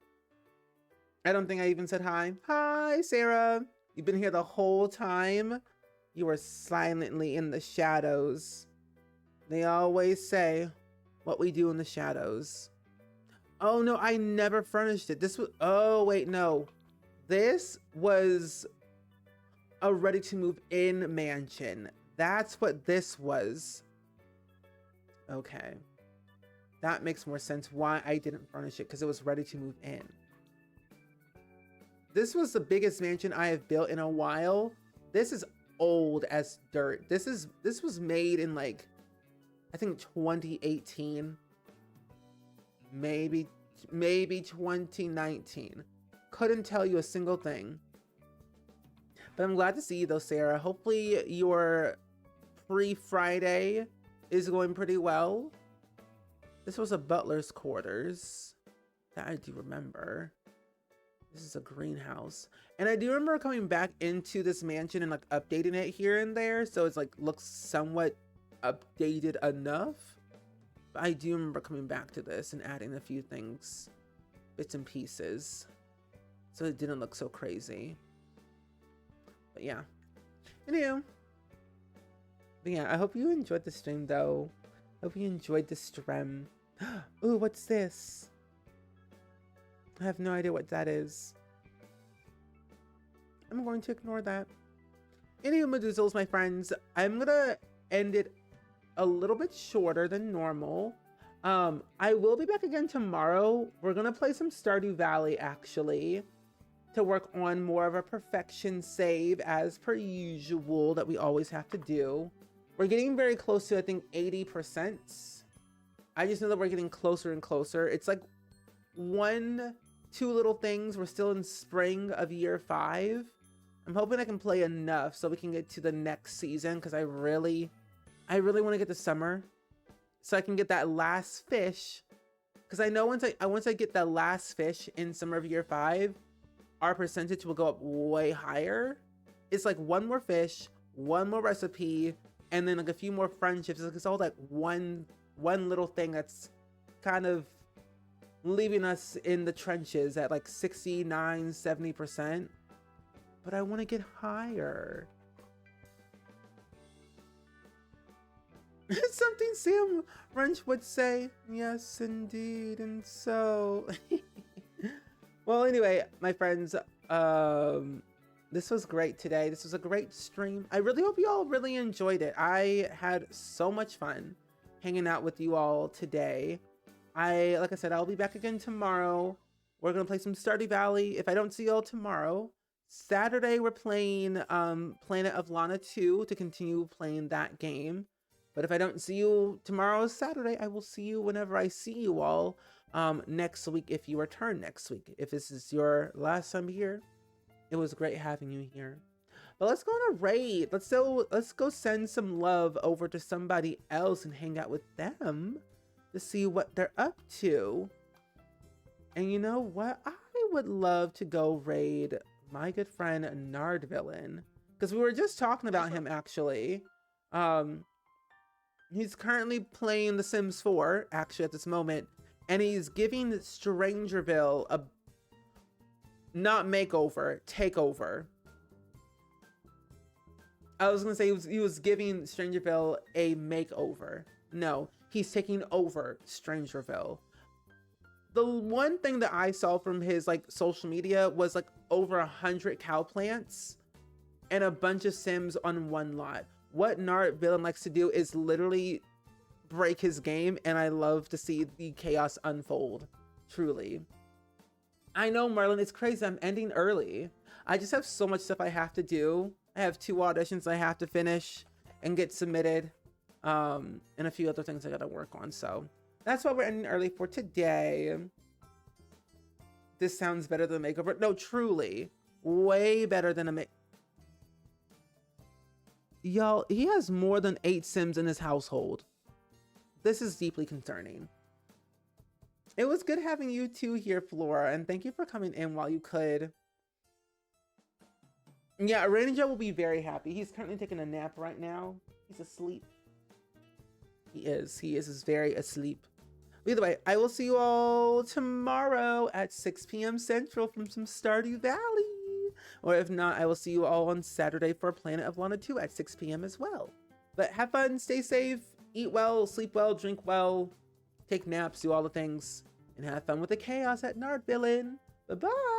I don't think I even said hi. Hi, Sarah. You've been here the whole time. You were silently in the shadows. They always say what we do in the shadows. Oh no, I never furnished it. This was, oh wait, no. This was a ready to move in mansion. That's what this was. Okay. That makes more sense why I didn't furnish it, because it was ready to move in. This was the biggest mansion I have built in a while. This is old as dirt. This was made in like I think 2018, maybe 2019. Couldn't tell you a single thing. But I'm glad to see you though, Sarah. Hopefully your pre-Friday is going pretty well. This was a butler's quarters. That I do remember. This is a greenhouse. And I do remember coming back into this mansion and like updating it here and there. So it's like looks somewhat updated enough. But I do remember coming back to this and adding a few things, bits and pieces, so it didn't look so crazy. But yeah. Anywho. But yeah, I hope you enjoyed the stream though. Hope you enjoyed the stream. Ooh, what's this? I have no idea what that is. I'm going to ignore that. Anywho, Meduzzles, my friends, I'm gonna end it a little bit shorter than normal. I will be back again tomorrow. We're gonna play some Stardew Valley actually, to work on more of a perfection save as per usual that we always have to do. We're getting very close to, I think, 80%. I just know that we're getting closer and closer. It's like 1-2 little things. We're still in spring of year 5. I'm hoping I can play enough so we can get to the next season, because I really want to get to summer so I can get that last fish. Because I know once I get that last fish in summer of year 5, our percentage will go up way higher. It's like 1 more fish, 1 more recipe, and then like a few more friendships. It's all like one little thing that's kind of leaving us in the trenches at like 69-70%. But I want to get higher. Something Sam Wrench would say. Yes, indeed. And so... Well, anyway, my friends, this was great today. This was a great stream. I really hope you all really enjoyed it. I had so much fun hanging out with you all today. Like I said, I'll be back again tomorrow. We're going to play some Stardew Valley. If I don't see you all tomorrow, Saturday we're playing Planet of Lana 2 to continue playing that game. But if I don't see you tomorrow, Saturday, I will see you whenever I see you all next week, if you return next week. If this is your last time here, it was great having you here. But let's go on a raid. Let's go send some love over to somebody else and hang out with them to see what they're up to. And you know what? I would love to go raid my good friend Nardvillain, because we were just talking about him actually. He's currently playing The Sims 4 actually at this moment, and he's giving Strangerville a not makeover, takeover. I was gonna say he was giving Strangerville a makeover. No, he's taking over Strangerville. The one thing that I saw from his like social media was like over 100 cow plants and a bunch of Sims on one lot. What Nardvillain likes to do is literally break his game, and I love to see the chaos unfold. Truly. I know, Marlon, it's crazy. I'm ending early. I just have so much stuff I have to do. I have 2 auditions I have to finish and get submitted, and a few other things I gotta work on. So that's why we're ending early for today. This sounds better than a makeover. No, truly, way better than a make. Y'all, he has more than 8 Sims in his household. This is deeply concerning. It was good having you two here, Flora, and thank you for coming in while you could. Yeah, Ranger will be very happy. He's currently taking a nap right now. He's asleep. He is very asleep. But either way, I will see you all tomorrow at 6 p.m. Central from some Stardew Valley. Or if not, I will see you all on Saturday for Planet of Lana 2 at 6 p.m. as well. But have fun, stay safe, eat well, sleep well, drink well, take naps, do all the things, and have fun with the chaos at Nardvillain. Bye-bye!